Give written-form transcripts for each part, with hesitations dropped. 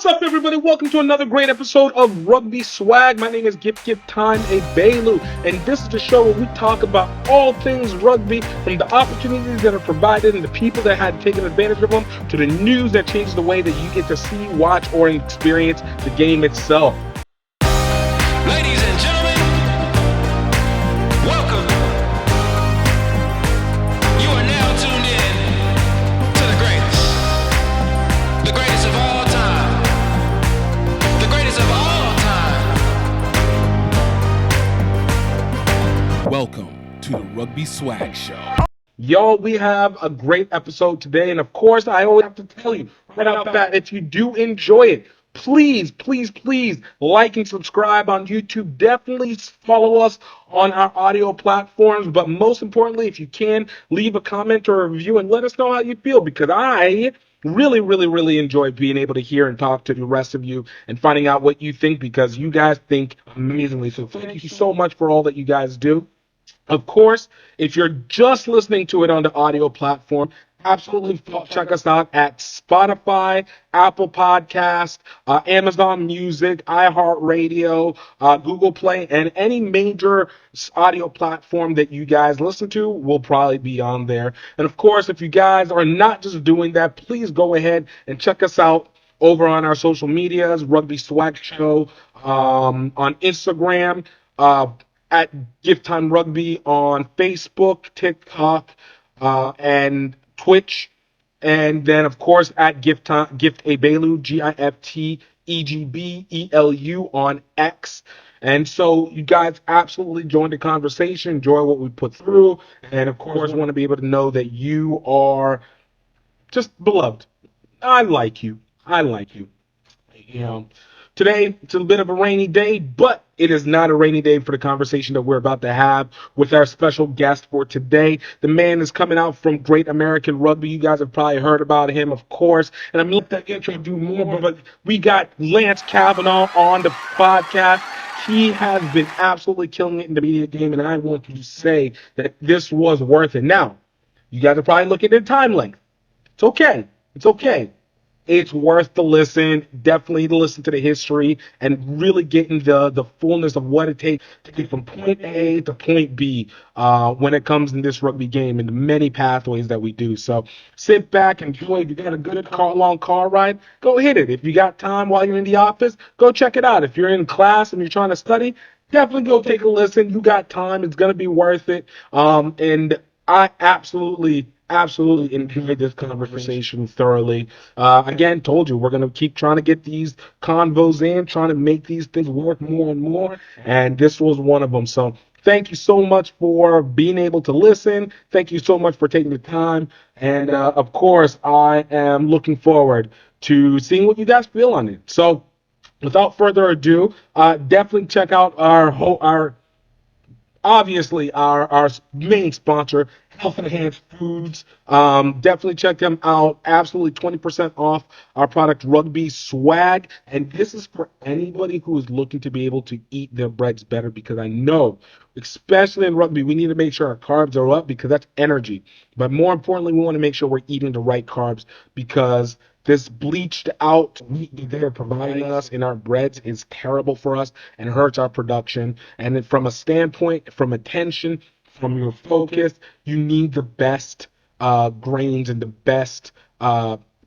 What's up, everybody? Welcome to another great episode of Rugby Swag. My name is GiftTime Bailu, and this is the show where we talk about all things rugby, from the opportunities that are provided and the people that had taken advantage of them, to the news that changes the way that you get to see, watch, or experience the game itself. Ladies and gentlemen, welcome. You are now tuned in to the greatest of all time, the greatest of all time. Welcome to the Rugby Swag Show. Y'all, we have a great episode today, and of course, I always have to tell you right out the bat, if you do enjoy it, please like and subscribe on YouTube. Definitely follow us on our audio platforms, but most importantly, if you can, leave a comment or a review and let us know how you feel, because I really enjoy being able to hear and talk to the rest of you and finding out what you think, because you guys think amazingly. So thank you so much for all that you guys do. Of course, if you're just listening to it on the audio platform, absolutely check us out at Spotify, Apple Podcast, Amazon Music, iHeartRadio, Google Play, and any major audio platform that you guys listen to will probably be on there. And of course, if you guys are not just doing that, please go ahead and check us out over on our social medias, Rugby Swag Show, on Instagram, at GiftTime Rugby on Facebook, TikTok, and Twitch, and then of course at GiftAbelu, GiftEgbelu on X. And so you guys absolutely join the conversation, enjoy what we put through, and of course want to be able to know that you are just beloved. I like you. You know, today it's a bit of a rainy day, but it is not a rainy day for the conversation that we're about to have with our special guest for today. The man is coming out from Great American Rugby. You guys have probably heard about him, of course. And I'm going to let that intro do more, but we got Lance Cavanaugh on the podcast. He has been absolutely killing it in the media game, and I want to say that this was worth it. Now, you guys are probably looking at the time length. It's okay. It's worth the listen. Definitely to listen to the history and really getting the fullness of what it takes to get from point A to point B when it comes in this rugby game, and the many pathways that we do. So sit back, enjoy. If you got a good long car ride, go hit it. If you got time while you're in the office, go check it out. If you're in class and you're trying to study, definitely go take a listen. You got time. It's going to be worth it. And I absolutely enjoyed this conversation thoroughly. Again, told you, we're going to keep trying to get these convos in, trying to make these things work more and more, and this was one of them. So thank you so much for being able to listen. Thank you so much for taking the time, and of course, I am looking forward to seeing what you guys feel on it. So without further ado, definitely check out our main sponsor, Health Enhanced Foods. Definitely check them out. Absolutely 20% off our product, Rugby Swag. And this is for anybody who is looking to be able to eat their breads better, because I know, especially in rugby, we need to make sure our carbs are up, because that's energy. But more importantly, we want to make sure we're eating the right carbs, because this bleached out meat that they're providing us in our breads is terrible for us and hurts our production. And from a standpoint, from attention, from your focus, you need the best grains and the best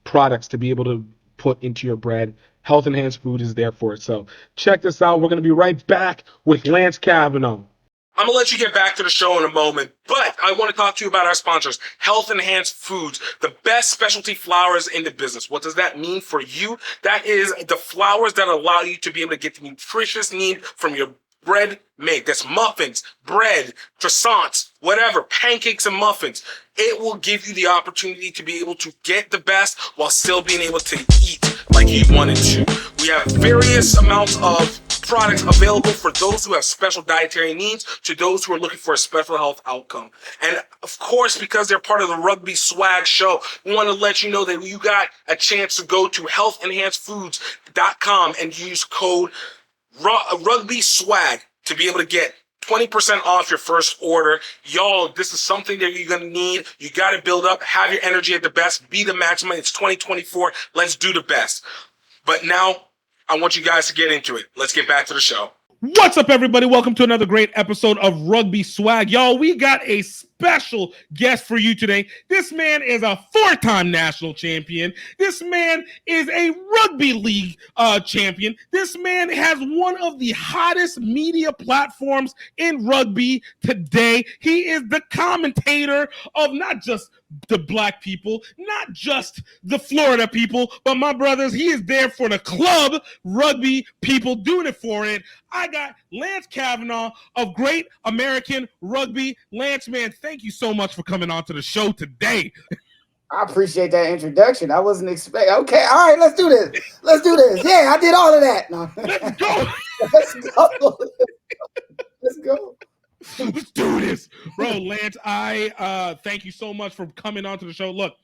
products to be able to put into your bread. Health Enhanced Food is there for it. So check this out. We're going to be right back with Lance Cavanaugh. I'm going to let you get back to the show in a moment, but I want to talk to you about our sponsors, Health Enhanced Foods, the best specialty flours in the business. What does that mean for you? That is the flours that allow you to be able to get the nutritious need from your bread made. That's muffins, bread, croissants, whatever, pancakes and muffins. It will give you the opportunity to be able to get the best while still being able to eat like you wanted to. We have various amounts of products available for those who have special dietary needs, to those who are looking for a special health outcome. And of course, because they're part of the Rugby Swag Show, we want to let you know that you got a chance to go to healthenhancedfoods.com and use code Rugby Swag to be able to get 20% off your first order. Y'all, this is something that you're going to need. You got to build up, have your energy at the best, be the maximum. It's 2024. Let's do the best. But now I want you guys to get into it. Let's get back to the show. What's up, everybody? Welcome to another great episode of Rugby Swag. Y'all, we got a special guest for you today. This man is a four-time national champion. This man is a rugby league champion. This man has one of the hottest media platforms in rugby today. He is the commentator of not just the black people, not just the Florida people, but my brothers, he is there for the club rugby people, doing it for it. I got Lance Cavanaugh of Great American Rugby. Lance, man, thank you so much for coming on to the show today. I appreciate that introduction. I wasn't expecting. Okay, all right, let's do this. Let's do this. Yeah, I did all of that. No. Let's go. Let's go. Let's go. Let's do this. Bro, Lance, I thank you so much for coming on to the show. Look,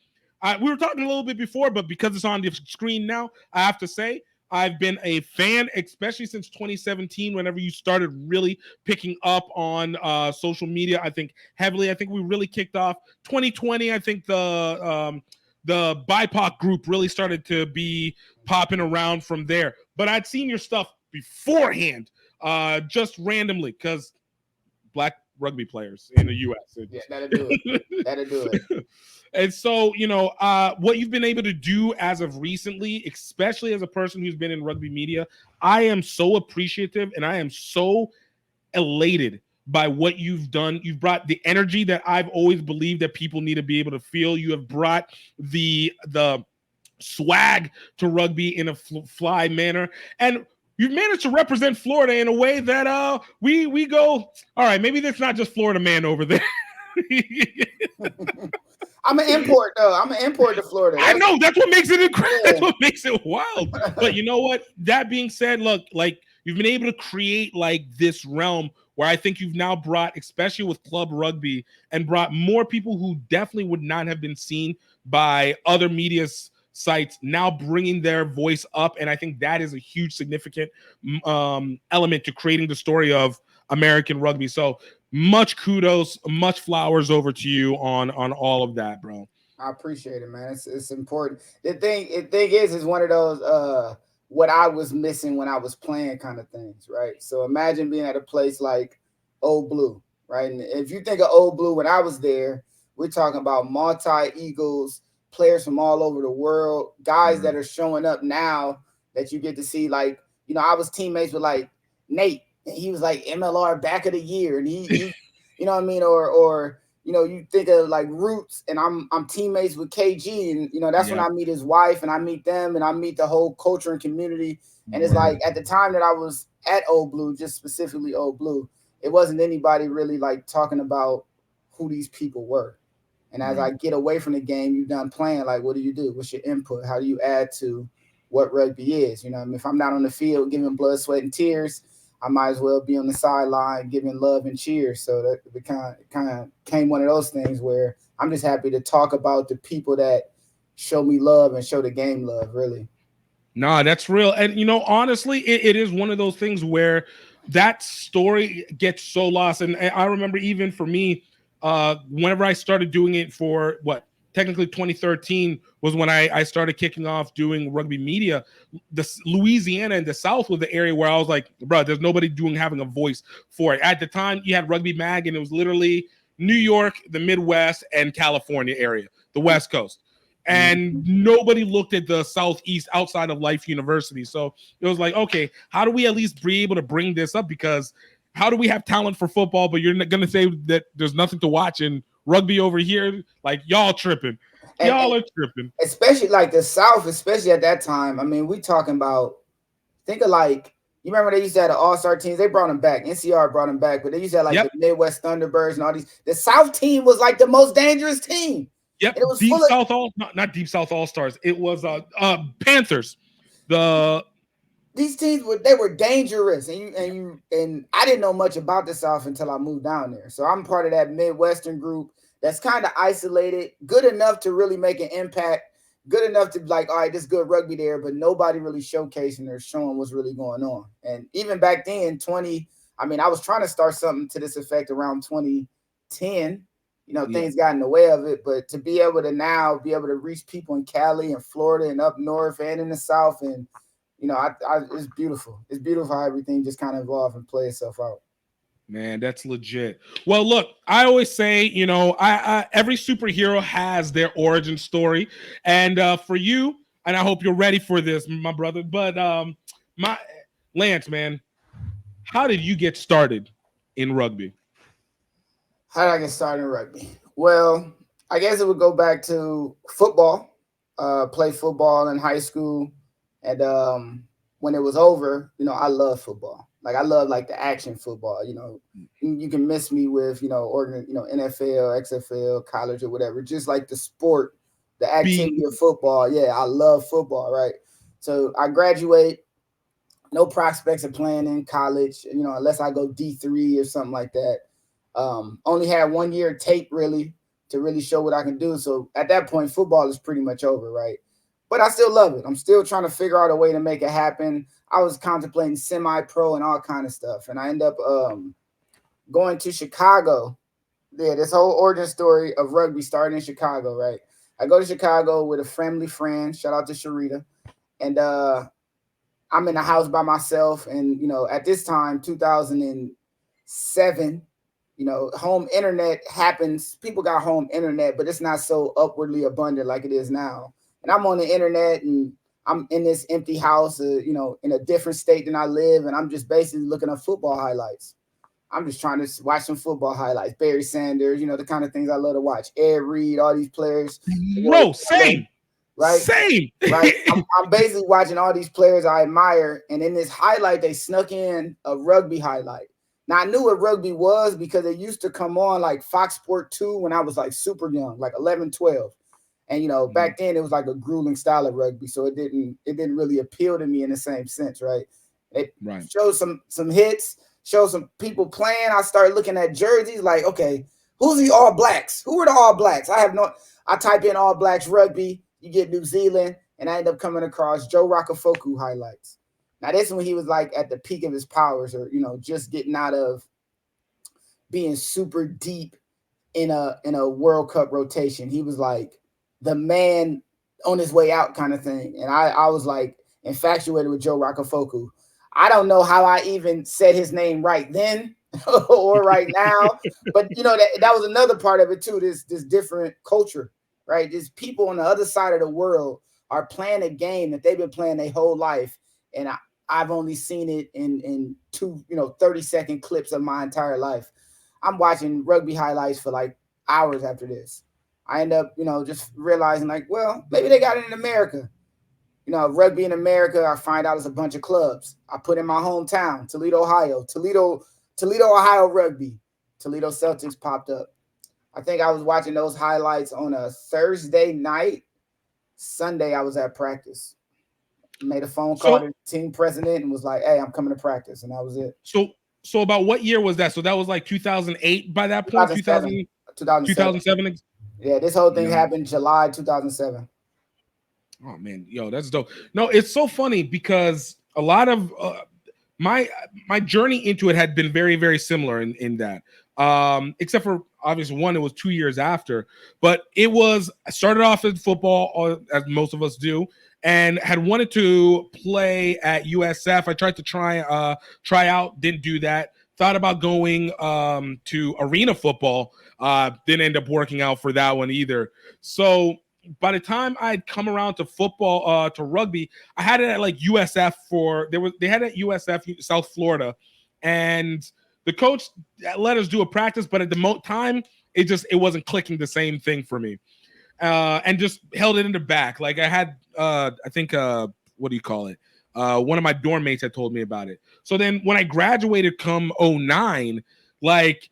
we were talking a little bit before, but because it's on the screen now, I have to say, I've been a fan, especially since 2017, whenever you started really picking up on social media, I think heavily. I think we really kicked off 2020. I think the BIPOC group really started to be popping around from there. But I'd seen your stuff beforehand, just randomly, because black rugby players in the U.S. Yeah, that'll do it. That'll do it. And so, you know, what you've been able to do as of recently, especially as a person who's been in rugby media, I am so appreciative and I am so elated by what you've done. You've brought the energy that I've always believed that people need to be able to feel. You have brought the swag to rugby in a fly manner. And you've managed to represent Florida in a way that we go, all right, maybe that's not just Florida man over there. I'm an import, though. I'm an import to Florida. I know. That's what makes it incredible. Yeah. That's what makes it wild. But you know what? That being said, look, like you've been able to create like this realm where I think you've now brought, especially with club rugby, and brought more people who definitely would not have been seen by other media sites now bringing their voice up. And I think that is a huge significant element to creating the story of American rugby. So much kudos, much flowers over to you on all of that, bro. I appreciate it, man. It's important. The thing is one of those what I was missing when I was playing kind of things, right? So imagine being at a place like Old Blue, right? And if you think of Old Blue, when I was there, we're talking about multi-Eagles, players from all over the world, guys that are showing up now that you get to see. Like, you know, I was teammates with like Nate. And he was like MLR back of the year, and he you know what I mean, or you know, you think of like Roots, and I'm teammates with KG, and you know that's when I meet his wife, and I meet them, and I meet the whole culture and community, and it's like at the time that I was at Old Blue, just specifically Old Blue, it wasn't anybody really like talking about who these people were, and as I get away from the game, you're done playing. Like, what do you do? What's your input? How do you add to what rugby is? You know, I mean, if I'm not on the field giving blood, sweat, and tears, I might as well be on the sideline giving love and cheers. So that it kind of came one of those things where I'm just happy to talk about the people that show me love and show the game love, really. Nah, that's real. And, you know, honestly, it is one of those things where that story gets so lost. And I remember even for me, whenever I started doing it for technically 2013 was when I started kicking off doing rugby media. The Louisiana and the South was the area where I was like, bro, there's nobody having a voice for it. At the time, you had Rugby Mag, and it was literally New York, the Midwest, and California area, the West Coast. And nobody looked at the Southeast outside of Life University. So it was like, okay, how do we at least be able to bring this up? Because how do we have talent for football, but you're going to say that there's nothing to watch in rugby over here? Like, y'all tripping. Y'all are tripping. Especially like the South, especially at that time. I mean, we talking about, think of like, you remember they used to have the all-star teams? They brought them back. NCR brought them back, but they used to have like the Midwest Thunderbirds and all these. The South team was like the most dangerous team. Yep, it was Deep South not Deep South All-Stars. It was Panthers. These teams were dangerous, and I didn't know much about the South until I moved down there. So I'm part of that Midwestern group that's kind of isolated, good enough to really make an impact, good enough to be like, all right, this is good rugby there, but nobody really showcasing or showing what's really going on. And even back then, I was trying to start something to this effect around 2010. You know, things got in the way of it, but to be able to now be able to reach people in Cali and Florida and up north and in the South and it's beautiful. It's beautiful how everything just kind of evolved and play itself out. Man, that's legit. Well, look, I always say, I every superhero has their origin story, and for you, and I hope you're ready for this, my brother. But my Lance, man, how did you get started in rugby? How did I get started in rugby? Well, I guess it would go back to football. Played football in high school, and when it was over, I love football. Like I love like the action football. You can miss me with NFL, XFL, college, or whatever. Just like the sport, the activity of football. Yeah, I love football. Right. So I graduate. No prospects of playing in college. Unless I go D3 or something like that. Only had 1 year tape really to really show what I can do. So at that point, football is pretty much over, right? But I still love it. I'm still trying to figure out a way to make it happen. I was contemplating semi-pro and all kind of stuff, and I end up going to Chicago. Yeah, this whole origin story of rugby started in Chicago, right? I go to Chicago with a family friend. Shout out to Sharita, and I'm in the house by myself. And at this time, 2007. Home internet happens. People got home internet, but it's not so upwardly abundant like it is now. And I'm on the internet and I'm in this empty house, in a different state than I live. And I'm just basically looking up football highlights. I'm just trying to watch some football highlights. Barry Sanders, the kind of things I love to watch. Ed Reed, all these players. Bro, same. Right? Same. Right? I'm basically watching all these players I admire. And in this highlight, they snuck in a rugby highlight. Now, I knew what rugby was because it used to come on like Fox Sport 2 when I was like super young, like 11, 12. And, back then it was like a grueling style of rugby. So it didn't really appeal to me in the same sense, right? It showed some hits, showed some people playing. I started looking at jerseys like, okay, who's the All Blacks? Who are the All Blacks? I type in All Blacks rugby, you get New Zealand, and I end up coming across Joe Rakafoku highlights. Now, this is when he was like at the peak of his powers, or just getting out of being super deep in a World Cup rotation. He was like the man on his way out kind of thing. And I was like infatuated with Joe Rakafoku. I don't know how I even said his name right then or right now, but that was another part of it too. This different culture, right? There's people on the other side of the world are playing a game that they've been playing their whole life, and I've only seen it in two 30-second clips of my entire life. I'm watching rugby highlights for like hours after this. I end up just realizing like, well, maybe they got it in America. Rugby in America, I find out it's a bunch of clubs. I put in my hometown, Toledo, Ohio. Toledo, Ohio rugby. Toledo Celtics popped up. I think I was watching those highlights on a Thursday night. Sunday, I was at practice. Made a phone call to the team president and was like, hey, I'm coming to practice. And that was it. So about what year was that? So that was like 2008 by that point? 2007. Yeah, this whole thing happened July 2007. Oh, man. Yo, that's dope. No, it's so funny because a lot of my journey into it had been very, very similar in that. Except for obviously one, it was 2 years after. But I started off in football, as most of us do, and had wanted to play at USF. I tried to try out, didn't do that. Thought about going to arena football. Didn't end up working out for that one either. So by the time I'd come around to football, to rugby, I had it at like USF they had it at USF South Florida, and the coach let us do a practice, but at the time it wasn't clicking the same thing for me. And just held it in the back. Like I had, I think, what do you call it? One of my dorm mates had told me about it. So then when I graduated come 09, like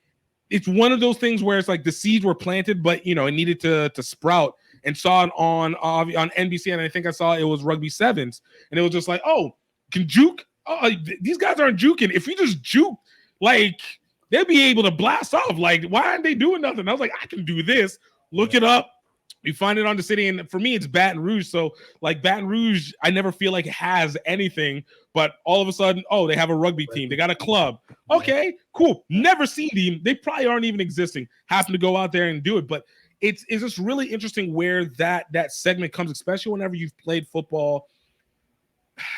it's one of those things where it's like the seeds were planted, but it needed to sprout, and saw it on NBC. And I think I saw it was Rugby Sevens, and it was just like, oh, can juke? Oh, these guys aren't juking. If you just juke, like they'll be able to blast off. Like, why aren't they doing nothing? I was like, I can do this. Look it up. We find it on the city, and for me, it's Baton Rouge. So, like Baton Rouge, I never feel like it has anything, but all of a sudden, oh, they have a rugby team. They got a club. Okay, cool. Never seen them. They probably aren't even existing. Happen to go out there and do it, but it's just really interesting where that segment comes, especially whenever you've played football.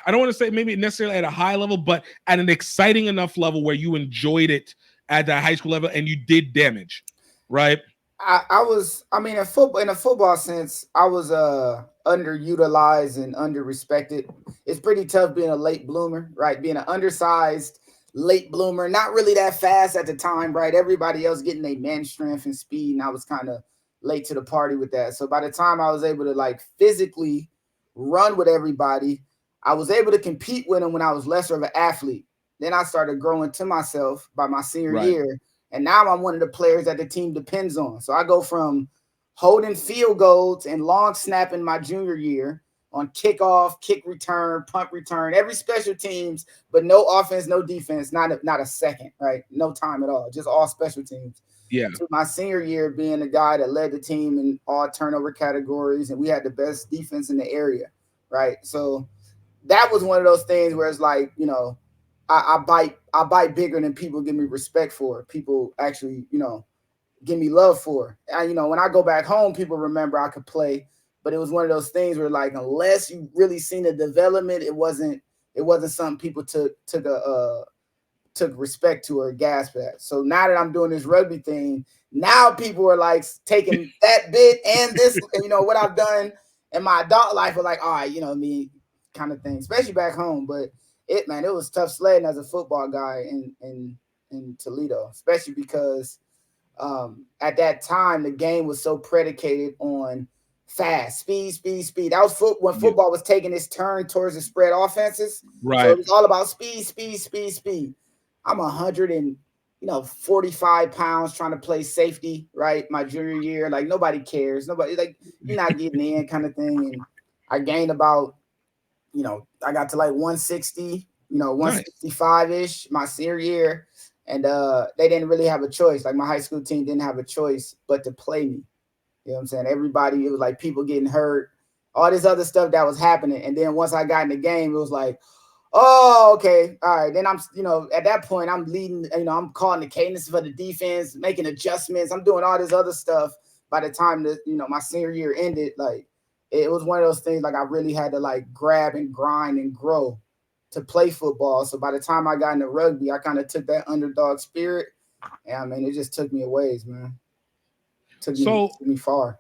I don't want to say maybe necessarily at a high level, but at an exciting enough level where you enjoyed it at that high school level and you did damage, right? I mean, in a football sense, I was underutilized and underrespected. It's pretty tough being a late bloomer, right? Being an undersized late bloomer, not really that fast at the time, right? Everybody else getting their man strength and speed, and I was kind of late to the party with that. So by the time I was able to like physically run with everybody, I was able to compete with them when I was lesser of an athlete. Then I started growing to myself by my senior Right. year. And now I'm one of the players that the team depends on. So I go from holding field goals and long snapping my junior year on kickoff, kick return, punt return, every special teams, but no offense, no defense, not a second, right? No time at all, just all special teams. Yeah. To my senior year being the guy that led the team in all turnover categories, and we had the best defense in the area, right? So that was one of those things where it's like, you know, I bite bigger than people give me respect for. People actually, you know, give me love for. And, you know, when I go back home, people remember I could play, but it was one of those things where like, unless you really seen the development, it wasn't something people took respect to or gasp at. So now that I'm doing this rugby thing, now people are like taking that bit and this, you know, what I've done in my adult life are like, all right, you know, me kind of thing, especially back home. But it was tough sledding as a football guy in Toledo, especially because at that time the game was so predicated on fast speed. That was when football was taking its turn towards the spread offenses. Right. So it was all about speed. I'm 145 pounds trying to play safety, right? My junior year, like nobody cares. Nobody, like, you're not getting in kind of thing. And I gained about, you know, I got to like 160, you know, 165-ish my senior year. And they didn't really have a choice. Like my high school team didn't have a choice but to play me. You know what I'm saying? Everybody, it was like people getting hurt, all this other stuff that was happening. And then once I got in the game, it was like, oh, okay. All right. Then I'm, you know, at that point, I'm leading, you know, I'm calling the cadence for the defense, making adjustments. I'm doing all this other stuff. By the time that, you know, my senior year ended, like, it was one of those things, like, I really had to, like, grab and grind and grow to play football. So by the time I got into rugby, I kind of took that underdog spirit. And, I mean, it just took me a ways, man. Took me far.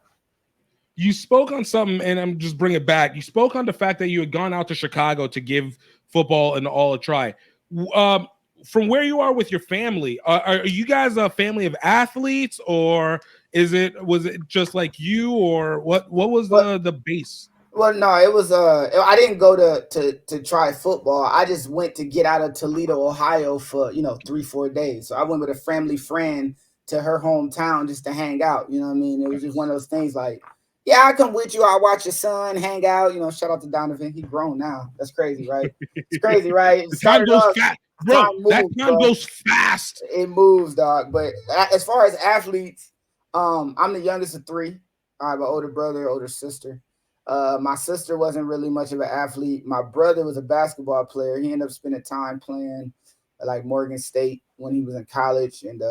You spoke on something, and I'm just bring it back. You spoke on the fact that you had gone out to Chicago to give football and all a try. From where you are with your family, are you guys a family of athletes, or was it just like you, or what was the base? Well, no, it was I didn't go to try football. I just went to get out of Toledo, Ohio for, you know, 3-4 days. So I went with a family friend to her hometown just to hang out. You know what I mean? It was just one of those things like, yeah, I'll come with you. I'll watch your son hang out. You know, shout out to Donovan. He's grown now. That's crazy, right? It's crazy, right? The time goes fast, bro. That time goes fast. It moves, dog. But as far as athletes, I'm the youngest of 3. I have an older brother, older sister. My sister wasn't really much of an athlete. My brother was a basketball player. He ended up spending time playing at like Morgan State when he was in college, and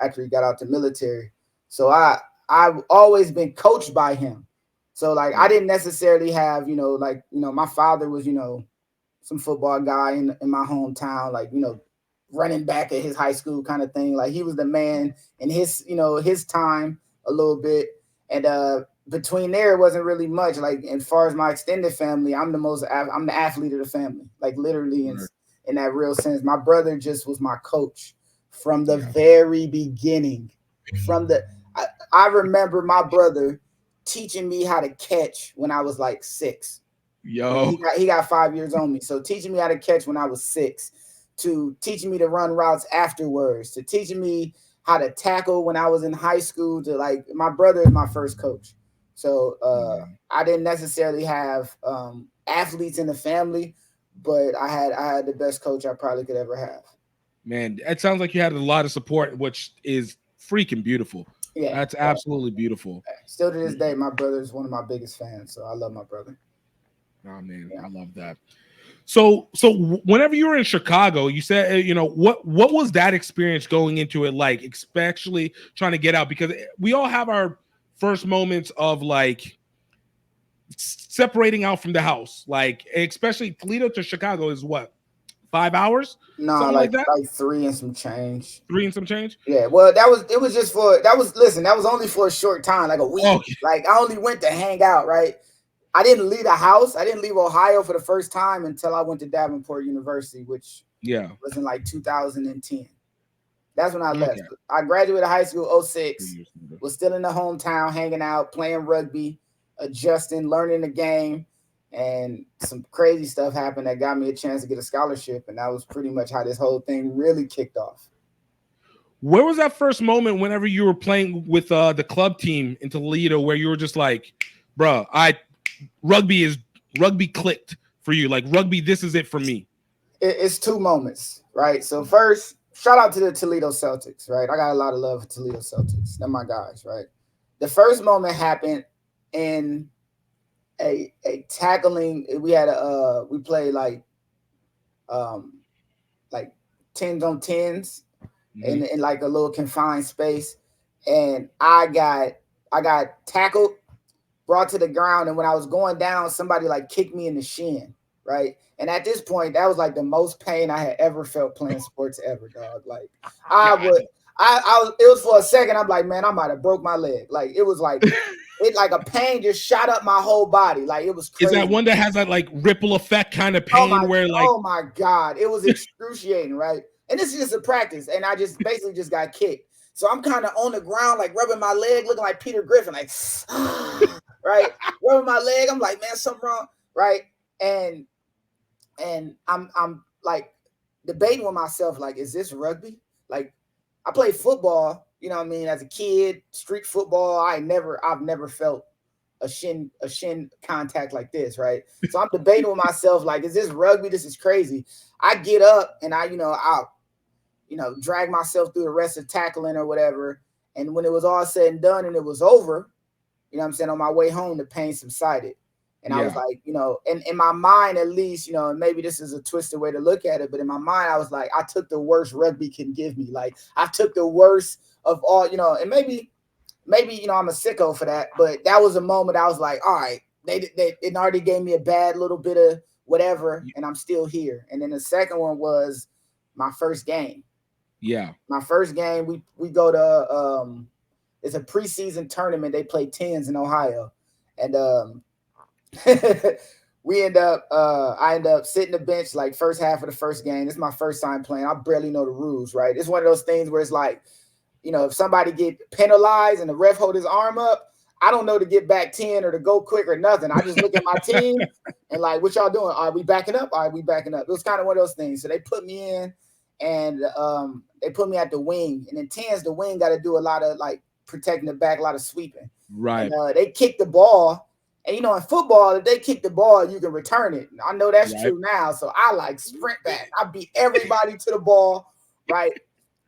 after he got out the military. So I've always been coached by him. So like I didn't necessarily have, you know, like, you know, my father was, you know, some football guy in my hometown, like, you know, running back at his high school kind of thing. Like he was the man in his, you know, his time a little bit. And between there, it wasn't really much. Like as far as my extended family, I'm the athlete of the family, like literally in that real sense. My brother just was my coach from the very beginning. I remember my brother teaching me how to catch when I was like 6. Yo, he got 5 years on me. So teaching me how to catch when I was 6, to teaching me to run routes afterwards, to teaching me how to tackle when I was in high school, to like, my brother is my first coach. So I didn't necessarily have athletes in the family, but I had the best coach I probably could ever have. Man, it sounds like you had a lot of support, which is freaking beautiful. Yeah, that's absolutely beautiful. Still to this day, my brother is one of my biggest fans, so I love my brother. Oh man, I love that. So whenever you were in Chicago, you said, you know, what was that experience going into it like, especially trying to get out? Because we all have our first moments of like separating out from the house, like especially Toledo to Chicago is what, 5 hours, Nah, something like that, like 3 and some change. 3 and some change. Yeah, well, it was just for that was listen, that was only for a short time, like a week. Okay. Like I only went to hang out, right? I didn't leave the house. I didn't leave Ohio for the first time until I went to Davenport University, which was in like 2010. That's when I left. Okay. I graduated high school 06, was still in the hometown, hanging out, playing rugby, adjusting, learning the game, and some crazy stuff happened that got me a chance to get a scholarship, and that was pretty much how this whole thing really kicked off. Where was that first moment whenever you were playing with the club team in Toledo where you were just like, bro, rugby clicked for you? Like rugby, this is it for me. It's 2 moments, right? So first, shout out to the Toledo Celtics, right? I got a lot of love for Toledo Celtics. They're my guys, right? The first moment happened in a tackling. We had we played like 10s on 10s in like a little confined space, and I got tackled, brought to the ground, and when I was going down, somebody like kicked me in the shin, right? And at this point, that was like the most pain I had ever felt playing sports ever, dog. Like it was for a second, I'm like, man, I might have broke my leg. Like it was like it like a pain just shot up my whole body. Like it was crazy. Is that one that has that like ripple effect kind of pain oh my God, it was excruciating, right? And this is just a practice, and I just basically just got kicked. So I'm kind of on the ground, like rubbing my leg, looking like Peter Griffin, like right, rubbing my leg. I'm like, man, something wrong, right? And I'm like debating with myself, like, is this rugby? Like, I played football, you know what I mean, as a kid, street football. I've never felt a shin contact like this, right? So I'm debating with myself, like, is this rugby? This is crazy. I get up and I'll drag myself through the rest of tackling or whatever. And when it was all said and done and it was over, you know what I'm saying, on my way home, the pain subsided. And I was like, and in my mind, at least, and maybe this is a twisted way to look at it, but in my mind, I was like, I took the worst rugby can give me. Like, I took the worst of all, and maybe, I'm a sicko for that, but that was a moment I was like, all right, it already gave me a bad little bit of whatever, and I'm still here. And then the second one was my first game. Yeah. My first game, we go to, it's a preseason tournament. They play 10s in Ohio. And I end up sitting the bench like first half of the first game. This is my first time playing. I barely know the rules, right? It's one of those things where it's like, if somebody get penalized and the ref hold his arm up, I don't know to get back 10 or to go quick or nothing. I just look at my team and like, what y'all doing? Are we backing up? Are we backing up? It was kind of one of those things. So they put me in and they put me at the wing. And in 10s, the wing got to do a lot of like protecting the back, a lot of sweeping. Right. And, they kick the ball. And, in football, if they kick the ball, you can return it. I know that's true now. So I like sprint back. I beat everybody to the ball, right?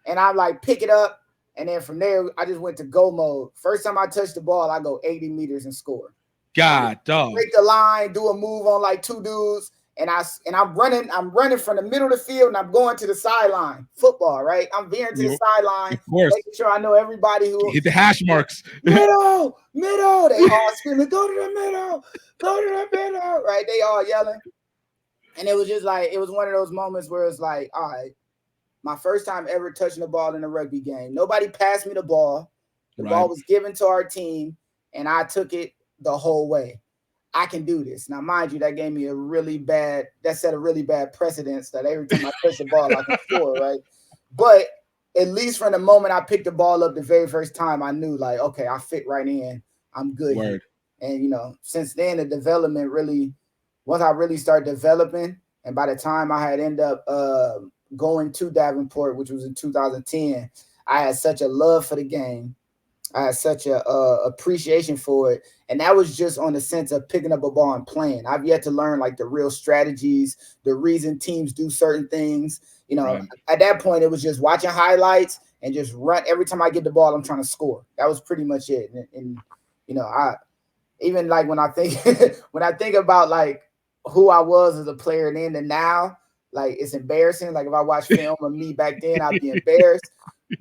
And I like pick it up. And then from there, I just went to go mode. First time I touched the ball, I go 80 meters and score. God, dog. Break the line, do a move on like 2 dudes. And I'm running from the middle of the field and I'm going to the sideline. Football, right? I'm veering to the sideline, of course, making sure I know everybody who hit the hash marks. middle. They all screaming, go to the middle, right? They all yelling. And it was just like, it was one of those moments where it's like, all right, my first time ever touching the ball in a rugby game. Nobody passed me the ball. The ball was given to our team, and I took it the whole way. I can do this. Now, mind you, that gave me that set a really bad precedence that every time I touch the ball, I can score, right? But at least from the moment I picked the ball up the very first time, I knew like, okay, I fit right in. I'm good. Here. And, since then, the development really, once I really started developing, and by the time I had ended up going to Davenport, which was in 2010, I had such a love for the game. I had such a appreciation for it. And that was just on the sense of picking up a ball and playing. I've yet to learn like the real strategies, the reason teams do certain things. At that point, it was just watching highlights and just run. Every time I get the ball, I'm trying to score. That was pretty much it. And I even like when I think about like who I was as a player then and now, like it's embarrassing. Like if I watch film of me back then, I'd be embarrassed.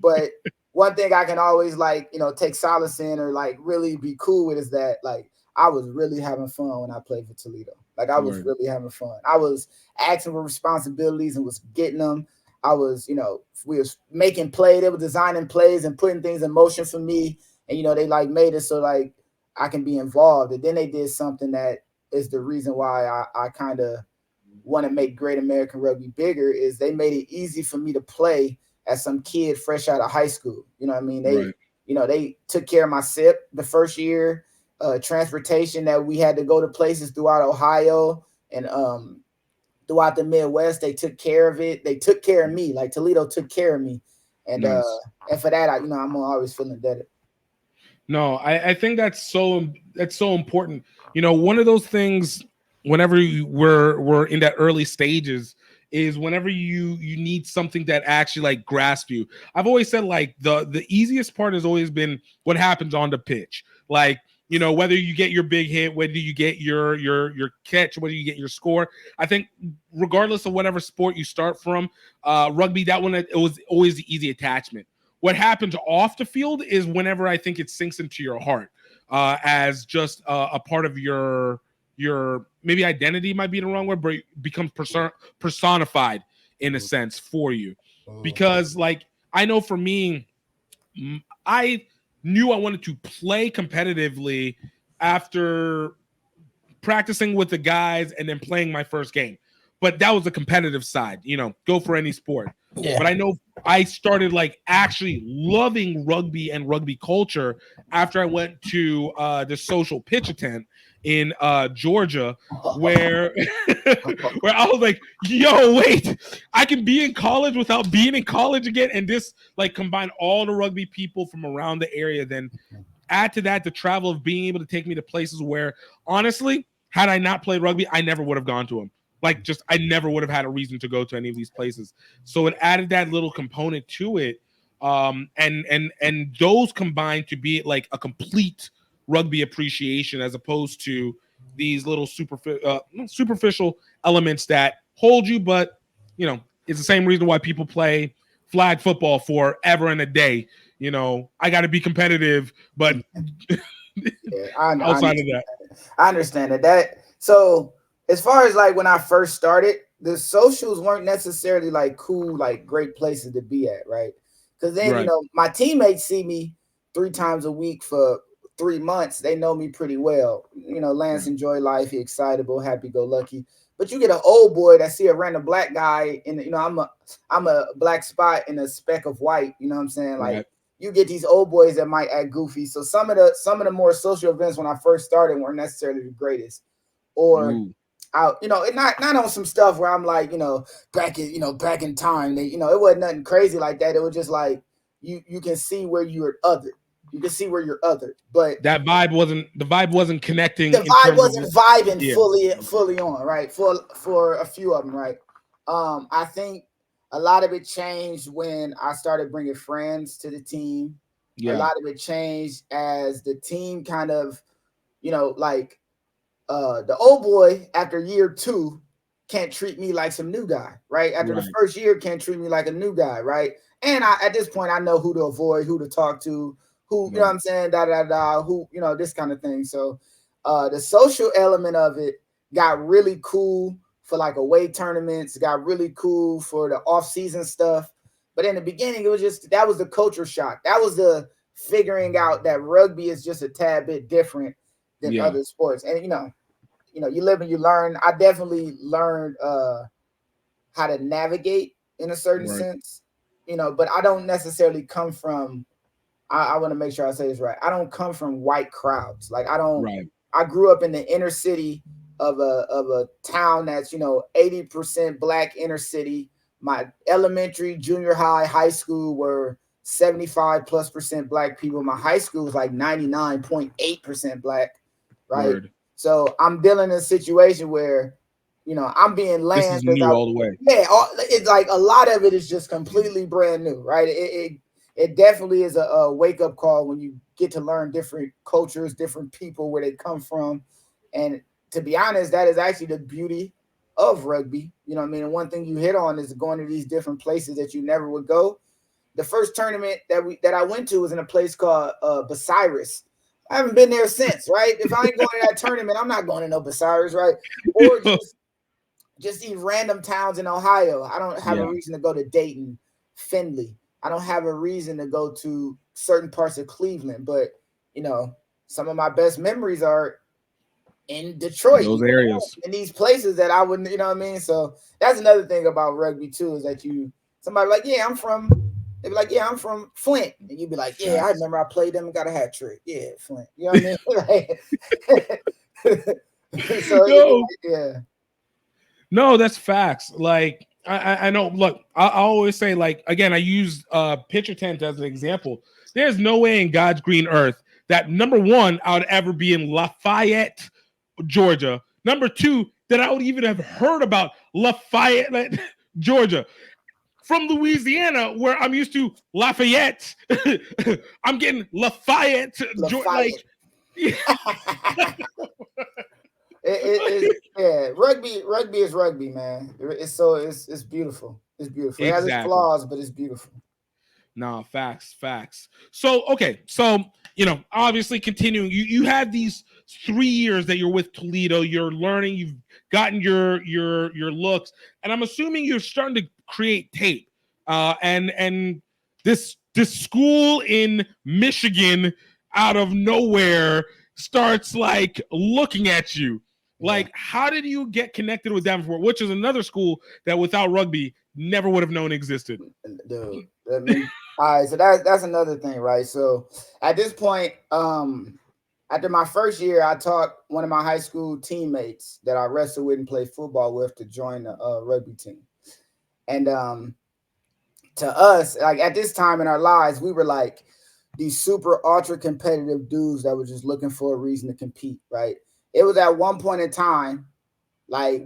But one thing I can always like, take solace in or like really be cool with is that like I was really having fun when I played for Toledo. Like I was Word. really having fun. I was asking for responsibilities and was getting them. I was, we was making play. They were designing plays and putting things in motion for me. And they like made it so like I can be involved. And then they did something that is the reason why I kind of want to make Great American Rugby bigger is they made it easy for me to play as some kid fresh out of high school. You know what I mean? Right. They took care of my SIP the first year, transportation that we had to go to places throughout Ohio and throughout the Midwest. They took care of it. They took care of me. Like Toledo took care of me. And Nice. And for that, I'm always feeling indebted. No, I think that's so important. One of those things whenever we're in that early stages is whenever you need something that actually like grasp you. I've always said like the easiest part has always been what happens on the pitch. Like, whether you get your big hit, whether you get your catch, whether you get your score. I think regardless of whatever sport you start from, rugby, that one, it was always the easy attachment. What happens off the field is whenever I think it sinks into your heart as just a part of your maybe identity might be the wrong word, but it becomes personified in a sense for you. Because like I know for me, I knew I wanted to play competitively after practicing with the guys and then playing my first game. But that was the competitive side, go for any sport. Yeah. But I know I started like actually loving rugby and rugby culture after I went to the social pitch tent in Georgia, where where I was like, yo, wait, I can be in college without being in college again. And this like combine all the rugby people from around the area, then add to that the travel of being able to take me to places where honestly, had I not played rugby, I never would have gone to them. Like just I never would have had a reason to go to any of these places. So it added that little component to it. And those combined to be like a complete rugby appreciation as opposed to these little superficial elements that hold you, but it's the same reason why people play flag football forever and a day. I got to be competitive, but outside of that, I understand that. So as far as like when I first started, the socials weren't necessarily like cool, like great places to be at, right? Because then Right. My teammates see me 3 times a week for 3 months. They know me pretty well. Lance enjoy life, he excitable, happy go lucky. But you get an old boy that see a random black guy, and I'm a black spot in a speck of white. You know what I'm saying? Like you get these old boys that might act goofy. So some of the more social events when I first started weren't necessarily the greatest, or out, not on some stuff where I'm like, back in time, it wasn't nothing crazy like that. It was just like you can see where you're other. You can see where you're other, but the vibe wasn't connecting. The vibe wasn't vibing fully on, right? For a few of them, right? I think a lot of it changed when I started bringing friends to the team. Yeah. A lot of it changed as the team kind of, like the old boy after year 2 can't treat me like some new guy, right? After the first year can't treat me like a new guy, right? And at this point I know who to avoid, who to talk to, who, you know what I'm saying, who, this kind of thing. So the social element of it got really cool for like away tournaments, got really cool for the off-season stuff. But in the beginning, it was just, that was the culture shock. That was the figuring out that rugby is just a tad bit different than other sports. And, you live and you learn. I definitely learned how to navigate in a certain sense, but I don't necessarily come from, I want to make sure I say this right. I don't come from white crowds. Like I grew up in the inner city of a town that's, 80% black inner city. My elementary, junior high, high school were 75+% black people. My high school was like 99.8% black, right? Word. So I'm dealing in a situation where, I'm being landed. This is new all the way. Yeah, it's like a lot of it is just completely brand new, right? It definitely is a wake-up call when you get to learn different cultures, different people, where they come from. And to be honest, that is actually the beauty of rugby. You know what I mean? And one thing you hit on is going to these different places that you never would go. The first tournament that I went to was in a place called Bucyrus. I haven't been there since, right? If I ain't going to that tournament, I'm not going to no Bucyrus, right? Or just these random towns in Ohio. I don't have a reason to go to Dayton, Findlay. I don't have a reason to go to certain parts of Cleveland, but you know, some of my best memories are in Detroit, those areas, in these places that I wouldn't, you know what I mean? So that's another thing about rugby too, is that somebody like, yeah, they'd be like, yeah, I'm from Flint. And you'd be like, yeah, I remember I played them and got a hat trick. Yeah, Flint. You know what I mean? So yeah. No, that's facts. Like I know. Look, I always say, like, again, I use pitcher tent as an example. There's no way in God's green earth that, number one, I would ever be in Lafayette, Georgia. Number two, that I would even have heard about Lafayette, Georgia. From Louisiana, where I'm used to Lafayette, I'm getting Lafayette. Like, yeah, rugby is rugby, man. It's beautiful. It's beautiful. It has its flaws, but it's beautiful. No, facts. So, okay. So, obviously continuing, you had these 3 years that you're with Toledo, you're learning, you've gotten your looks, and I'm assuming you're starting to create tape. And this school in Michigan out of nowhere starts like looking at you. Like, how did you get connected with Davenport, which is another school that without rugby never would have known existed? Dude, all right, so that's another thing, right? So at this point, after my first year, I taught one of my high school teammates that I wrestled with and played football with to join the rugby team. And to us, like at this time in our lives, we were like these super ultra competitive dudes that were just looking for a reason to compete, right? It was at one point in time, like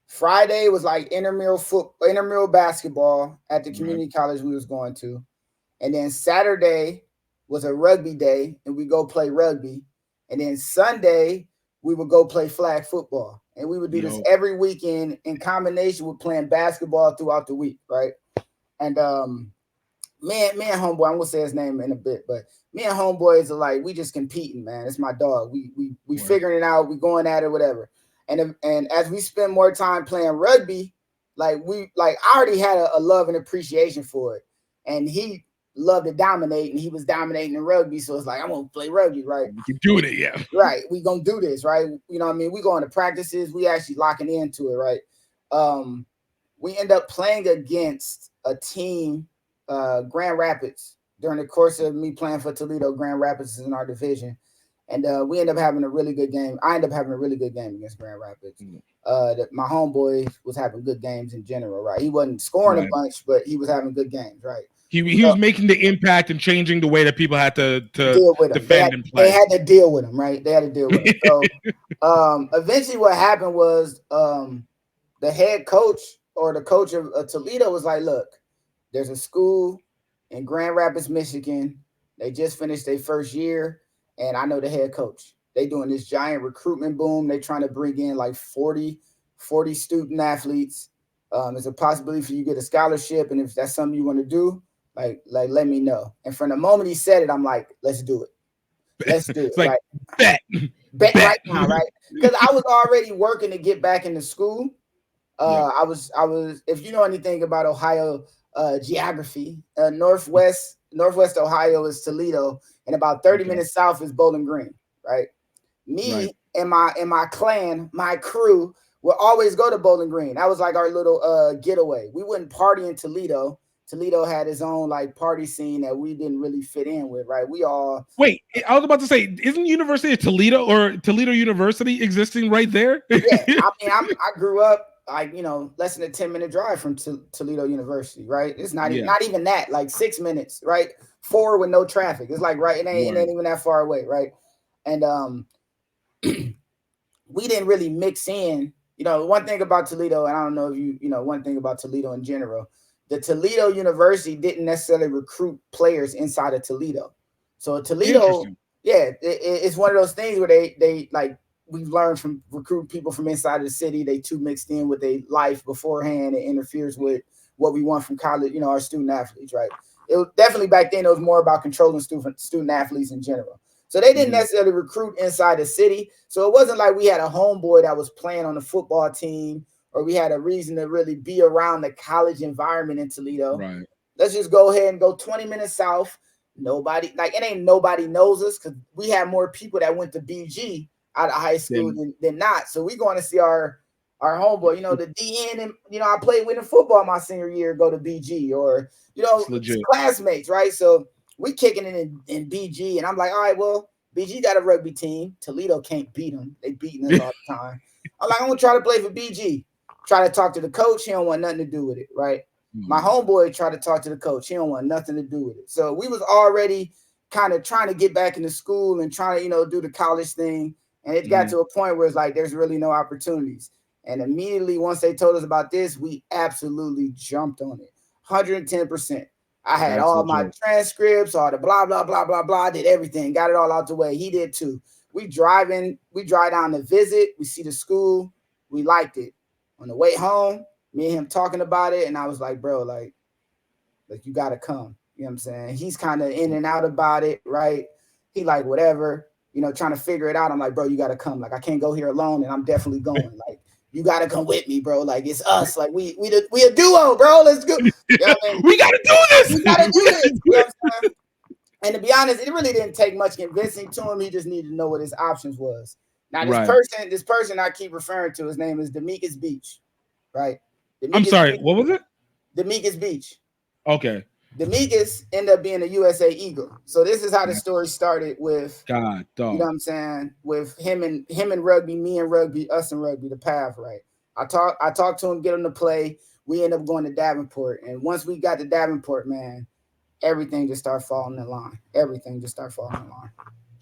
Friday was like intramural basketball at the community college we was going to. And then Saturday was a rugby day and we go play rugby. And then Sunday we would go play flag football. And we would do this every weekend in combination with playing basketball throughout the week, right? And me and homeboy, I'm gonna say his name in a bit, but me and homeboys are like, we just competing, man. It's my dog. We figuring it out, we going at it, whatever. And as we spend more time playing rugby, I already had a love and appreciation for it. And he loved to dominate, and he was dominating in rugby. So it's like, I'm gonna play rugby, right? We keep doing it, yeah. Right. We gonna do this, right? You know what I mean? We going to practices, we actually locking into it, right? We end up playing against a team, Grand Rapids, during the course of me playing for Toledo. Grand Rapids is in our division. And we end up having a really good game. I ended up having a really good game against Grand Rapids. My homeboy was having good games in general, right? He wasn't scoring a bunch, but he was having good games, right? He was making the impact and changing the way that people had to deal with defend and play. They had to deal with him, right? They had to deal with him. So eventually what happened was the head coach or the coach of Toledo was like, look, there's a school in Grand Rapids, Michigan. They just finished their first year. And I know the head coach. They doing this giant recruitment boom. They trying to bring in like 40 student athletes. There's a possibility for you to get a scholarship. And if that's something you want to do, like let me know. And from the moment he said it, I'm like, let's do it. Let's do it. It's like, bet right now, right? Because I was already working to get back into school. I was, if you know anything about Ohio geography, Northwest Ohio is Toledo, and about 30 minutes south is Bowling Green, right? And my clan, my crew would always go to Bowling Green. That was like our little getaway. We wouldn't party in Toledo. Toledo had his own like party scene that we didn't really fit in with, right? Wait, I was about to say, isn't University of Toledo or Toledo University existing right there? Yeah, I mean, I grew up like, less than a 10-minute drive from Toledo University, right? It's not even that, like 6 minutes, right? 4 with no traffic. It's like it ain't even that far away, right? And we didn't really mix in. One thing about Toledo, and I don't know if you know one thing about Toledo in general, the Toledo University didn't necessarily recruit players inside of Toledo. So Toledo, it's one of those things where they like, we've learned from recruiting people from inside of the city. They too mixed in with their life beforehand. It interferes with what we want from college, our student athletes, right? It was definitely back then, it was more about controlling student athletes in general. So they didn't necessarily recruit inside the city. So it wasn't like we had a homeboy that was playing on the football team, or we had a reason to really be around the college environment in Toledo. Right. Let's just go ahead and go 20 minutes south. Nobody, like, it ain't nobody knows us because we had more people that went to BG out of high school than not. So we going to see our homeboy, you know, the DN, and, you know, I played with in football my senior year, go to BG, or, you know, classmates, right? So we kicking it in BG, and I'm like, all right, well, BG got a rugby team. Toledo can't beat them. They beating us all the time. I'm like, I'm going to try to play for BG. Try to talk to the coach. He don't want nothing to do with it, right? My homeboy tried to talk to the coach. He don't want nothing to do with it. So we was already kind of trying to get back into school and trying to, you know, do the college thing. And it got to a point where it's like, there's really no opportunities. And immediately once they told us about this, we absolutely jumped on it. 110%. I had all my transcripts, all the blah, blah, blah, blah, blah. I did everything, got it all out the way. He did too. We drive down to visit. We see the school. We liked it. On the way home, me and him talking about it, and I was like, bro, like you got to come. You know what I'm saying? He's kind of in and out about it, right? He like, whatever, you know, trying to figure it out. I'm like, bro, you got to come. Like, I can't go here alone, and I'm definitely going. Like, you got to come with me, bro. Like, it's us. Like, we a duo, bro. Let's go. You know what I mean? We got to do this. We got to do this. You know what I'm saying? And to be honest, it really didn't take much convincing to him. He just needed to know what his options was. Now, this person I keep referring to, his name is Demekus Beach, right? I'm sorry, what was it? Demekus Beach. Okay. Demekus ended up being a USA Eagle. So this is how the story started with God, dog. You know what I'm saying? With him and rugby, me and rugby, us and rugby, the path, right? I talked to him, get him to play. We end up going to Davenport. And once we got to Davenport, man, everything just started falling in line. Everything just started falling in line.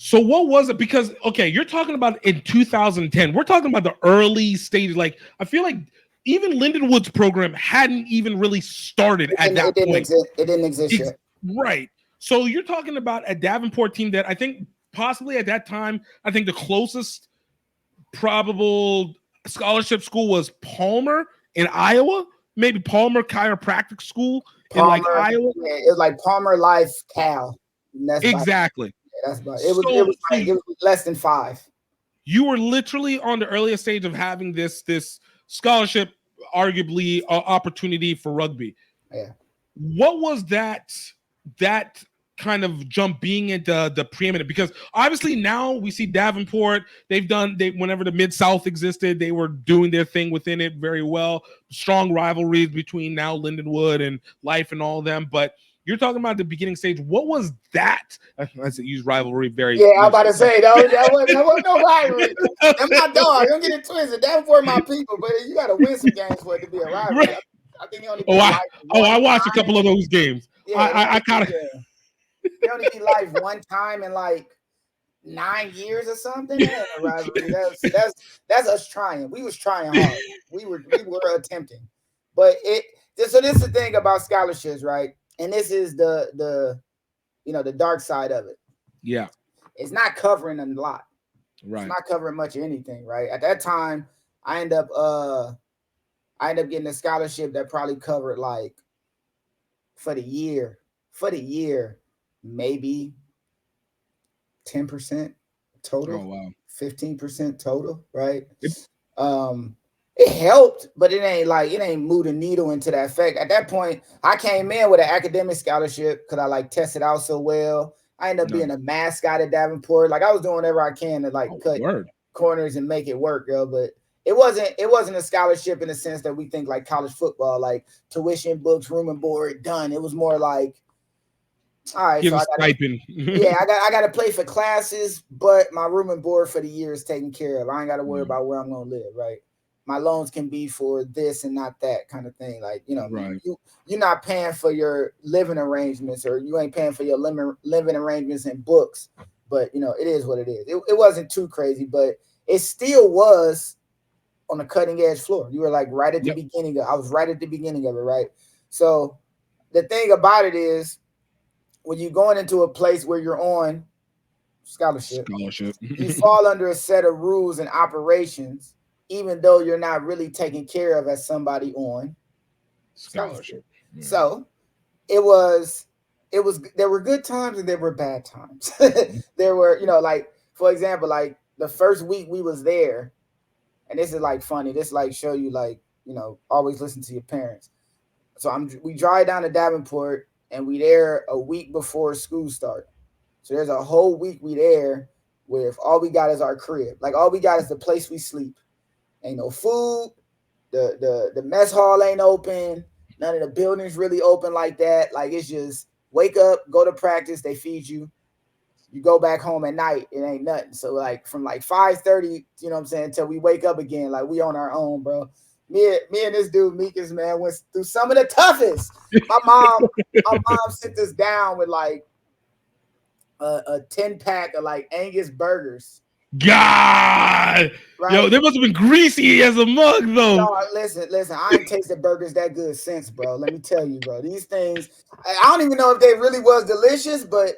So what was it? Because, okay, you're talking about in 2010. We're talking about the early stages. Like, I feel like even Lindenwood's program hadn't even really started at that point. It didn't exist yet. Right. So you're talking about a Davenport team that I think possibly at that time, I think the closest probable scholarship school was Palmer in Iowa. Maybe Palmer Chiropractic School in like Iowa. Yeah, it was like Palmer Life Cal. Exactly. That's about it. It was less than 5. You were literally on the earliest stage of having this scholarship, arguably opportunity for rugby. Yeah. What was that kind of jump being into the preeminent? Because obviously now we see Davenport. Whenever the Mid-South existed, they were doing their thing within it very well. Strong rivalries between now Lindenwood and Life and all of them, but you're talking about the beginning stage. What was that? I said use rivalry very. Yeah, I was about to say that wasn't no rivalry. They're my dog. Don't get it twisted. Davenport my people, but you got to win some games for it to be a rivalry. Right. I think you only. I watched a couple of those games. Yeah, I kind of. They only be live one time in like 9 years or something. That ain't a rivalry. That's us trying. We was trying hard. We were attempting, but so this is the thing about scholarships, right? And this is the dark side of it. Yeah. It's not covering a lot. Right. It's not covering much of anything, right? At that time, I end up getting a scholarship that probably covered like for the year, maybe 10% total. Oh wow. 15% total, right? It helped, but it ain't moved a needle into that effect. At that point, I came in with an academic scholarship because I like tested out so well. I ended up being a mascot at Davenport. Like I was doing whatever I can to cut corners and make it work, girl. But it wasn't a scholarship in the sense that we think like college football, like tuition, books, room and board, done. It was more like, all right, so I got to play for classes, but my room and board for the year is taken care of. I ain't got to worry about where I'm gonna live, right? My loans can be for this and not that kind of thing. Like, right. You're not paying for your living arrangements, or you ain't paying for your living arrangements and books, but it is what it is. It wasn't too crazy, but it still was on the cutting edge floor. You were like right at the beginning. I was right at the beginning of it. Right. So the thing about it is when you're going into a place where you're on scholarship, you fall under a set of rules and operations, even though you're not really taken care of as somebody on scholarship. Yeah. So it was there were good times and there were bad times. There were, like for example, like the first week we was there, and this is like funny. This like show you like, always listen to your parents. So we drive down to Davenport and we there a week before school start. So there's a whole week we there with all we got is our crib. Like all we got is the place we sleep. Ain't no food. The mess hall ain't open. None of the buildings really open like that. Like it's just wake up, go to practice, they feed you. You go back home at night, it ain't nothing. So like from like 5:30, you know what I'm saying, until we wake up again, like we on our own, bro. Me and this dude, Meekus, man, went through some of the toughest. My mom sent us down with like a 10-pack of like Angus burgers. God, right? Yo, they must have been greasy as a mug, though. No, listen. I ain't tasted burgers that good since, bro. Let me tell you, bro. These things, I don't even know if they really was delicious, but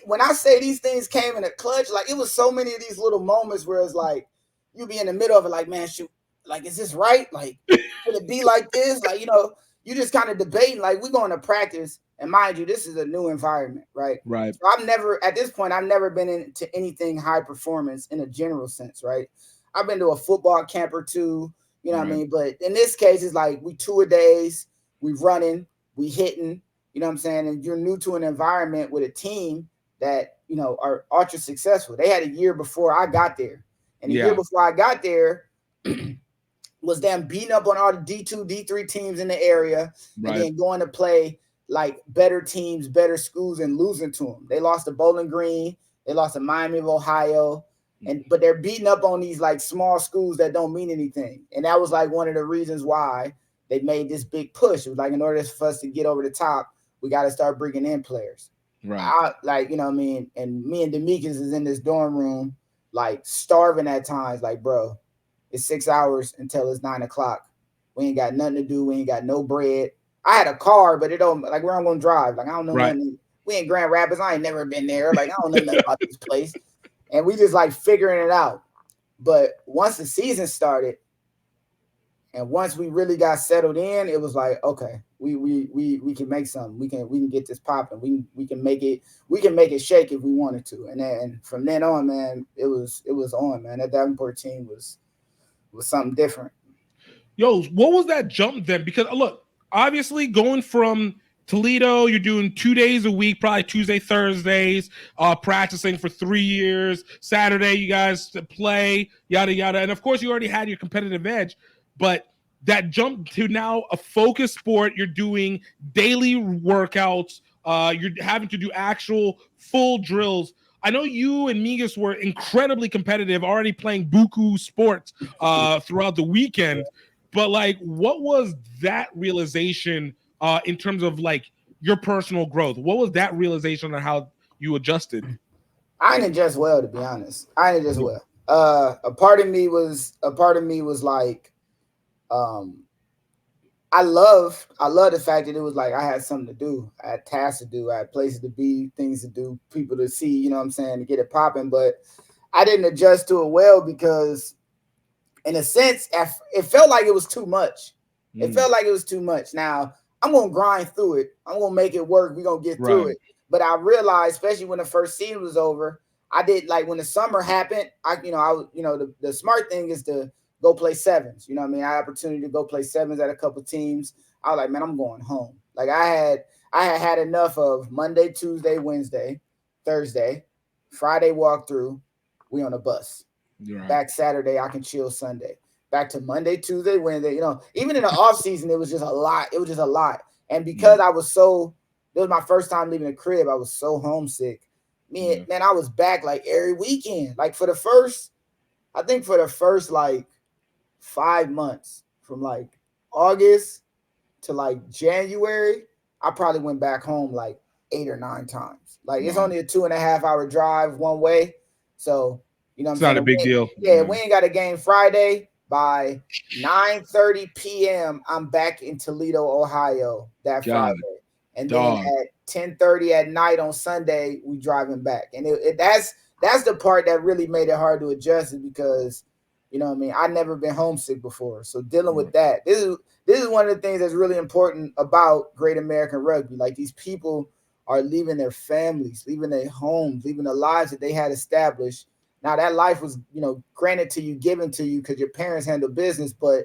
when I say these things came in a clutch, like it was so many of these little moments where it's like you be in the middle of it, like, man, shoot, like, is this right? Like, could it be like this? Like, you just kind of debating. Like, we going to practice, and mind you, this is a new environment, right? Right. So at this point, I've never been into anything high performance in a general sense, right? I've been to a football camp or two, you know what I mean? But in this case, it's like we 2-a-days, we running, we hitting, you know what I'm saying? And you're new to an environment with a team that, are ultra successful. They had a year before I got there. And a year before I got there was them beating up on all the D2, D3 teams in the area and then going to play like better teams, better schools, and losing to them. They lost to Bowling Green. They lost to Miami of Ohio. But they're beating up on these like small schools that don't mean anything. And that was like one of the reasons why they made this big push. It was like, in order for us to get over the top, we got to start bringing in players. Right. You know what I mean? And me and Demetrius is in this dorm room, like starving at times. Like, bro, it's 6 hours until it's 9 o'clock. We ain't got nothing to do. We ain't got no bread. I had a car, but it don't, like, where I'm going to drive. Like, I don't know nothing. We in Grand Rapids. I ain't never been there. Like, I don't know nothing about this place. And we just like figuring it out. But once the season started and once we really got settled in, it was like, okay, we can make something. We can get this popping. We can make it shake if we wanted to. And then from then on, man, it was on, man. That Davenport team was something different. Yo, what was that jump then? Because look, obviously going from Toledo, you're doing 2 days a week, probably Tuesday, Thursdays, practicing for 3 years. Saturday, you guys play, yada, yada. And of course, you already had your competitive edge, but that jump to now a focused sport, you're doing daily workouts, you're having to do actual full drills. I know you and Meekus were incredibly competitive, already playing buku sports throughout the weekend. But like, what was that realization in terms of like your personal growth? What was that realization on how you adjusted? I didn't adjust well, to be honest. I didn't adjust well. A part of me was like, I love the fact that it was like I had something to do. I had tasks to do. I had places to be, things to do, people to see, you know what I'm saying, to get it popping. But I didn't adjust to it well because in a sense, it felt like it was too much. It felt like it was too much. Now, I'm going to grind through it. I'm going to make it work. We're going to get through it. But I realized, especially when the first season was over, I did, like, when the summer happened, the smart thing is to go play sevens. You know what I mean? I had opportunity to go play sevens at a couple teams. I was like, man, I'm going home. Like, I had enough of Monday, Tuesday, Wednesday, Thursday, Friday walkthrough. We on a bus. Back Saturday, I can chill Sunday. Back to Monday, Tuesday, Wednesday. Even in the off season, it was just a lot. It was just a lot. And because it was my first time leaving the crib, I was so homesick. Man, I was back like every weekend. Like for the first like 5 months, from like August to like January, I probably went back home like 8 or 9 times. Like it's only a 2.5 hour drive one way. So it's not a big deal. Yeah, we ain't got a game Friday. By 9:30 p.m., I'm back in Toledo, Ohio that Friday. And then at 10:30 at night on Sunday, we driving back. And that's the part that really made it hard to adjust, is because, you know what I mean, I've never been homesick before. So dealing with that, this is one of the things that's really important about Great American Rugby. Like, these people are leaving their families, leaving their homes, leaving the lives that they had established. Now that life was, granted to you, given to you because your parents handle business, but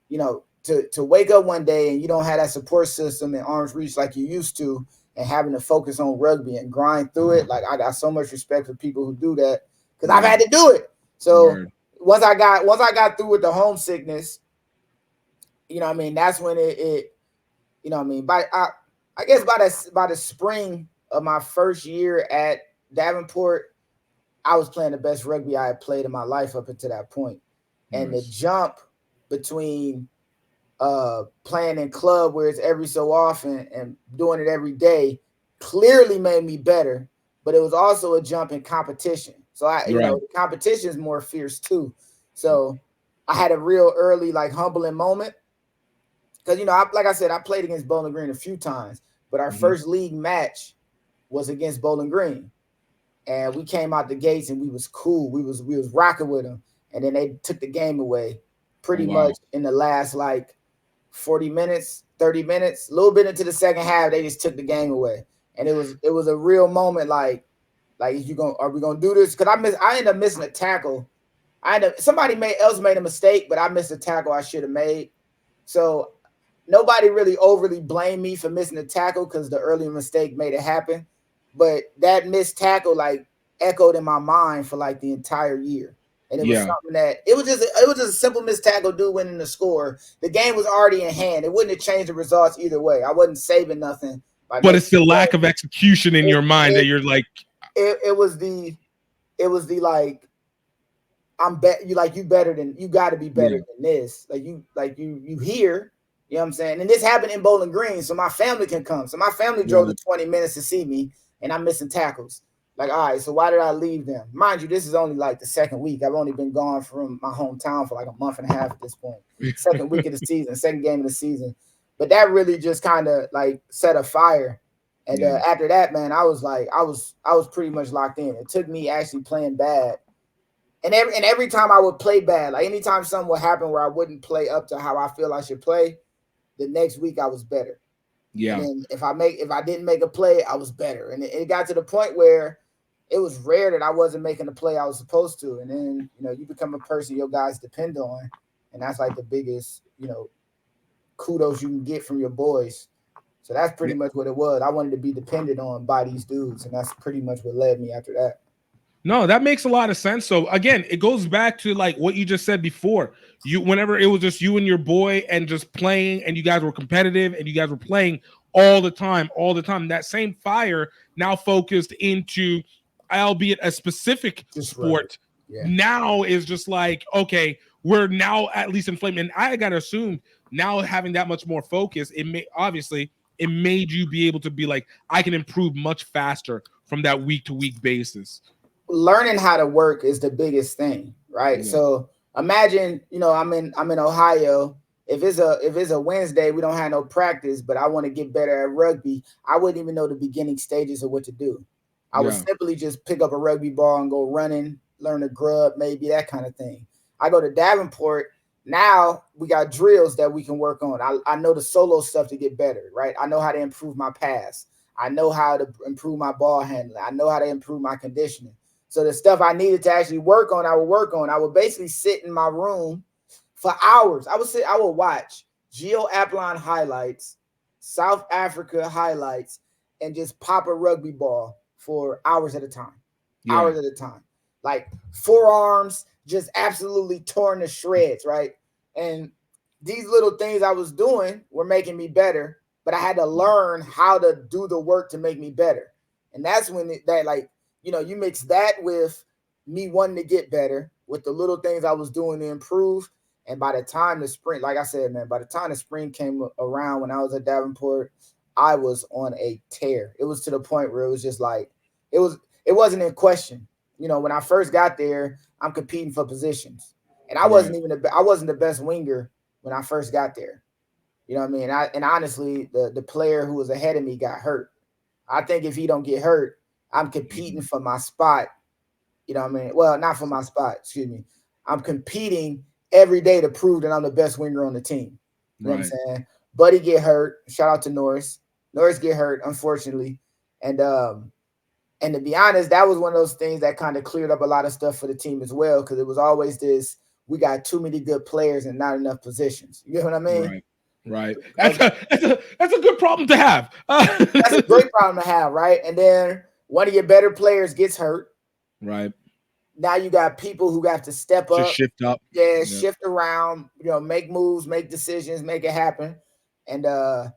to wake up one day and you don't have that support system and arm's reach like you used to, and having to focus on rugby and grind through it. Like I got so much respect for people who do that because I've had to do it. So once I got through with the homesickness, that's when it I guess by the spring of my first year at Davenport, I was playing the best rugby I had played in my life up until that point. And the jump between playing in club where it's every so often and doing it every day clearly made me better, but it was also a jump in competition. So the competition is more fierce too. So I had a real early humbling moment because like I said, I played against Bowling Green a few times, but our first league match was against Bowling Green, and we came out the gates and we was cool. We was rocking with them, and then they took the game away pretty much in the last 40 minutes, 30 minutes, a little bit into the second half. They just took the game away, and it was a real moment. Are we gonna do this? Because I ended up missing a tackle. Somebody else made a mistake, but I missed a tackle I should have made. So nobody really overly blamed me for missing a tackle because the early mistake made it happen. But that missed tackle echoed in my mind for the entire year. And it was something that it was just a simple missed tackle, dude winning the score. The game was already in hand. It wouldn't have changed the results either way. I wasn't saving nothing. But it's the lack of execution in your mind that you're like. It was the you better than, you got to be better than this. You hear, you know what I'm saying? And this happened in Bowling Green, so my family can come. So my family drove the 20 minutes to see me, and I'm missing tackles. All right, so why did I leave them? Mind you, this is only the second week. I've only been gone from my hometown for a month and a half at this point. Second week of the season, second game of the season. But that really just kind of set a fire. And after that, man, I was I was pretty much locked in. It took me actually playing bad. And every time I would play bad, anytime something would happen where I wouldn't play up to how I feel I should play, the next week I was better. Yeah. And if I didn't make a play, I was better. And it got to the point where it was rare that I wasn't making the play I was supposed to. And then, you become a person your guys depend on. And that's the biggest, kudos you can get from your boys. So that's pretty much what it was. I wanted to be dependent on by these dudes. And that's pretty much what led me after that. No, that makes a lot of sense. So again, it goes back to what you just said before. Whenever it was just you and your boy and just playing, and you guys were competitive and you guys were playing all the time. That same fire now focused into, albeit a specific sport, now is just okay, we're now at least inflamed. And I gotta assume now having that much more focus, it made you be able to be I can improve much faster from that week to week basis. Learning how to work is the biggest thing, right? Yeah. So imagine, I'm in Ohio. If it's a Wednesday, we don't have no practice, but I want to get better at rugby. I wouldn't even know the beginning stages of what to do. I would simply just pick up a rugby ball and go running, learn to grub, maybe that kind of thing. I go to Davenport. Now we got drills that we can work on. I know the solo stuff to get better, right? I know how to improve my pass. I know how to improve my ball handling. I know how to improve my conditioning. So the stuff I needed to actually work on, I would work on. I would basically sit in my room for hours. I would watch Geo Applon highlights, South Africa highlights, and just pop a rugby ball for hours at a time. Yeah. Hours at a time. Forearms just absolutely torn to shreds, right? And these little things I was doing were making me better, but I had to learn how to do the work to make me better. And that's when you mix that with me wanting to get better with the little things I was doing to improve. And by the time the spring, like I said, man, by the time the spring came around when I was at Davenport, I was on a tear. It was to the point where it was just it wasn't in question. When I first got there, I'm competing for positions. And I wasn't the best winger when I first got there. You know what I mean? And honestly, the player who was ahead of me got hurt. I think if he don't get hurt, I'm competing for my spot. You know what I mean? Well, not for my spot, excuse me. I'm competing every day to prove that I'm the best winger on the team. You know what I'm saying? Buddy get hurt. Shout out to Norris. Norris get hurt, unfortunately. And to be honest, that was one of those things that kind of cleared up a lot of stuff for the team as well, because it was always this: we got too many good players and not enough positions. You know what I mean? Right. That's a good problem to have. That's a great problem to have, right? And then one of your better players gets hurt. Right. Now you got people who have to step up, shift up. Yeah, shift around, make moves, make decisions, make it happen. And no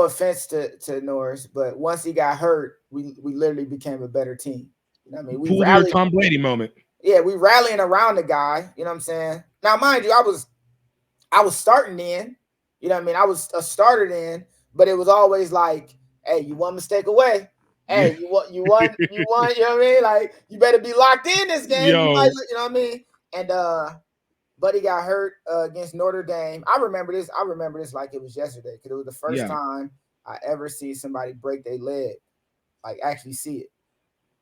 offense to Norris, but once he got hurt, we literally became a better team. You know what I mean? We rallied, Tom Brady moment. Yeah, we rallying around the guy. You know what I'm saying? Now, mind you, I was starting in. You know what I mean? I was a starter then, but it was always like, hey, you one mistake away. Hey, you won, you know what I mean? Like, you better be locked in this game. You know what I mean? And Buddy got hurt against Notre Dame. I remember this like it was yesterday, because it was the first time I ever see somebody break their leg, like actually see it.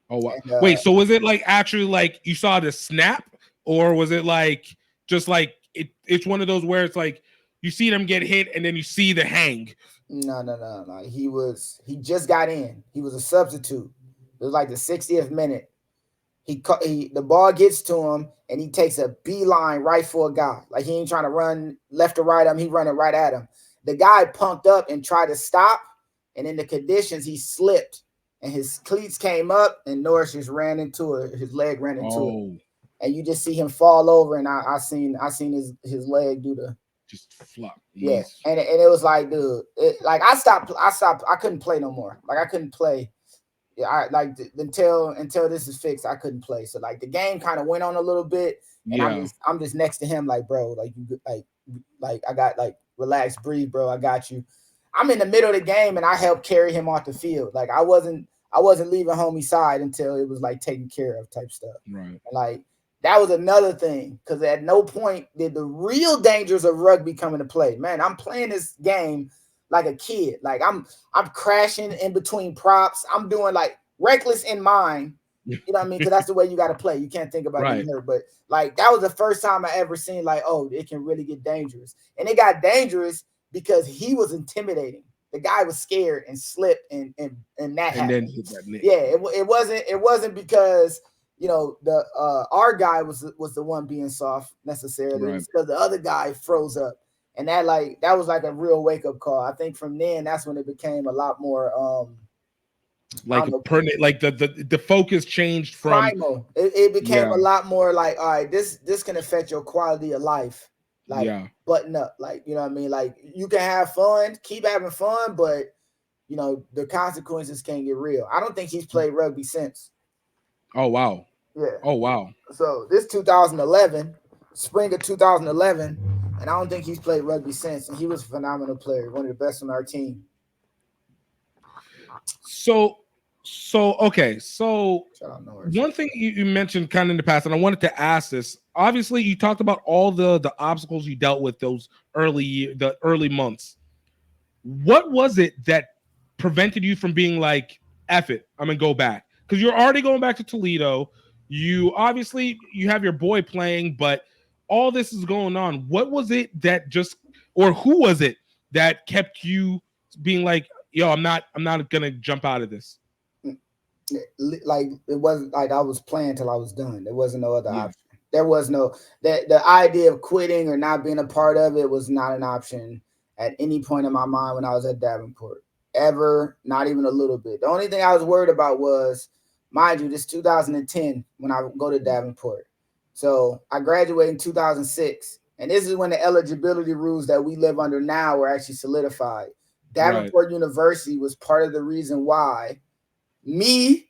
Oh wow! And, wait, so was it like actually like you saw the snap, or was it like just like it's one of those where it's like you see them get hit and then you see the hang? No. He just got in. He was a substitute. It was like the 60th minute. The ball gets to him and he takes a beeline right for a guy. Like, he ain't trying to run left or right. He running right at him. The guy punked up and tried to stop, and in the conditions he slipped and his cleats came up and Norris just ran into it. His leg ran into it, and you just see him fall over. And I seen his leg do the just flop. Yeah, and it was like, dude, I stopped. I couldn't play no more. Like, I couldn't play. Yeah, until this is fixed, I couldn't play. So like the game kind of went on a little bit, and I'm just next to him, like, bro, like you like I got, like, relax, breathe, bro, I got you. I'm in the middle of the game and I helped carry him off the field. Like, I wasn't leaving homie's side until it was like taken care of type stuff. Right. And like that was another thing, because at no point did the real dangers of rugby come into play. Man, I'm playing this game like a kid. Like, I'm crashing in between props. I'm doing like reckless in mind. You know what I mean? Because that's the way you got to play. You can't think about getting hurt. But like, that was the first time I ever seen like, oh, it can really get dangerous. And it got dangerous because he was intimidating. The guy was scared and slipped, and that happened. It wasn't because our guy was the one being soft necessarily. It was because the other guy froze up. And that was like a real wake-up call. I think from then, that's when it became a lot more permanent, like the focus changed from primal. It became a lot more like, all right, this can affect your quality of life. Like, button up. Like, you know what I mean? Like, you can have fun, keep having fun, but the consequences can get real. I don't think he's played rugby since. Oh wow. Yeah. Oh wow. So this 2011, spring of 2011. And I don't think he's played rugby since. And he was a phenomenal player, one of the best on our team. So one thing you mentioned kind of in the past, and I wanted to ask this. Obviously, you talked about all the obstacles you dealt with those early months. What was it that prevented you from being like, F it, I'm gonna go back? Because you're already going back to Toledo. You have your boy playing, but all this is going on. What was it that who was it that kept you being like, yo, I'm not gonna jump out of this? Like, it wasn't like I was playing till I was done. There wasn't no other option. There was no the idea of quitting or not being a part of it was not an option at any point in my mind when I was at Davenport. Ever, not even a little bit. The only thing I was worried about was, mind you, this 2010 when I go to Davenport. So I graduated in 2006, and this is when the eligibility rules that we live under now were actually solidified. Davenport University was part of the reason why me,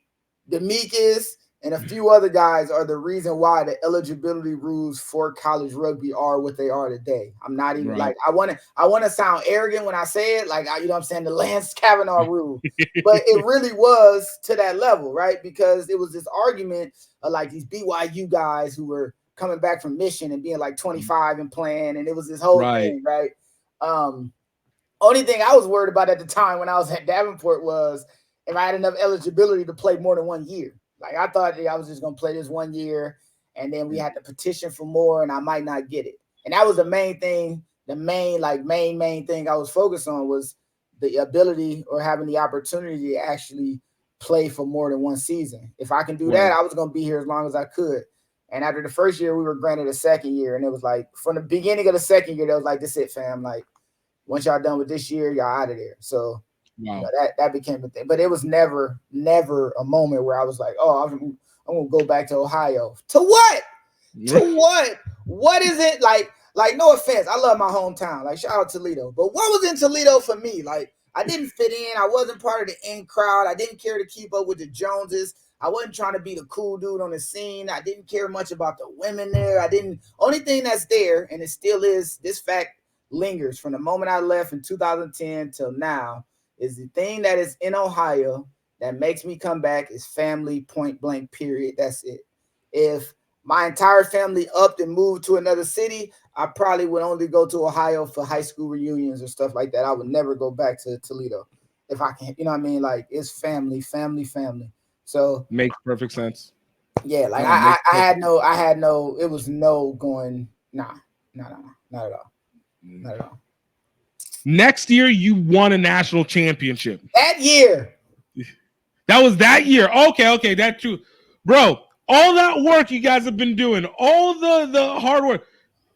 Demetrius, and a few other guys are the reason why the eligibility rules for college rugby are what they are today. I'm not even like, I want to sound arrogant when I say it, like, you know what I'm saying, the Lance Cavanaugh rule, but it really was to that level, right? Because it was this argument of like these BYU guys who were coming back from mission and being like 25 and playing, and it was this whole thing, right? Only thing I was worried about at the time when I was at Davenport was if I had enough eligibility to play more than 1 year. Like, I thought I was just going to play this 1 year, and then we had to petition for more, and I might not get it. And that was the main thing. The main thing I was focused on was the ability or having the opportunity to actually play for more than one season. If I can do that, I was going to be here as long as I could. And after the first year, we were granted a second year. And it was like, from the beginning of the second year, they was like, this it, fam. Like, once y'all done with this year, y'all out of there. So you know, that became the thing. But it was never a moment where I was like, oh, I'm going to go back to Ohio. To what? To what? What is it like? Like, no offense, I love my hometown. Like, shout out Toledo. But what was in Toledo for me? Like, I didn't fit in. I wasn't part of the in crowd. I didn't care to keep up with the Joneses. I wasn't trying to be the cool dude on the scene. I didn't care much about the women there. Only thing that's there, and it still is, this fact lingers from the moment I left in 2010 till now, is the thing that is in Ohio that makes me come back is family, point blank, period. That's it. If my entire family upped and moved to another city, I probably would only go to Ohio for high school reunions or stuff like that. I would never go back to Toledo if I can. You know what I mean? Like, it's family. So makes perfect sense. Yeah, like I had no, it was no going, not at all. Not at all. Next year, you won a national championship. That year. That was that year. Okay, that's true. Bro, all that work you guys have been doing, all the hard work,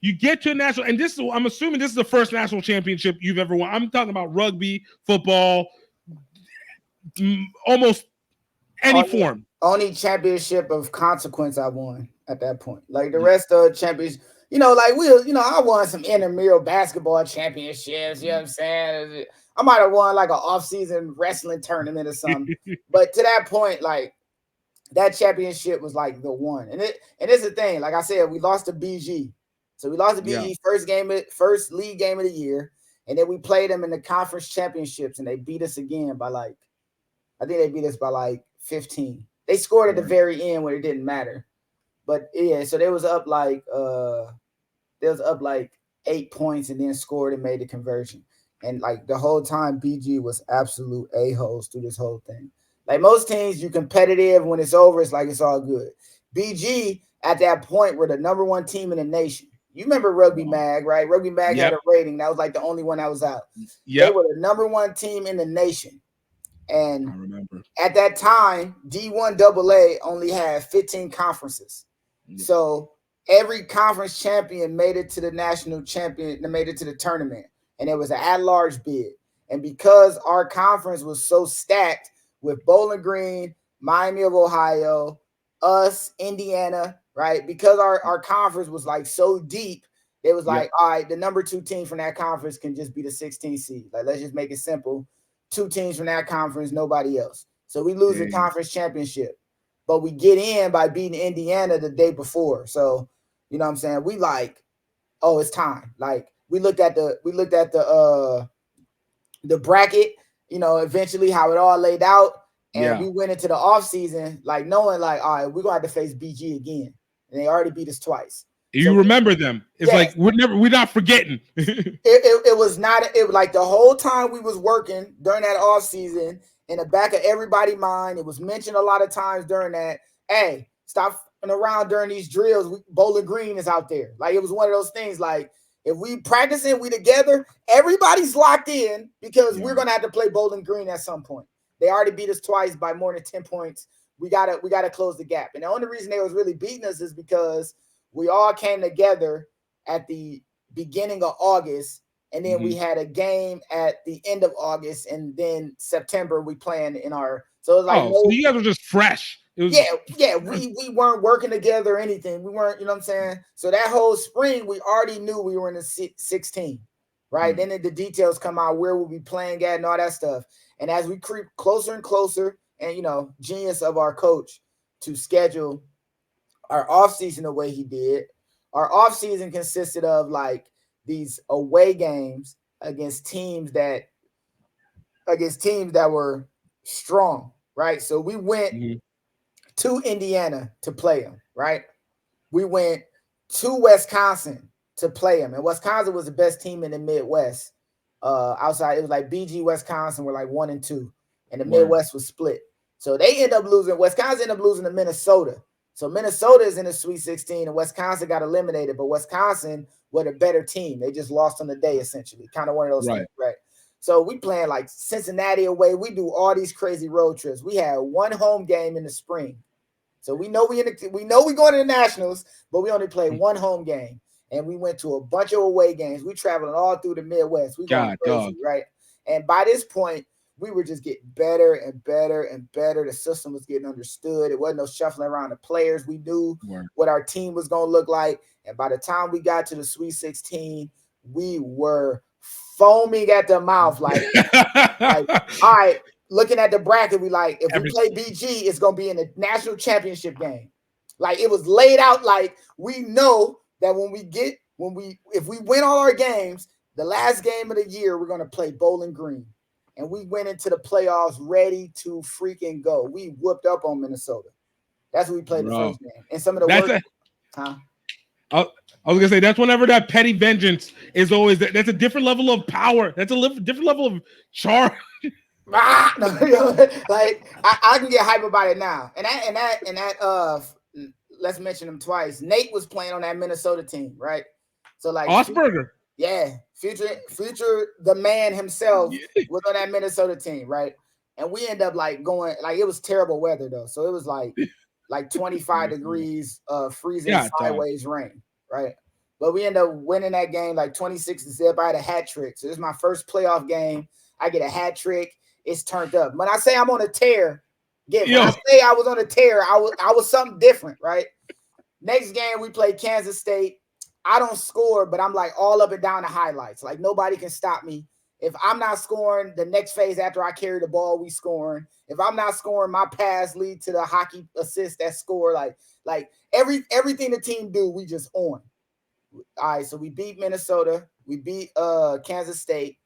you get to a national, and this is, I'm assuming this is the first national championship you've ever won. I'm talking about rugby, football, almost any form. Only championship of consequence I won at that point. Like the rest of the champions, like I won some intramural basketball championships. You know what I'm saying? I might have won like an off-season wrestling tournament or something. But to that point, like, that championship was like the one. And it's the thing. Like I said, we lost to BG. So we lost to BG first league game of the year. And then we played them in the conference championships, and they beat us again by like, I think they beat us by like 15. They scored at the very end where it didn't matter. But yeah, so they was up like 8 points and then scored and made the conversion. And like the whole time, BG was absolute a-holes through this whole thing. Like most teams, you competitive. When it's over, it's like it's all good. BG at that point were the number one team in the nation. You remember Rugby Mag, right? Rugby Mag had a rating. That was like the only one that was out. They were the number one team in the nation. And I remember at that time, D1 AA only had 15 conferences. So every conference champion made it to the national champion, made it to the tournament. And it was an at-large bid. And because our conference was so stacked with Bowling Green, Miami of Ohio, us, Indiana, right? Because our conference was like so deep, it was like, all right, the number 2 team from that conference can just be the 16th seed. Like, let's just make it simple. 2 teams from that conference, nobody else. So we lose the conference championship, but we get in by beating Indiana the day before. So, you know what I'm saying? We like, oh, it's time. Like, we looked at the bracket, eventually how it all laid out. And we went into the offseason, like knowing like, all right, we're gonna have to face BG again. And they already beat us twice. You remember them. It's like we're not forgetting. it was like the whole time we was working during that off season, in the back of everybody's mind, it was mentioned a lot of times during that, hey, stop f***ing around during these drills. Bowling Green is out there. Like, it was one of those things, like, if we practicing, we together, everybody's locked in because we're gonna have to play Bowling Green at some point. They already beat us twice by more than 10 points. We gotta close the gap. And the only reason they was really beating us is because we all came together at the beginning of August, and then we had a game at the end of August, and then September we playing in our. So it was like, so you guys were just fresh. We weren't working together or anything. We weren't, you know what I'm saying? So that whole spring, we already knew we were in the 16, right? Then the details come out, where we'll be playing at and all that stuff. And as we creep closer and closer, and genius of our coach to schedule our offseason the way he did. Our offseason consisted of like these away games against teams that were strong, right? So we went to Indiana to play them, right? We went to Wisconsin to play them, and Wisconsin was the best team in the Midwest. Outside, it was like BG, Wisconsin were like 1 and 2, and the Midwest was split. So they end up losing. Wisconsin ended up losing to Minnesota. So Minnesota is in the Sweet 16, and Wisconsin got eliminated, but Wisconsin were the better team. They just lost on the day, essentially. Kind of one of those things, right? So we playing like Cincinnati away. We do all these crazy road trips. We had one home game in the spring. So we know we going to the Nationals, but we only play one home game. And we went to a bunch of away games. We traveling all through the Midwest. We going crazy, right? And by this point, we were just getting better and better and better. The system was getting understood. It wasn't no shuffling around the players. We knew what our team was going to look like. And by the time we got to the Sweet 16, we were foaming at the mouth. Like all right, looking at the bracket, we like, if we play BG, it's going to be in the national championship game. Like, it was laid out. Like, we know that if we win all our games, the last game of the year, we're going to play Bowling Green. And we went into the playoffs ready to freaking go. We whooped up on Minnesota. That's what we played the first game. And some of the worst. I was gonna say, that's whenever that petty vengeance is always that's a different level of power. That's a different level of charm. Like, I can get hype about it now. And that let's mention him twice. Nate was playing on that Minnesota team, right? So like Osberger. Future the man himself was on that Minnesota team, right? And we end up like going, like, it was terrible weather though. So it was like 25 degrees, freezing sideways rain, right? But we end up winning that game like 26-0. I had a hat trick. So this is my first playoff game. I get a hat trick. It's turned up. When I say I'm on a tear, when I say I was on a tear, I was something different, right? Next game, we played Kansas State. I don't score, but I'm like all up and down the highlights. Like, nobody can stop me. If I'm not scoring, the next phase after I carry the ball, we scoring. If I'm not scoring, my pass lead to the hockey assist that score. Like everything the team do, we just on. All right, so we beat Minnesota. We beat Kansas State.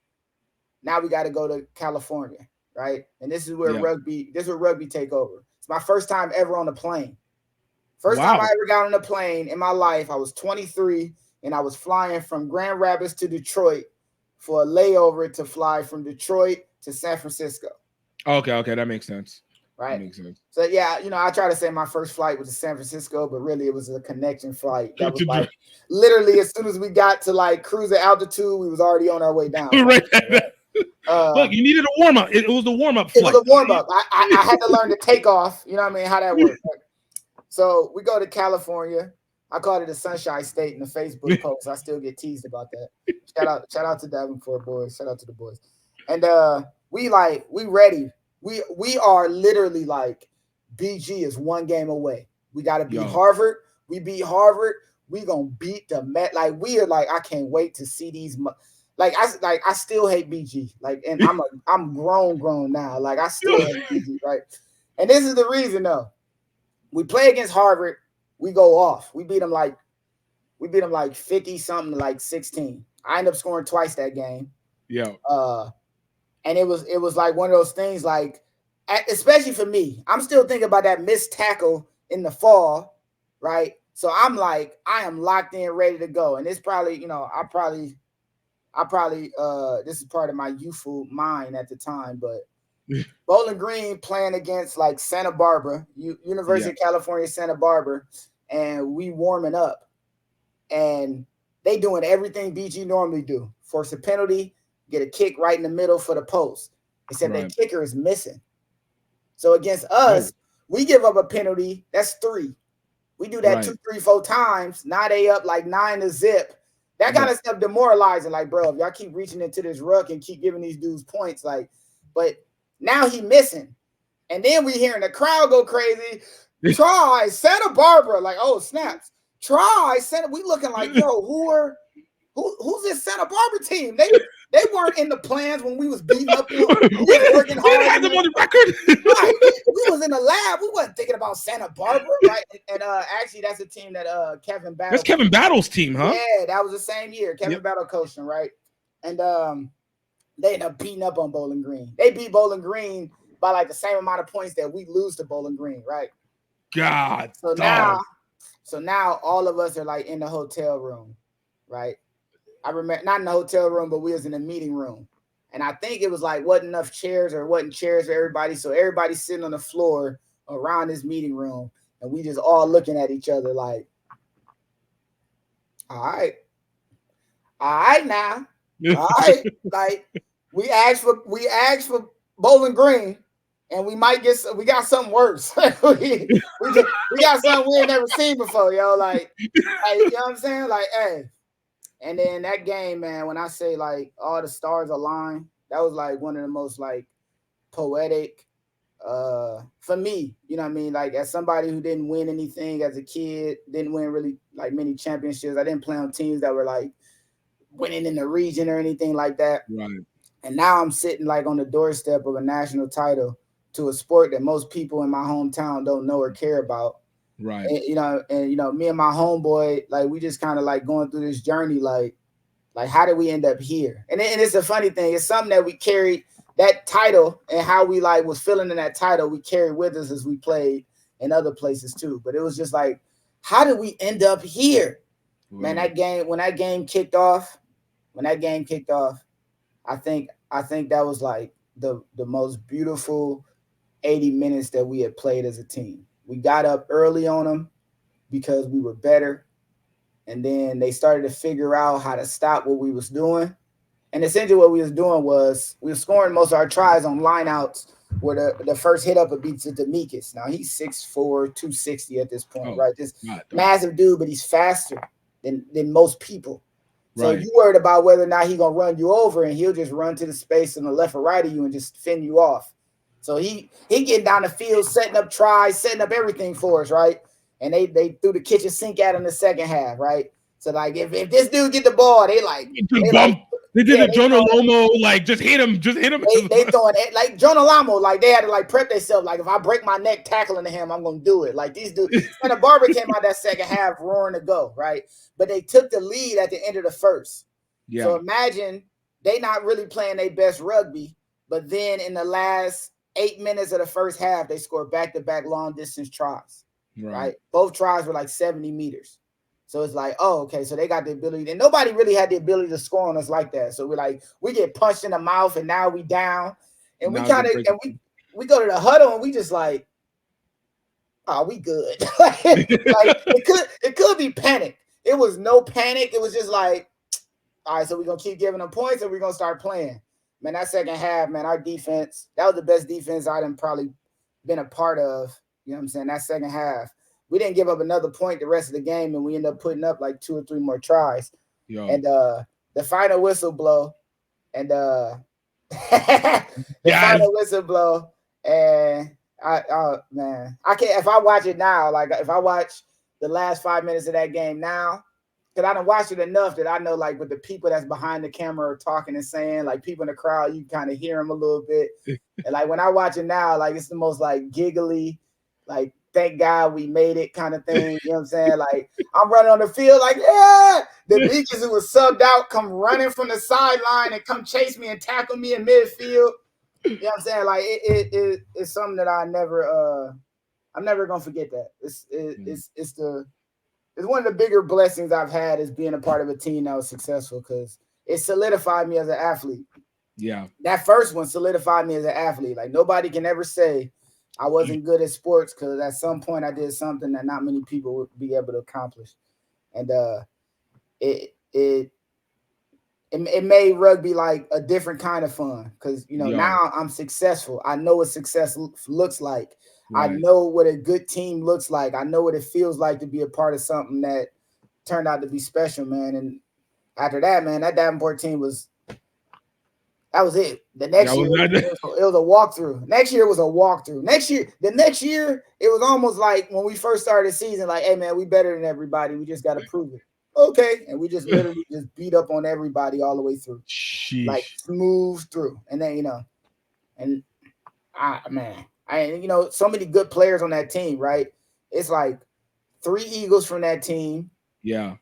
Now we got to go to California, right? And this is where rugby take over. It's my first time ever on a plane. First time I ever got on a plane in my life. I was 23, and I was flying from Grand Rapids to Detroit for a layover to fly from Detroit to San Francisco. Okay, that makes sense. Right. That makes sense. So yeah, I try to say my first flight was to San Francisco, but really it was a connection flight. That was like literally as soon as we got to like cruising altitude, we was already on our way down. Right. Look, you needed a warm up. It was the warm up flight. It was a warm up. I had to learn to take off. You know what I mean? How that works. So we go to California. I called it a Sunshine State in the Facebook post. I still get teased about that. Shout out to Davenport boys. Shout out to the boys. And we ready. We are literally like, BG is one game away. We got to beat Harvard. We beat Harvard. We gonna beat the Met. Like, we are like, I can't wait to see these. I still hate BG. Like, and I'm grown now. Like, I still hate BG, right? And this is the reason though. We play against Harvard. We go off. We beat them like 50 something, like 16. I end up scoring twice that game. Yeah. And it was like one of those things, like, especially for me, I'm still thinking about that missed tackle in the fall, right? So I'm like, I am locked in, ready to go. And it's probably, this is part of my youthful mind at the time, but Bowling Green playing against like Santa Barbara, University of California, Santa Barbara, and we warming up, and they doing everything BG normally do. Force a penalty, get a kick right in the middle for the post, except the kicker is missing. So against us, we give up a penalty. That's 3. We do that 2, 3, 4 times. Now they up like 9-0. That kind of stuff demoralizing. Like, bro, if y'all keep reaching into this ruck and keep giving these dudes points, like, but now he missing. And then we hearing the crowd go crazy. Try Santa Barbara. Like, oh, snaps. Try Santa. We looking like, yo, who's this Santa Barbara team? They weren't in the plans when we was beating up. We was working hard. We had them on the record. Right. We was in the lab. We wasn't thinking about Santa Barbara, right? And actually, that's a team that Kevin Battle. That's Kevin Battle's team, huh? Yeah, that was the same year. Kevin Battle coaching, right? And they ended up beating up on Bowling Green. They beat Bowling Green by like the same amount of points that we lose to Bowling Green, right? God. So now all of us are like in the hotel room, right? I remember, not in the hotel room, but we was in the meeting room. And I think it was like wasn't enough chairs or wasn't chairs for everybody. So everybody's sitting on the floor around this meeting room, and we just all looking at each other like, all right now. All right. Like, we asked for Bowling Green, and we got something worse. we got something we ain't never seen before, yo. Like you know what I'm saying? Like, hey. And then that game, man, when I say like all the stars aligned, that was like one of the most like poetic for me, you know what I mean? Like as somebody who didn't win anything as a kid, didn't win really like many championships. I didn't play on teams that were like winning in the region or anything like that. Right. And now I'm sitting like on the doorstep of a national title to a sport that most people in my hometown don't know or care about. Right. And me and my homeboy, like we just kind of like going through this journey, like how did we end up here? And it's a funny thing. It's something that we carried, that title and how we like was feeling in that title, we carried with us as we played in other places too. But it was just like, how did we end up here? Wow. Man, when that game kicked off, I think that was like the most beautiful 80 minutes that we had played as a team. We got up early on them because we were better. And then they started to figure out how to stop what we was doing. And essentially what we was doing was we were scoring most of our tries on lineouts where the first hit up would be to Demekus. Now he's 6'4", 260 at this point, right? This massive dude, but he's faster than most people. So you worried about whether or not he's going to run you over, and he'll just run to the space on the left or right of you and just fend you off. So he getting down the field, setting up tries, setting up everything for us, right? And they threw the kitchen sink at him in the second half, right? So like if this dude get the ball, they did a Jonah Lomo, like just hit him. They throwing it like Jonah Lomo, like they had to like prep themselves. Like if I break my neck tackling to him, I'm gonna do it. Like these dudes. Santa Barbara came out that second half roaring to go, right? But they took the lead at the end of the first. Yeah. So imagine they not really playing their best rugby, but then in the last 8 minutes of the first half, they scored back-to-back long distance tries. Right? Both tries were like 70 meters. So it's like, oh, okay. So they got the ability, and nobody really had the ability to score on us like that. So we're like, we get punched in the mouth, and now we down, and we kind of, and we go to the huddle, and we just like, oh, we good. Like it could be panic. It was no panic. It was just like, all right, so we're gonna keep giving them points, and we're gonna start playing. Man, that second half, man, our defense, that was the best defense I'd probably been a part of. You know what I'm saying? That second half. We didn't give up another point the rest of the game, and we ended up putting up like 2 or 3 more tries. Yo. And the final whistle blow, and final whistle blow, and man, I can't. If I watch it now, like if I watch the last 5 minutes of that game now, because I done watched it enough that I know like with the people that's behind the camera are talking and saying, like people in the crowd, you kind of hear them a little bit, and like when I watch it now, like it's the most like giggly, like. Thank God we made it kind of thing. You know what I'm saying? Like, I'm running on the field like, yeah. The Beaches who was subbed out come running from the sideline and come chase me and tackle me in midfield. You know what I'm saying? Like, it's something that I'm never going to forget that. It's one of the bigger blessings I've had is being a part of a team that was successful because it solidified me as an athlete. Yeah. That first one solidified me as an athlete. Like, nobody can ever say, I wasn't good at sports because at some point I did something that not many people would be able to accomplish. And it made rugby like a different kind of fun because, you know, now I'm successful. I know what success looks like. Right. I know what a good team looks like. I know what it feels like to be a part of something that turned out to be special, man. And after that, man, that Davenport team that was it. The next year, it was a walkthrough. Next year was a walkthrough. The next year, it was almost like when we first started the season, like, hey, man, we better than everybody. We just got to prove it. Okay. And we just literally just beat up on everybody all the way through. Sheesh. Like, smooth through. And then, you know, and so many good players on that team, right? It's like 3 Eagles from that team. Yeah.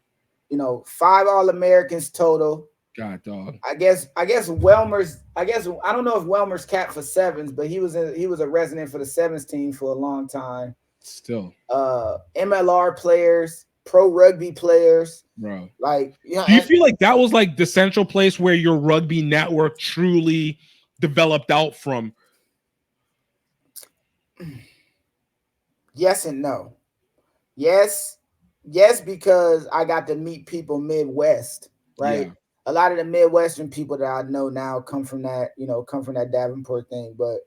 You know, 5 All-Americans total. God, dog. I guess Welmer's. I don't know if Welmer's capped for sevens, but he was a resident for the sevens team for a long time. Still, MLR players, pro rugby players, bro. Like, you know, do you feel like that was like the central place where your rugby network truly developed out from? Yes and no. Yes, because I got to meet people Midwest, right? Yeah. a lot of the Midwestern people that I know now come from that Davenport thing. But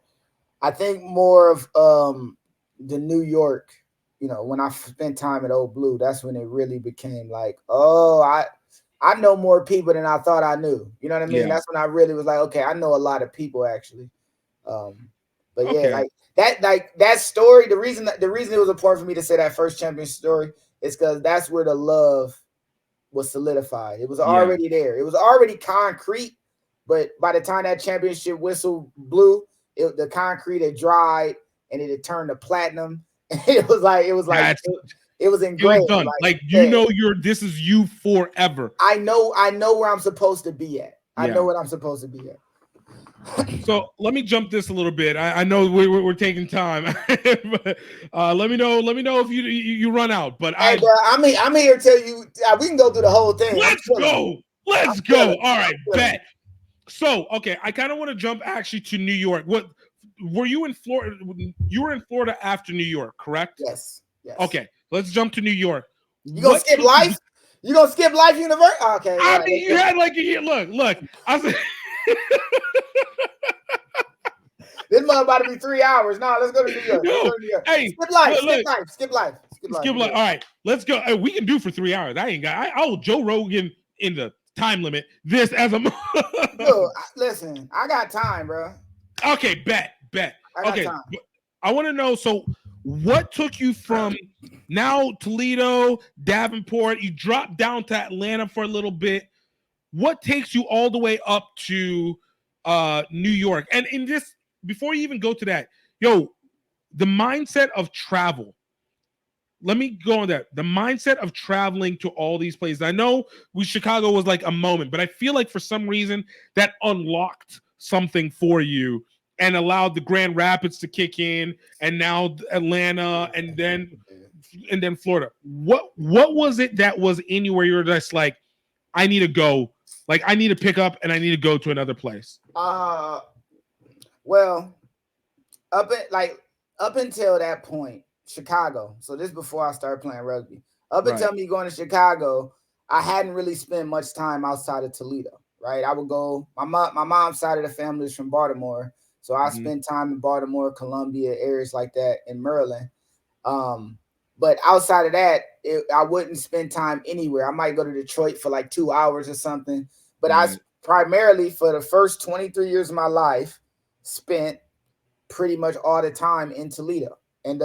I think more of the New York, when I spent time at Old Blue, that's when it really became like, oh, I know more people than I thought I knew. You know what I mean? Yeah. That's when I really was like, okay, I know a lot of people actually. But yeah, Okay. like that story, the reason it was important for me to say that first champion story is because that's where the love was solidified. It was already there. It was already concrete, but by the time that championship whistle blew, the concrete had dried and it had turned to platinum. And it was It was engraved. done. Like Yeah, this is you forever. I know where I'm supposed to be at. I Yeah. know what I'm supposed to be at. So let me jump this a little bit. I know we're taking time, but let me know if you run out. But Hey, bro, I'm here to tell you. We can go through the whole thing. Let's go. Let's go. All right, bet. So okay, I kind of want to jump actually to New York. What were you in Florida? You were in Florida after New York, correct? Yes. Okay, let's jump to New York. You gonna skip life? You gonna skip life university? Okay. I mean, you had like a year. Look. I said. This month about to be 3 hours. No, let's go to New York. Hey, skip life. All right, let's go. Hey, we can do for 3 hours. I will Joe Rogan in the time limit. This as a Dude, listen, I got time, bro. Okay, bet. Okay, time. I want to know. So, what took you from now Toledo, Davenport? You dropped down to Atlanta for a little bit. What takes you all the way up to New York? And in this, before you even go to that, the mindset of travel. Let me go on that. The mindset of traveling to all these places. I know Chicago was like a moment, but I feel like for some reason that unlocked something for you and allowed the Grand Rapids to kick in, and now Atlanta, and then Florida. What was it that was in you where you were just like, I need to go, like I need to pick up and I need to go to another place? Well, up until that point, Chicago. So this before I started playing rugby. Up until me going to Chicago, I hadn't really spent much time outside of Toledo. Right, I would go. My mom's side of the family is from Baltimore, so I spent time in Baltimore, Columbia, areas like that, in Maryland. But outside of that, I wouldn't spend time anywhere. I might go to Detroit for like 2 hours or something. But I primarily, for the first 23 years of my life, spent pretty much all the time in Toledo. And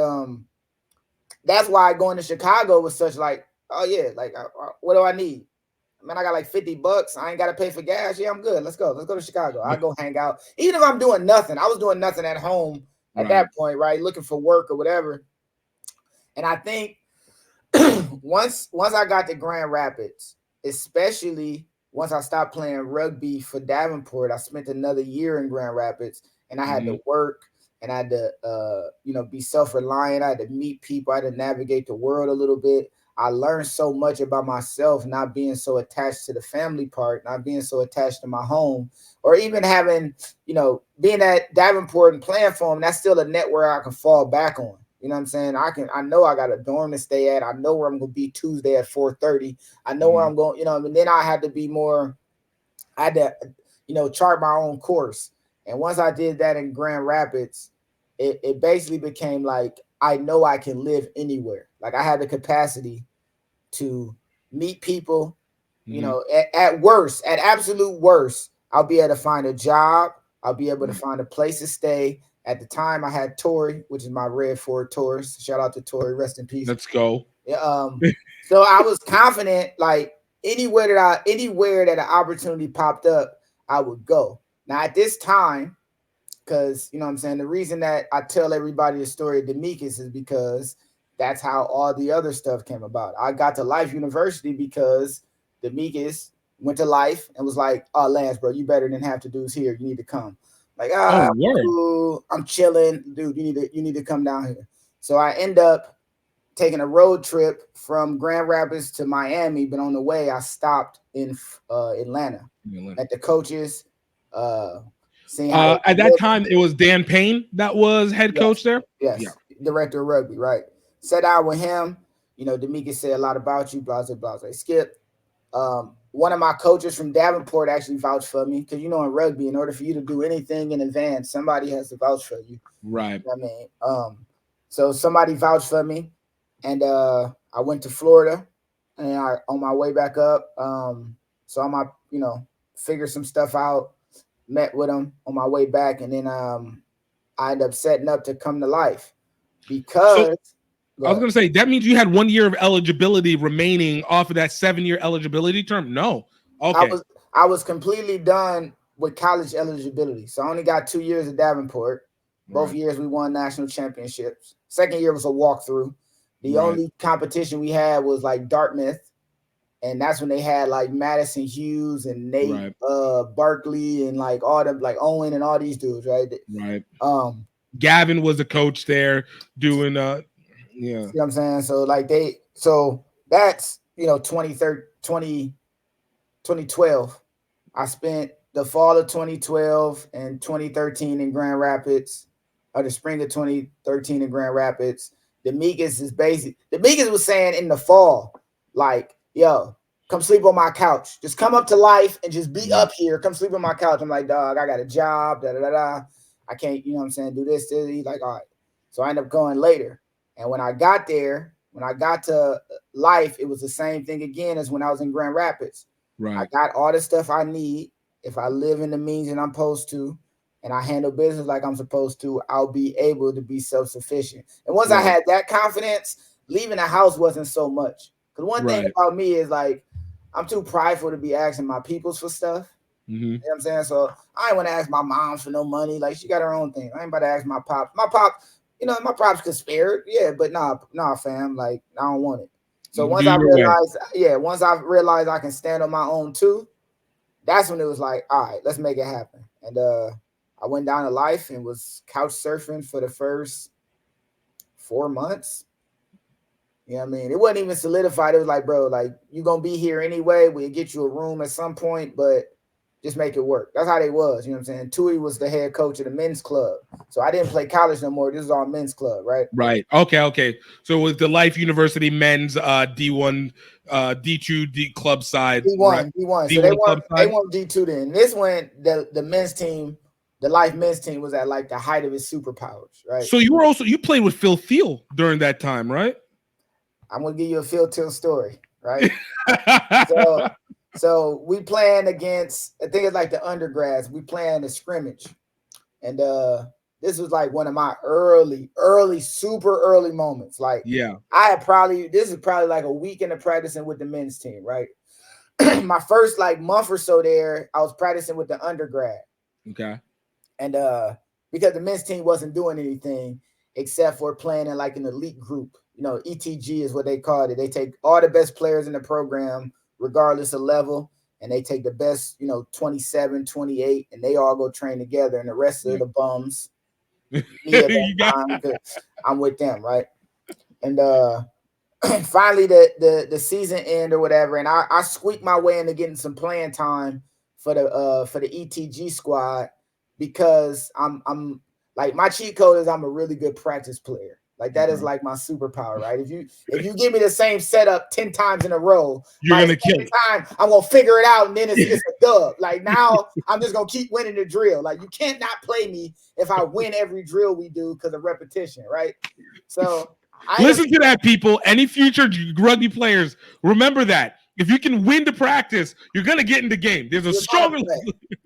that's why going to Chicago was such like, oh yeah, like what do I need? Man, I got like $50. I ain't got to pay for gas. Yeah, I'm good. Let's go to Chicago. I go hang out. Even if I'm doing nothing, I was doing nothing at home at that point, right? Looking for work or whatever. And I think once I got to Grand Rapids, especially once I stopped playing rugby for Davenport, I spent another year in Grand Rapids, and I had to work. And I had to, be self-reliant. I had to meet people. I had to navigate the world a little bit. I learned so much about myself, not being so attached to the family part, not being so attached to my home, or even having, being at Davenport and playing for them. That's still a net where I can fall back on. You know what I'm saying? I know I got a dorm to stay at. I know where I'm going to be Tuesday at 4:30. I know where I'm going, and then I had to be more, I had to, chart my own course. And once I did that in Grand Rapids, it basically became like, I know I can live anywhere. Like I had the capacity to meet people, at worst, at absolute worst, I'll be able to find a job. I'll be able to find a place to stay. At the time I had Tori, which is my red Ford Taurus. Shout out to Tori, rest in peace. Let's go. So I was confident, like anywhere that an opportunity popped up, I would go. Now at this time, because you know what I'm saying, the reason that I tell everybody the story of Demetrius is because that's how all the other stuff came about. I got to Life University because Demetrius went to Life and was like, "Oh, Lance, bro, you better than half the dudes here. You need to come." Like, I'm chilling, dude. You need to come down here. So I end up taking a road trip from Grand Rapids to Miami, but on the way I stopped in Atlanta at the coaches. At that time, it was Dan Payne that was head coach there. Yes, director of rugby, right? Sat down with him. Demetrius said a lot about you, blah, blah, blah. Skip. one of my coaches from Davenport actually vouched for me because in rugby, in order for you to do anything in advance, somebody has to vouch for you. Right. I mean, so somebody vouched for me, and I went to Florida, and on my way back up, so I'm figured some stuff out, met with him on my way back, and then I ended up setting up to come to life because. I was going to say, that means you had 1 year of eligibility remaining off of that 7-year eligibility term? No. Okay. I was completely done with college eligibility. So I only got 2 years at Davenport. Both years we won national championships. Second year was a walkthrough. The only competition we had was like Dartmouth. And that's when they had like Madison Hughes and Nate Barkley and like all them, like Owen and all these dudes, right? Right. Gavin was the coach there doing you know what I'm saying? So like that's 2012. I spent the fall of 2012 and 2013 in Grand Rapids, or the spring of 2013 in Grand Rapids. Demetrius was saying in the fall, like, yo, come sleep on my couch. Just come up to life and just be up here. Come sleep on my couch. I'm like, dog, I got a job, I can't, do this. He's like, all right. So I ended up going later. And when I got there, when I got to life, it was the same thing again as when I was in Grand Rapids. Right. I got all the stuff I need. If I live in the means that I'm supposed to, and I handle business like I'm supposed to, I'll be able to be self-sufficient. And once I had that confidence, leaving the house wasn't so much. Because one thing about me is like, I'm too prideful to be asking my peoples for stuff. You know what I'm saying? So I ain't want to ask my mom for no money. Like, she got her own thing. I ain't about to ask my pops. My pops could spare it. Yeah, but nah, fam. Like, I don't want it. So once I realized I can stand on my own too, that's when it was like, all right, let's make it happen. And I went down to life and was couch surfing for the first 4 months. You know what I mean? It wasn't even solidified. It was like, bro, like, you gonna be here anyway. We'll get you a room at some point, but just make it work. That's how they was. You know what I'm saying? Tui was the head coach of the men's club. So I didn't play college no more. This is all men's club, right? Right. Okay. So with the Life University men's D1, D2 D club side. D1. So they weren't D2 then. This one, the men's team, the Life men's team was at like the height of its superpowers, right? So you played with Phil Thiel during that time, right? I'm gonna give you a Phil Thiel story, right? So we playing against, I think it's like the undergrads. We playing a scrimmage, and this was like one of my early, super early moments. Like, this is probably like a week into practicing with the men's team, right? My first like month or so there, I was practicing with the undergrad. Okay. And because the men's team wasn't doing anything except for playing in like an elite group. ETG is what they called it. They take all the best players in the program, regardless of level, and they take the best, 27, 28, and they all go train together, and the rest of the bums, I'm with them, right? And finally the season end or whatever, and I squeaked my way into getting some playing time for the ETG squad because I'm like, my cheat code is I'm a really good practice player. Like, that is like my superpower, right? If you give me the same setup 10 times in a row, you're gonna kill it. I'm gonna figure it out, and then it's a dub. Like, now I'm just gonna keep winning the drill. Like, you can't not play me if I win every drill we do because of repetition, right? So listen to that, people. Any future rugby players, remember that. If you can win the practice, you're gonna get in the game. There's a strong.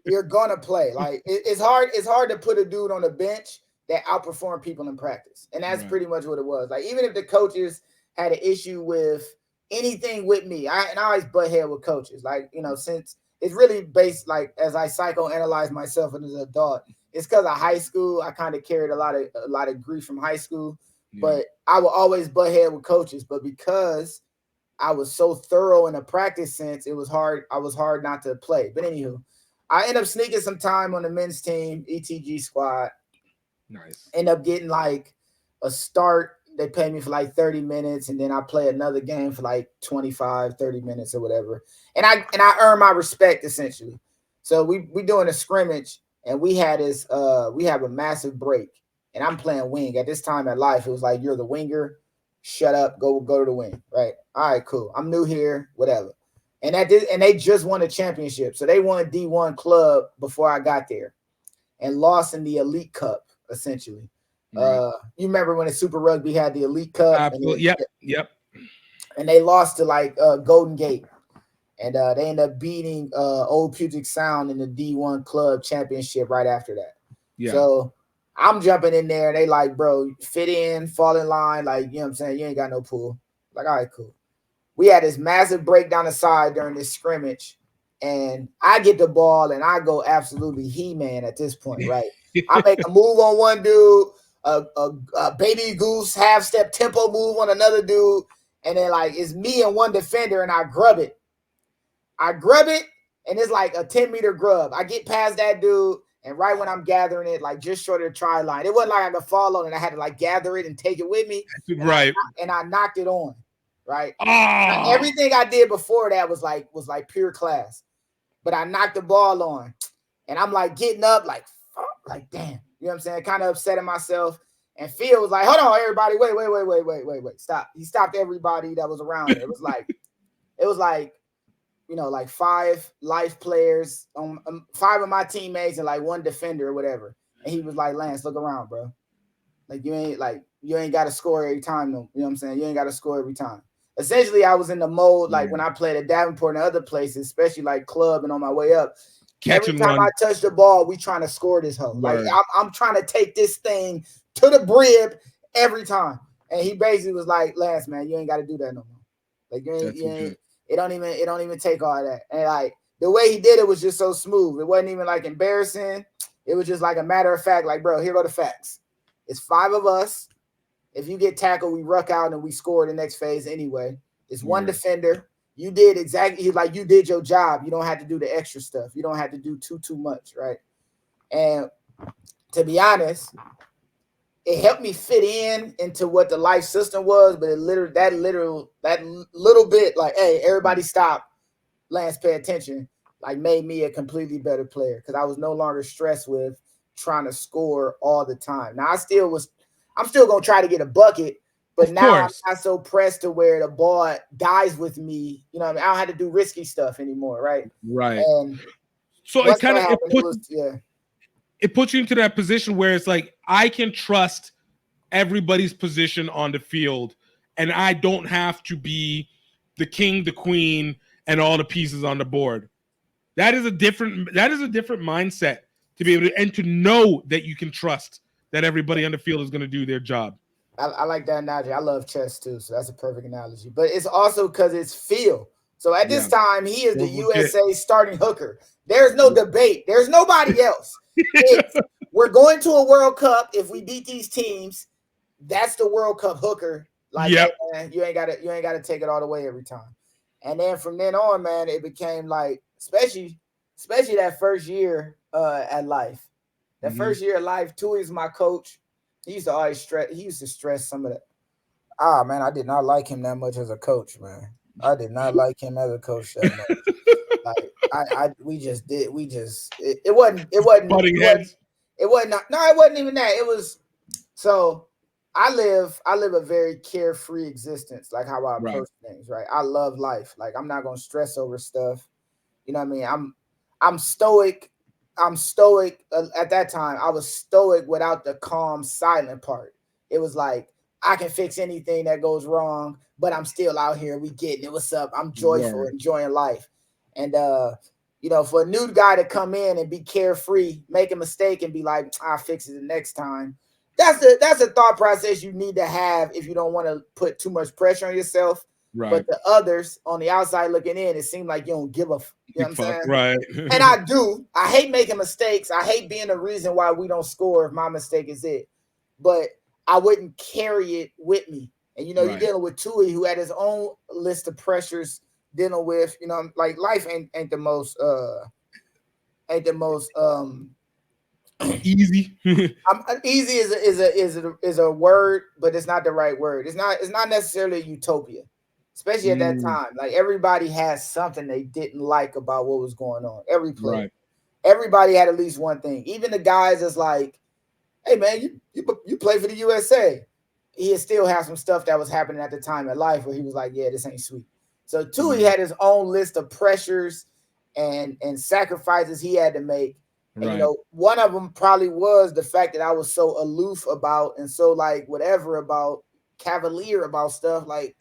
You're gonna play. Like, it's hard. It's hard to put a dude on the bench that outperform people in practice. And that's pretty much what it was. Like, even if the coaches had an issue with anything with me, I always butt head with coaches. Like, since it's really based, like, as I psychoanalyze myself as an adult, it's because of high school. I kind of carried a lot of grief from high school, but I would always butt head with coaches. But because I was so thorough in a practice sense, it was hard. I was hard not to play. But anywho, I ended up sneaking some time on the men's team, ETG squad. Nice. End up getting like a start. They pay me for like 30 minutes, and then I play another game for like 25, 30 minutes or whatever. And I earn my respect essentially. So we doing a scrimmage, and we have a massive break, and I'm playing wing. At this time in life, it was like, you're the winger, shut up, go to the wing, right? All right, cool. I'm new here, whatever. and they just won a championship. So they won D1 club before I got there, and lost in the Elite Cup essentially. Right. You remember when the Super Rugby had the Elite Cup? Absolutely. Yep. And they lost to like Golden Gate, and they ended up beating Old Puget Sound in the D1 club championship right after that. Yeah. So I'm jumping in there, and they like, bro, fit in, fall in line, like, you know what I'm saying? You ain't got no pool. Like, all right, cool. We had this massive break down the side during this scrimmage, and I get the ball, and I go absolutely He-Man at this point, right? I make a move on one dude, a baby goose half-step tempo move on another dude, and then, like, it's me and one defender, and I grub it. And it's like a 10-meter grub. I get past that dude, and right when I'm gathering it, like just short of the try line, it wasn't like I could fall on it. I had to like gather it and take it with me. Right. And I knocked it on. Right. Oh. Everything I did before that was like pure class. But I knocked the ball on. And I'm like getting up, like, fuck, like, damn. You know what I'm saying? Kind of upsetting myself. And Phil was like, hold on, everybody. Wait. Stop. He stopped everybody that was around there. It was like, you know, like 5 life players, 5 of my teammates and like 1 defender or whatever. And he was like, Lance, look around, bro. Like you ain't got to score every time. No, you know what I'm saying? You ain't got to score every time. Essentially, I was in the mode like when I played at Davenport and other places, especially like club and on my way up. Every time I touch the ball, we trying to score this hoe. Like I'm trying to take this thing to the brim every time. And he basically was like, Lance, man, you ain't got to do that no more. Like you ain't. It don't even take all that. And like the way he did it was just so smooth. It wasn't even like embarrassing. It was just like a matter of fact, like, bro, here go the facts. It's 5 of us. If you get tackled, we ruck out and we score the next phase anyway. It's 1 defender. You did exactly like you did your job. You don't have to do the extra stuff. You don't have to do too much, right? And to be honest, it helped me fit into what the life system was, but that little bit, like, hey, everybody stop, Lance, pay attention, like made me a completely better player because I was no longer stressed with trying to score all the time. Now I'm still gonna try to get a bucket, but now I'm not so pressed to where the ball dies with me. You know what I mean? I don't have to do risky stuff anymore, right? Right. And so it puts you into that position where it's like I can trust everybody's position on the field, and I don't have to be the king, the queen, and all the pieces on the board. That is a different mindset to be able to, and to know that you can trust that everybody on the field is going to do their job. I like that analogy. I love chess too, so that's a perfect analogy. But it's also because it's Phil. So at this time, he is the USA starting hooker. There's no debate. There's nobody else. We're going to a World Cup. If we beat these teams, that's the World Cup hooker. Like, man, you ain't gotta take it all the way every time. And then from then on, man, it became like, especially that first year at Life. That first year at Life, Tui is my coach. He used to stress some of that. Man, I did not like him that much as a coach, man. I did not like him as a coach that much. Like it wasn't even that. It was so I live a very carefree existence, like how I approach things, right? I love life. Like I'm not gonna stress over stuff. You know what I mean? I'm stoic. I'm stoic. At that time, I was stoic without the calm, silent part. It was like I can fix anything that goes wrong, but I'm still out here. We getting it. What's up? I'm joyful, enjoying life. And for a new guy to come in and be carefree, make a mistake, and be like, "I'll fix it the next time." That's a thought process you need to have if you don't want to put too much pressure on yourself. Right. But the others on the outside looking in, it seemed like you don't give a you know what I'm saying? Right. And I do. I hate making mistakes. I hate being the reason why we don't score if my mistake is it. But I wouldn't carry it with me. And you're dealing with Tui, who had his own list of pressures dealing with, like life ain't the most easy. Easy is a word, but it's not the right word. It's not necessarily a utopia, especially at that time. Like everybody has something they didn't like about what was going on. Every player, everybody had at least one thing. Even the guys that's like, "Hey man, you play for the USA." He still has some stuff that was happening at the time in life where he was like, "Yeah, this ain't sweet." So Tui had his own list of pressures and sacrifices he had to make. And, you know, one of them probably was the fact that I was so aloof about and so like whatever about cavalier about stuff. Like,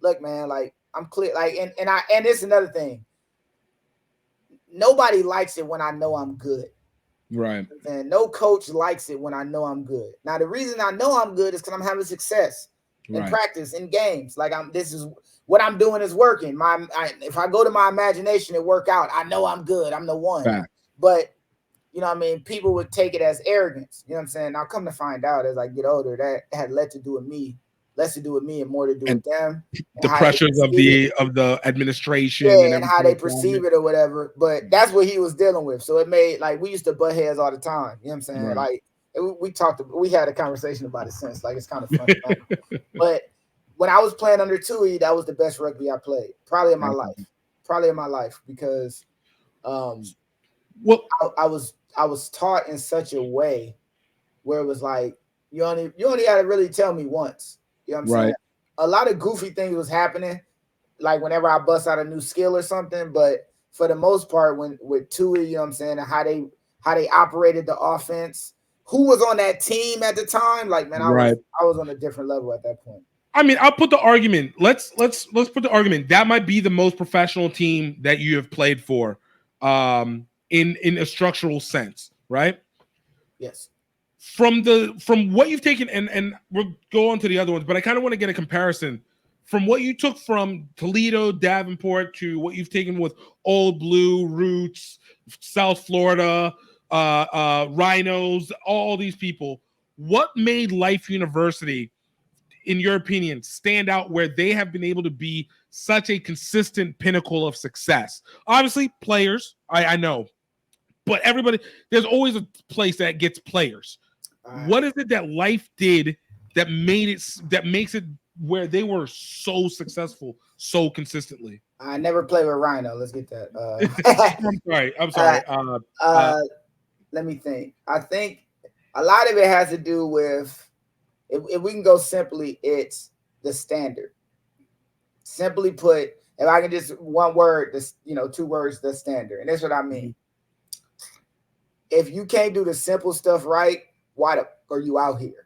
look, man, like I'm clear. Like, and it's another thing. Nobody likes it when I know I'm good. Right. And no coach likes it when I know I'm good. Now, the reason I know I'm good is because I'm having success in practice, in games. Like this is what I'm doing is working. If I go to my imagination and work out, I know I'm good. I'm the one. Fact. But you know what I mean? People would take it as arrogance. You know what I'm saying? Now come to find out as I get older, that had less to do with me and more to do with them. The pressures of the administration and how they perceive it or whatever. But that's what he was dealing with. So it made like we used to butt heads all the time. You know what I'm saying? Right. Like we had a conversation about it since. Like it's kind of funny. But when I was playing under Tui, that was the best rugby I played, probably in my life. Because I was taught in such a way where it was like you only had to really tell me once. You know what I'm saying? A lot of goofy things was happening, like whenever I bust out a new skill or something. But for the most part, with Tui, you know what I'm saying, and how they operated the offense, who was on that team at the time, like man, I was on a different level at that point. I mean, I'll put the argument. Let's put the argument. That might be the most professional team that you have played for, in a structural sense, right? Yes. From what you've taken, and we'll go on to the other ones, but I kind of want to get a comparison from what you took from Toledo, Davenport to what you've taken with Old Blue, Roots, South Florida, Rhinos, all these people. What made Life University, in your opinion, stand out where they have been able to be such a consistent pinnacle of success? Obviously, players, I know, but everybody, there's always a place that gets players. What is it that Life did that makes it where they were so successful so consistently? I never played with Rhino. Let's get that. I'm sorry. Let me think. I think a lot of it has to do with, if we can go simply, it's the standard. Simply put, if I can just one word, two words, the standard. And that's what I mean. If you can't do the simple stuff right, why are you out here?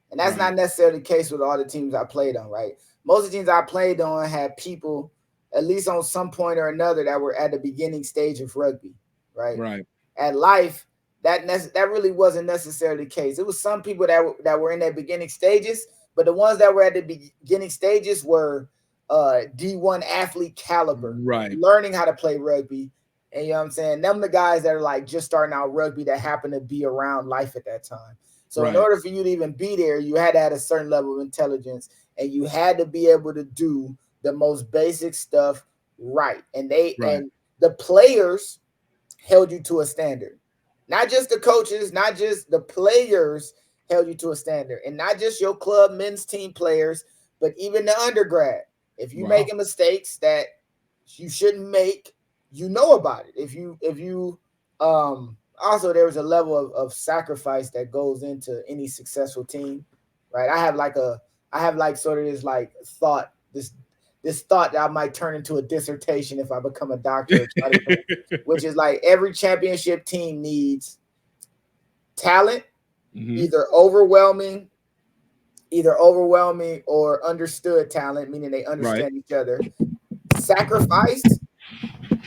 And that's not necessarily the case with all the teams I played on, right? Most of the teams I played on had people, at least on some point or another, that were at the beginning stage of rugby, right? Right. At Life, that really wasn't necessarily the case. It was some people that were in their beginning stages, but the ones that were at the beginning stages were D1 athlete caliber, learning how to play rugby. And you know what I'm saying? Them the guys that are like just starting out rugby that happen to be around Life at that time. So in order for you to even be there, you had to have a certain level of intelligence, and you had to be able to do the most basic stuff right. And and the players held you to a standard. Not just the coaches, not just the players held you to a standard. And not just your club men's team players, but even the undergrad. If you making mistakes that you shouldn't make, you know about it. If you also, there was a level of sacrifice that goes into any successful team, right? I have sort of this like thought, this thought that I might turn into a dissertation if I become a doctor, which is like every championship team needs talent, either overwhelming or understood talent, meaning they understand each other, sacrifice.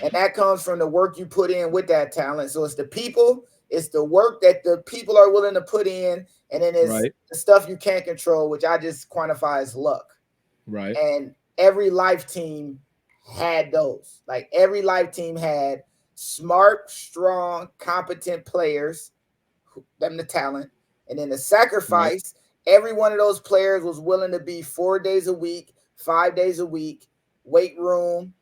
And that comes from the work you put in with that talent. So it's the people, it's the work that the people are willing to put in, and then it's the stuff you can't control, which I just quantify as luck. Right. And every Life team had those. Like every Life team had smart, strong, competent players, them the talent, and then the sacrifice. Every one of those players was willing to be 4 days a week, 5 days a week, weight room,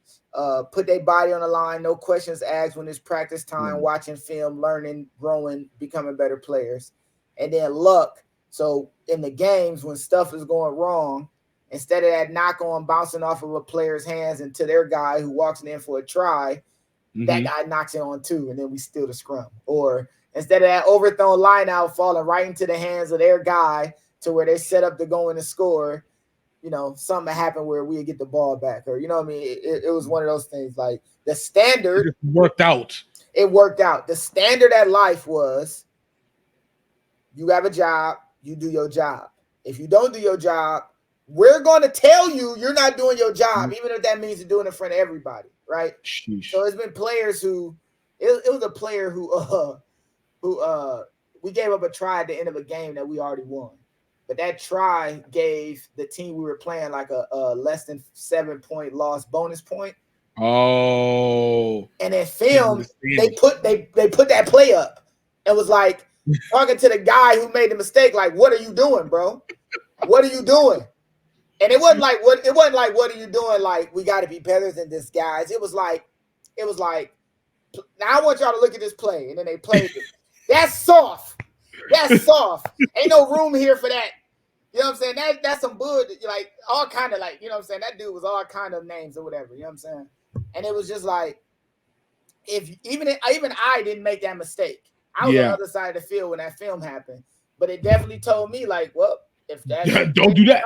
put their body on the line, no questions asked when it's practice time, watching film, learning, growing, becoming better players. And then luck. So in the games, when stuff is going wrong, instead of that knock on bouncing off of a player's hands into their guy who walks in for a try, that guy knocks it on too, and then we steal the scrum. Or instead of that overthrown line out falling right into the hands of their guy to where they set up to go in and score, something happened where we get the ball back, or what I mean. It was one of those things. Like the standard It worked out. It worked out. The standard at life was you have a job, you do your job. If you don't do your job, we're going to tell you you're not doing your job, even if that means you're doing it in front of everybody, right? Sheesh. So it's been players who it was a player who we gave up a try at the end of a game that we already won. But that try gave the team we were playing like a less than 7-point loss bonus point. Oh. And in film, they put that play up and was like talking to the guy who made the mistake, like, what are you doing, bro? What are you doing? And it wasn't like what are you doing? Like, we got to be better than this, guys. It was like, now I want y'all to look at this play, and then they played it. That's soft. That's soft. Ain't no room here for that. You know what I'm saying? That's some bull, like all kind of like, you know what I'm saying? That dude was all kind of names or whatever. You know what I'm saying? And it was just like, if even I didn't make that mistake. I was on the other side of the field when that film happened. But it definitely told me, like, well, if that don't do that,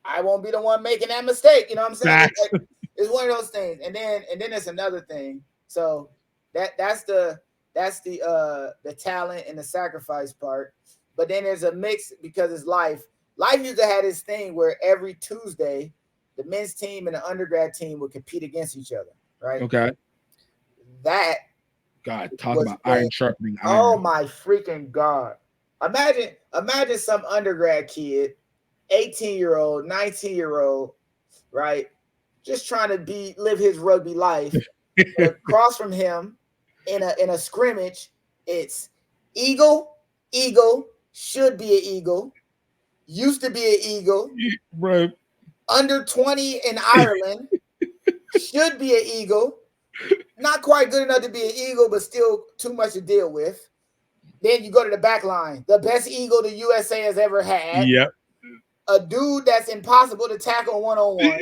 I won't be the one making that mistake. You know what I'm saying? It's one of those things. And then it's another thing. So that's the talent and the sacrifice part. But then there's a mix because it's life. Life used to have this thing where every Tuesday, the men's team and the undergrad team would compete against each other, right? Okay. That talk about iron sharpening iron. Oh my freaking God. Imagine some undergrad kid, 18-year-old, 19-year-old, right? Just trying to live his rugby life. Across from him in a scrimmage, it's eagle, should be an eagle, used to be an eagle, right? Under 20 in Ireland, should be an eagle, not quite good enough to be an eagle, but still too much to deal with. Then you go to the back line, the best eagle the USA has ever had. Yep. A dude that's impossible to tackle one-on-one.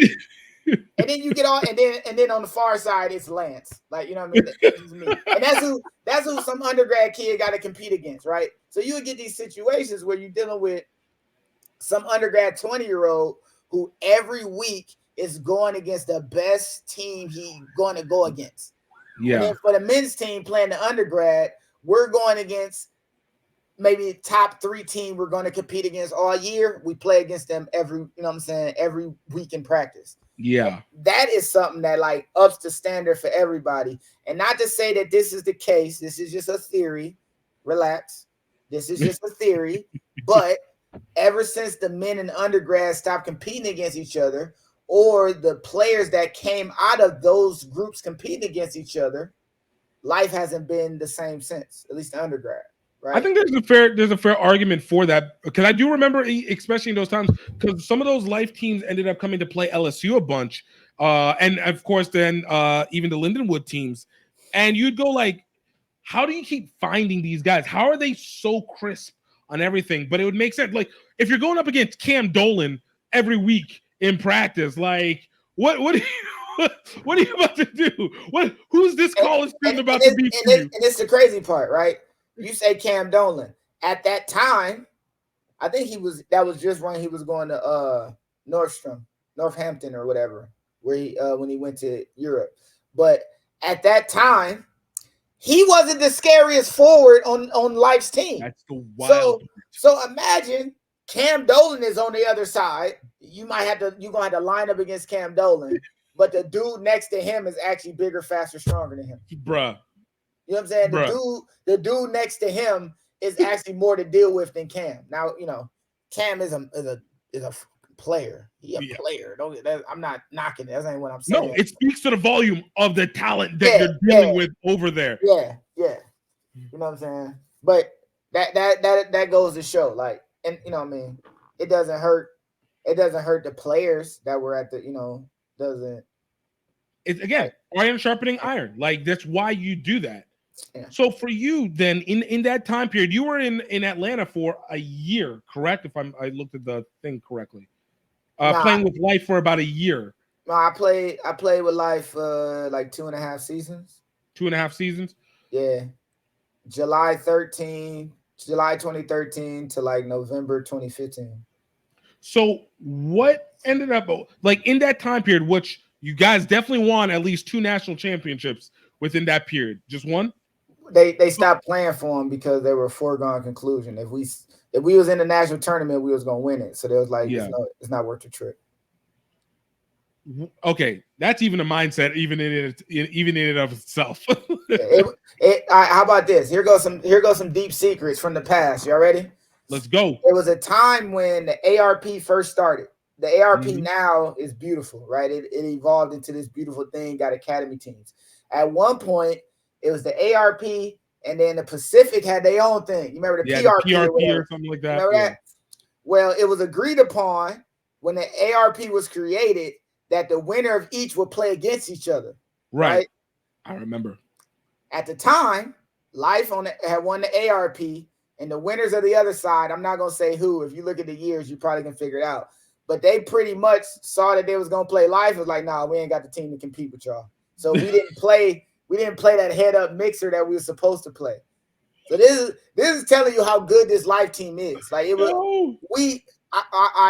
And then you get on, and then on the far side, it's Lance. Like, you know what I mean? That's me. And that's who some undergrad kid got to compete against, right? So you would get these situations where you're dealing with some undergrad 20-year-old who every week is going against the best team he's going to go against. Yeah. And then for the men's team playing the undergrad, we're going against maybe top 3 team we're going to compete against all year. We play against them every week in practice. Yeah. That is something that like ups the standard for everybody. And not to say that this is the case. This is just a theory. Relax. This is just a theory. But ever since the men and undergrads stopped competing against each other, or the players that came out of those groups competing against each other, life hasn't been the same since, at least the undergrad. Right? I think there's a fair argument for that, because I do remember, especially in those times, because some of those life teams ended up coming to play LSU a bunch, and of course then even the Lindenwood teams, and you'd go like, how do you keep finding these guys? How are they so crisp on everything? But it would make sense, like if you're going up against Cam Dolan every week in practice, like what are you about to do? Who's this college student about to be for you? And it's the crazy part, right? You say Cam Dolan. At that time, I think that was just when he was going to Northampton or whatever, where he when he went to Europe. But at that time, he wasn't the scariest forward on Life's team. That's the wild. So imagine Cam Dolan is on the other side. You're gonna have to line up against Cam Dolan, but the dude next to him is actually bigger, faster, stronger than him. Bruh. You know what I'm saying? The dude next to him is actually more to deal with than Cam. Now, Cam is a player. He's a player. I'm not knocking it. That ain't what I'm saying. No, it speaks to the volume of the talent that they're dealing with over there. Yeah. You know what I'm saying? But that goes to show, like, and you know what I mean? It doesn't hurt the players that were at the, doesn't. It's again, iron sharpening iron. Like, that's why you do that. Yeah. So for you then, in that time period, you were in Atlanta for a year, correct? If I looked at the thing correctly, playing with Life for about a year. No, I played with Life like 2.5 seasons. 2.5 seasons. Yeah, July 2013 to like November 2015. So what ended up like in that time period, which you guys definitely won at least 2 national championships within that period? Just one? They stopped playing for them because they were a foregone conclusion. If we was in the national tournament, we was gonna win it. So they was like, it's not worth the trip. Okay, that's even a mindset, even in it of itself. How about this? Here goes some deep secrets from the past. Y'all ready? Let's go. There was a time when the ARP first started. The ARP now is beautiful, right? It evolved into this beautiful thing, got academy teams. At one point, it was the ARP, and then the Pacific had their own thing. You remember the PRP or something like that? Remember that? Well, it was agreed upon when the ARP was created that the winner of each would play against each other. Right? I remember. At the time, Life had won the ARP, and the winners of the other side, I'm not going to say who. If you look at the years, you probably can figure it out. But they pretty much saw that they was going to play Life. It was like, nah, we ain't got the team to compete with y'all. So we didn't play that head-up mixer that we were supposed to play. So this is telling you how good this Life team is. Like it was,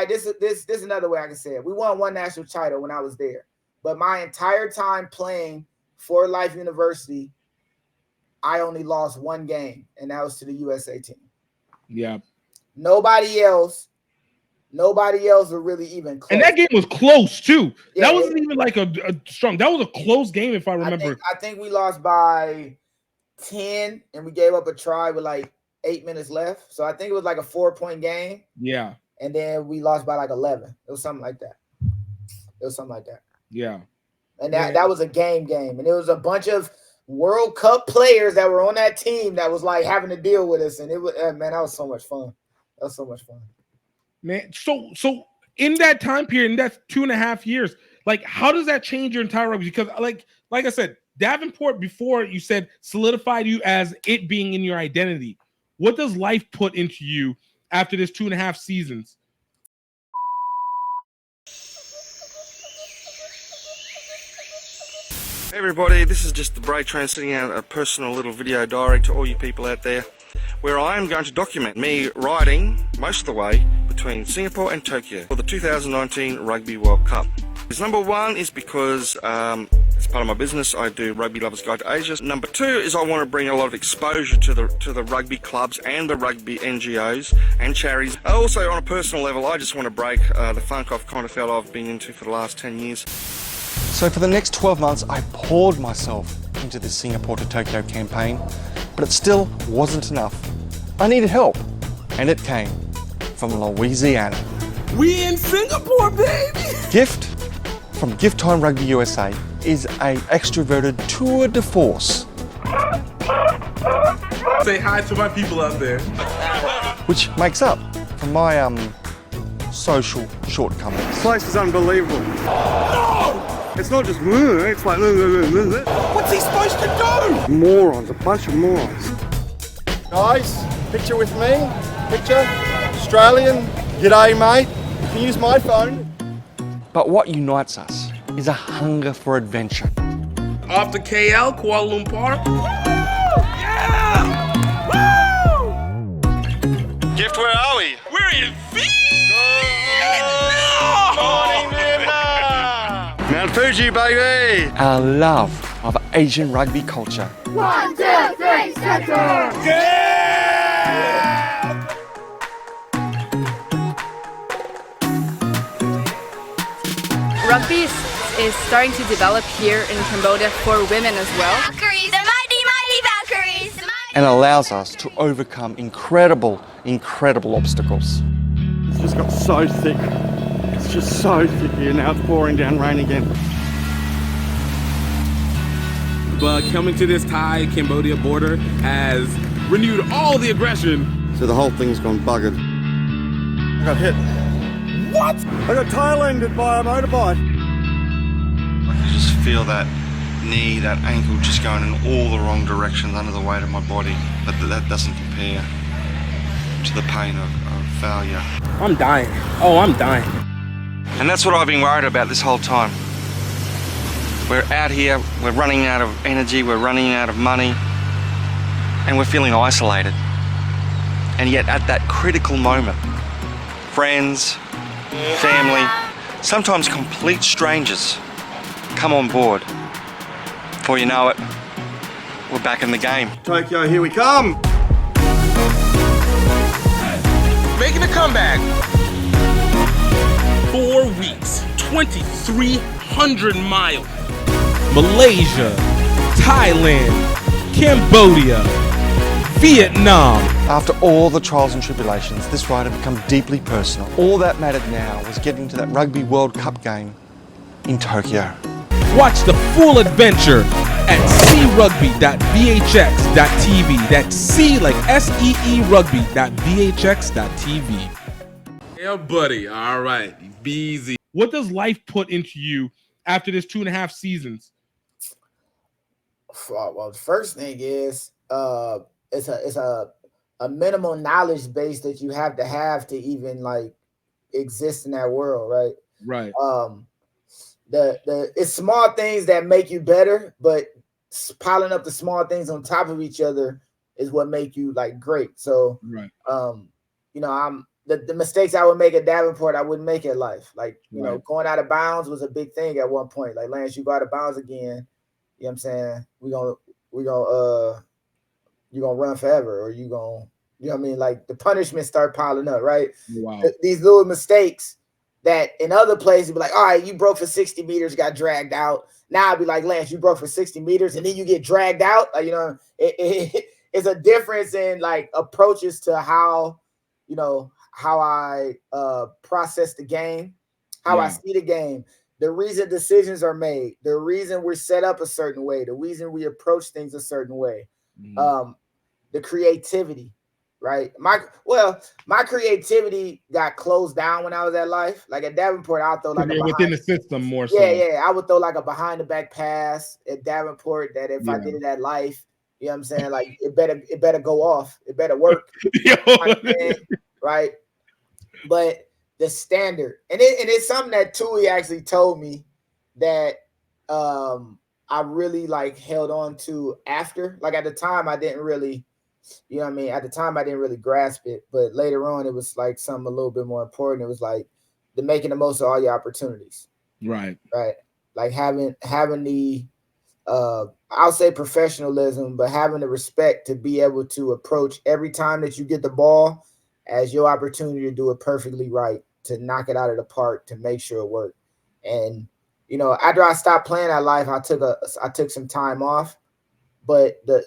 this is another way I can say it. We won 1 national title when I was there, but my entire time playing for Life University, I only lost 1 game, and that was to the USA team. Yeah. Nobody else were really even close. And that game was close too. Yeah, that wasn't even like a strong. That was a close game, if I remember. I think we lost by 10, and we gave up a try with like 8 minutes left. So I think it was like a 4-point game. Yeah. And then we lost by like 11. It was something like that. Yeah. And that was a game. And there was a bunch of World Cup players that were on that team that was like having to deal with us. And it was, man, that was so much fun. Man, so in that time period, in that 2.5 years, like how does that change your entire rugby? Because like I said, Davenport before you said solidified you as it being in your identity. What does Life put into you after this 2.5 seasons? Hey everybody, this is just the Break Train sending out a personal little video diary to all you people out there, where I am going to document me riding most of the way between Singapore and Tokyo for the 2019 Rugby World Cup. Number 1 is because as part of my business I do Rugby Lovers Guide to Asia. Number 2 is I want to bring a lot of exposure to the rugby clubs and the rugby NGOs and charities. Also on a personal level, I just want to break the funk I've kind of felt I've been into for the last 10 years. So for the next 12 months, I poured myself into this Singapore to Tokyo campaign, but it still wasn't enough. I needed help, and it came from Louisiana. We in Singapore, baby! Gift from GiftTime Rugby USA is a extroverted tour de force. Say hi to my people out there. Which makes up for my social shortcomings. This place is unbelievable. No! It's not just it's like what's he supposed to do? Morons, a bunch of morons. Guys, picture with me. Picture. Australian. G'day, mate. You can use my phone. But what unites us is a hunger for adventure. Off to KL, Kuala Lumpur. Yeah! Woo! Gift, where are we? We're in Mount Fuji, baby! Our love of Asian rugby culture. 1, 2, 3, center! Yeah! Rugby is starting to develop here in Cambodia for women as well. Valkyries, the mighty Valkyries! And allows us to overcome incredible obstacles. It's just got so thick. It's just so thick here now. It's pouring down rain again. But coming to this Thai-Cambodia border has renewed all the aggression. So the whole thing's gone buggered. I got hit. What? I got tail-ended by a motorbike. I can just feel that knee, that ankle just going in all the wrong directions under the weight of my body. But that doesn't compare to the pain of failure. I'm dying. Oh, I'm dying. And that's what I've been worried about this whole time. We're out here, we're running out of energy, we're running out of money, and we're feeling isolated. And yet at that critical moment, friends, family, sometimes complete strangers come on board. Before you know it, we're back in the game. Tokyo, here we come. Making a comeback. 4 weeks, 2,300 miles. Malaysia, Thailand, Cambodia, Vietnam. After all the trials and tribulations, this ride had become deeply personal. All that mattered now was getting to that Rugby World Cup game in Tokyo. Watch the full adventure at crugby.vhx.tv. That's C like SEE rugby.vhx.tv. Yeah, buddy. All right. Be easy. What does life put into you after this 2.5 seasons? Well, the first thing is it's a minimal knowledge base that you have to even like exist in that world, right? Right. It's small things that make you better, but piling up the small things on top of each other is what make you like great. So, right. You know, I'm the mistakes I would make at Davenport, I wouldn't make at life. Like, you know, going out of bounds was a big thing at one point. Like, Lance, you go out of bounds again. You know what I'm saying? You're gonna run forever, or you know what I mean? Like the punishments start piling up, right? Wow. These little mistakes that in other places be like, all right, you broke for 60 meters, got dragged out. Now I'd be like, Lance, you broke for 60 meters and then you get dragged out. Like, you know, it's a difference in like approaches to how, you know, how I process the game, how I see the game. The reason decisions are made, the reason we're set up a certain way, the reason we approach things a certain way, the creativity, right? My creativity got closed down when I was at Life. Like at Davenport, I'll throw like within the system more so. Yeah, I would throw like a behind the back pass at Davenport that if I did it at Life, you know what I'm saying? Like it better go off, it better work, right? But the standard, and it's something that Tui actually told me that I really like held on to after. Like at the time, I didn't really, you know what I mean? At the time, I didn't really grasp it, but later on, it was like something a little bit more important. It was like the making the most of all your opportunities. Right. Like having the I'll say professionalism, but having the respect to be able to approach every time that you get the ball as your opportunity to do it perfectly right, to knock it out of the park, to make sure it worked. And you know, after I stopped playing at Life, I took some time off, but the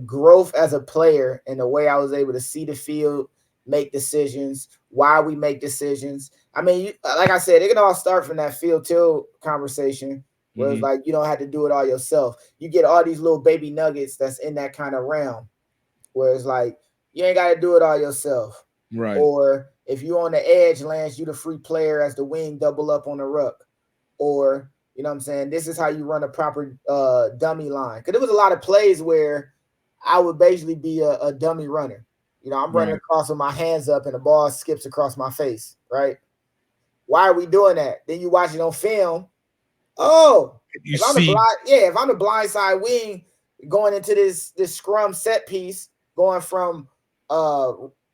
growth as a player and the way I was able to see the field, make decisions, why we make decisions. I mean, like I said, it can all start from that field till conversation where it's like you don't have to do it all yourself. You get all these little baby nuggets that's in that kind of realm where it's like you ain't got to do it all yourself. Right. Or if you're on the edge, Lance, you the free player as the wing, double up on the ruck. Or, you know what I'm saying, this is how you run a proper dummy line. Because there was a lot of plays where I would basically be a dummy runner. You know, I'm running across with my hands up and the ball skips across my face, right? Why are we doing that? Then you watch it on film. Oh, if I'm the blind side wing going into this scrum set piece, going from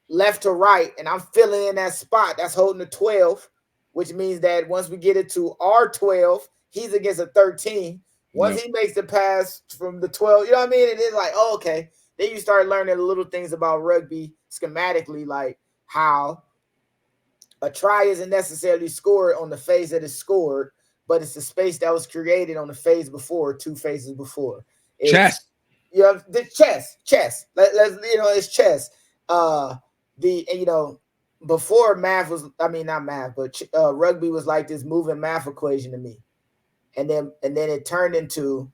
left to right, and I'm filling in that spot that's holding the 12, which means that once we get it to our 12, he's against a 13. Once he makes the pass from the 12, you know what I mean? And it's like, oh, okay. Then you start learning the little things about rugby schematically, like how a try isn't necessarily scored on the phase that is scored, but it's the space that was created on the phase before, 2 phases before. Chess. You know, the chess. Let's you know, it's chess. You know, before math was, I mean, not math, but rugby was like this moving math equation to me. And then it turned into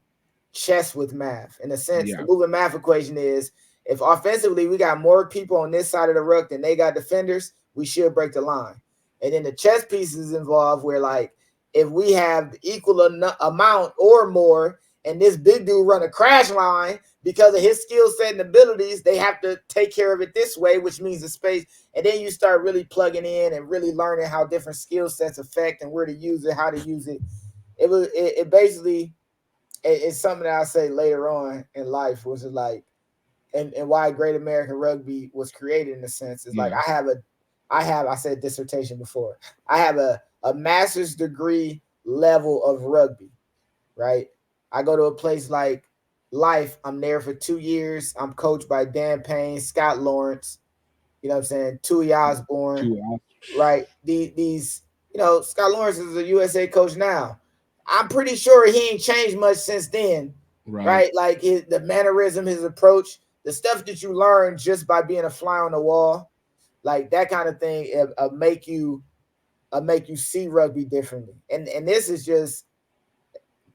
chess with math. In a sense, the moving math equation is if offensively we got more people on this side of the ruck than they got defenders, we should break the line. And then the chess pieces involved where like if we have equal amount or more and this big dude run a crash line because of his skill set and abilities, they have to take care of it this way, which means the space. And then you start really plugging in and really learning how different skill sets affect and where to use it, how to use it. It basically it's something that I say later on in life, which is like, and why Great American Rugby was created in a sense is like I I said dissertation before. I have a master's degree level of rugby, right? I go to a place like Life. I'm there for 2 years. I'm coached by Dan Payne, Scott Lawrence, you know what I'm saying? Tui Osborne, right? These, Scott Lawrence is a USA coach now. I'm pretty sure he ain't changed much since then, right? Like the mannerism, his approach, the stuff that you learn just by being a fly on the wall, like that kind of thing, make you see rugby differently. And this is just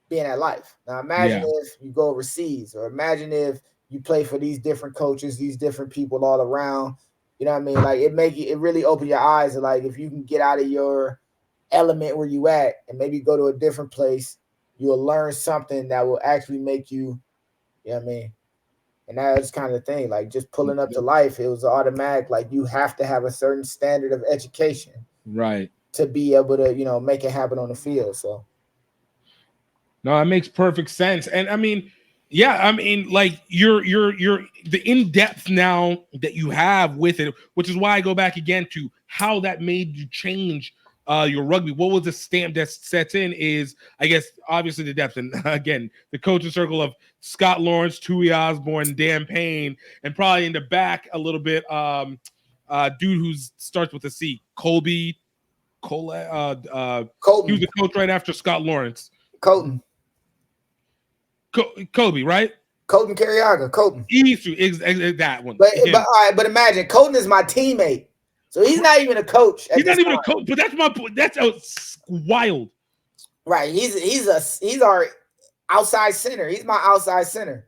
being at Life. Now imagine if you go overseas, or imagine if you play for these different coaches, these different people all around. You know what I mean? Like it really open your eyes. Like if you can get out of your element where you at and maybe go to a different place, you'll learn something that will actually make you, you know what I mean? And that's kind of the thing. Like just pulling up to Life, it was automatic. Like you have to have a certain standard of education, right, to be able to, make it happen on the field. So no, that makes perfect sense. And I mean, yeah, I mean, like you're the in-depth now that you have with it, which is why I go back again to how that made you change your rugby. What was the stamp that sets in is, I guess, obviously the depth. And again, the coaching circle of Scott Lawrence, Tui Osborne, Dan Payne, and probably in the back a little bit, dude who starts with a C, Colby. Colton. He was the coach right after Scott Lawrence. Colton. Kobe, right? Colton Carriaga. Colton. That one. But all right, but imagine Colton is my teammate, so he's not even a coach. He's not even a coach. But that's my point. That's wild. Right. He's our outside center. He's my outside center.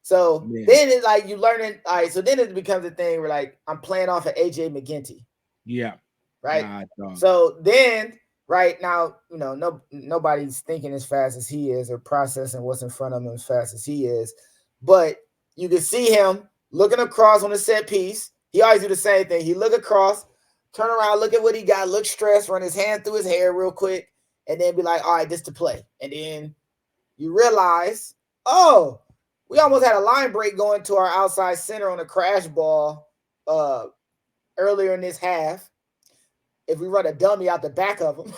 So then it's like you learning. All right. So then it becomes a thing where like I'm playing off of AJ McGinty. Yeah. Right. So then. Right now, nobody's thinking as fast as he is or processing what's in front of him as fast as he is. But you can see him looking across on the set piece. He always do the same thing. He look across, turn around, look at what he got, look stressed, run his hand through his hair real quick, and then be like, all right, this to play. And then you realize, oh, we almost had a line break going to our outside center on a crash ball earlier in this half. If we run a dummy out the back of them,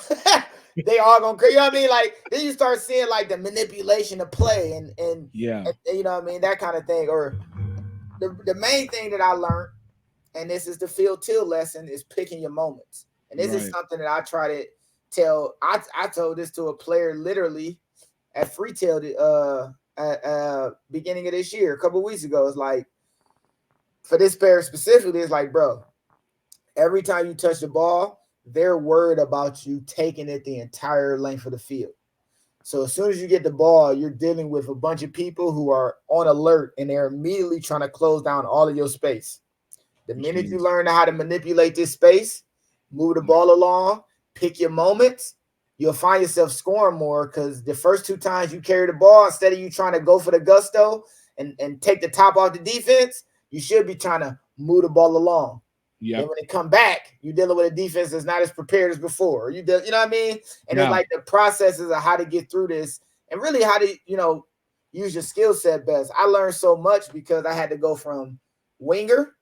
they all gonna, you know what I mean? Like then you start seeing like the manipulation of play and you know what I mean, that kind of thing. Or the main thing that I learned, and this is the field till lesson, is picking your moments. And this is something that I try to tell. I told this to a player literally at Freetail at beginning of this year, a couple of weeks ago. It's like for this player specifically, it's like, bro, every time you touch the ball, they're worried about you taking it the entire length of the field. So as soon as you get the ball, you're dealing with a bunch of people who are on alert, and they're immediately trying to close down all of your space. The minute you learn how to manipulate this space, move the ball along, pick your moments, you'll find yourself scoring more, because the first 2 times you carry the ball, instead of you trying to go for the gusto and take the top off the defense, you should be trying to move the ball along. Yeah. And when they come back, you're dealing with a defense that's not as prepared as before. You know what I mean? And it's like the processes of how to get through this and really how to, use your skill set best. I learned so much because I had to go from winger,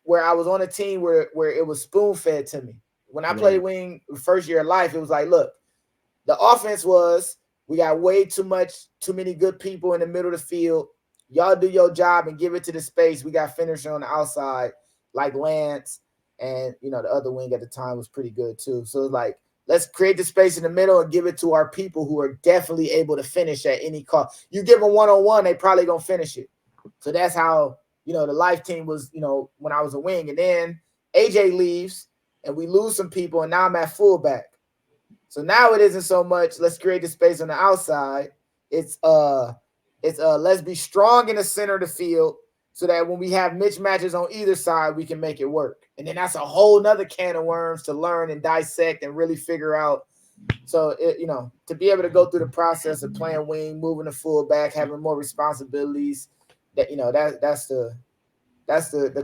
where I was on a team where it was spoon fed to me. When I played wing first year of Life, it was like, look, the offense was, we got way too many good people in the middle of the field. Y'all do your job and give it to the space. We got finisher on the outside, like Lance, and the other wing at the time was pretty good too. So it's like, let's create the space in the middle and give it to our people who are definitely able to finish at any cost. You give them one-on-one, they probably gonna finish it. So that's how the Life team was, when I was a wing. And then AJ leaves and we lose some people, and now I'm at fullback. So now it isn't so much let's create the space on the outside. It's let's be strong in the center of the field, so that when we have mismatches on either side, we can make it work. And then that's a whole nother can of worms to learn and dissect and really figure out. So, to be able to go through the process of playing wing, moving to fullback, having more responsibilities, that's the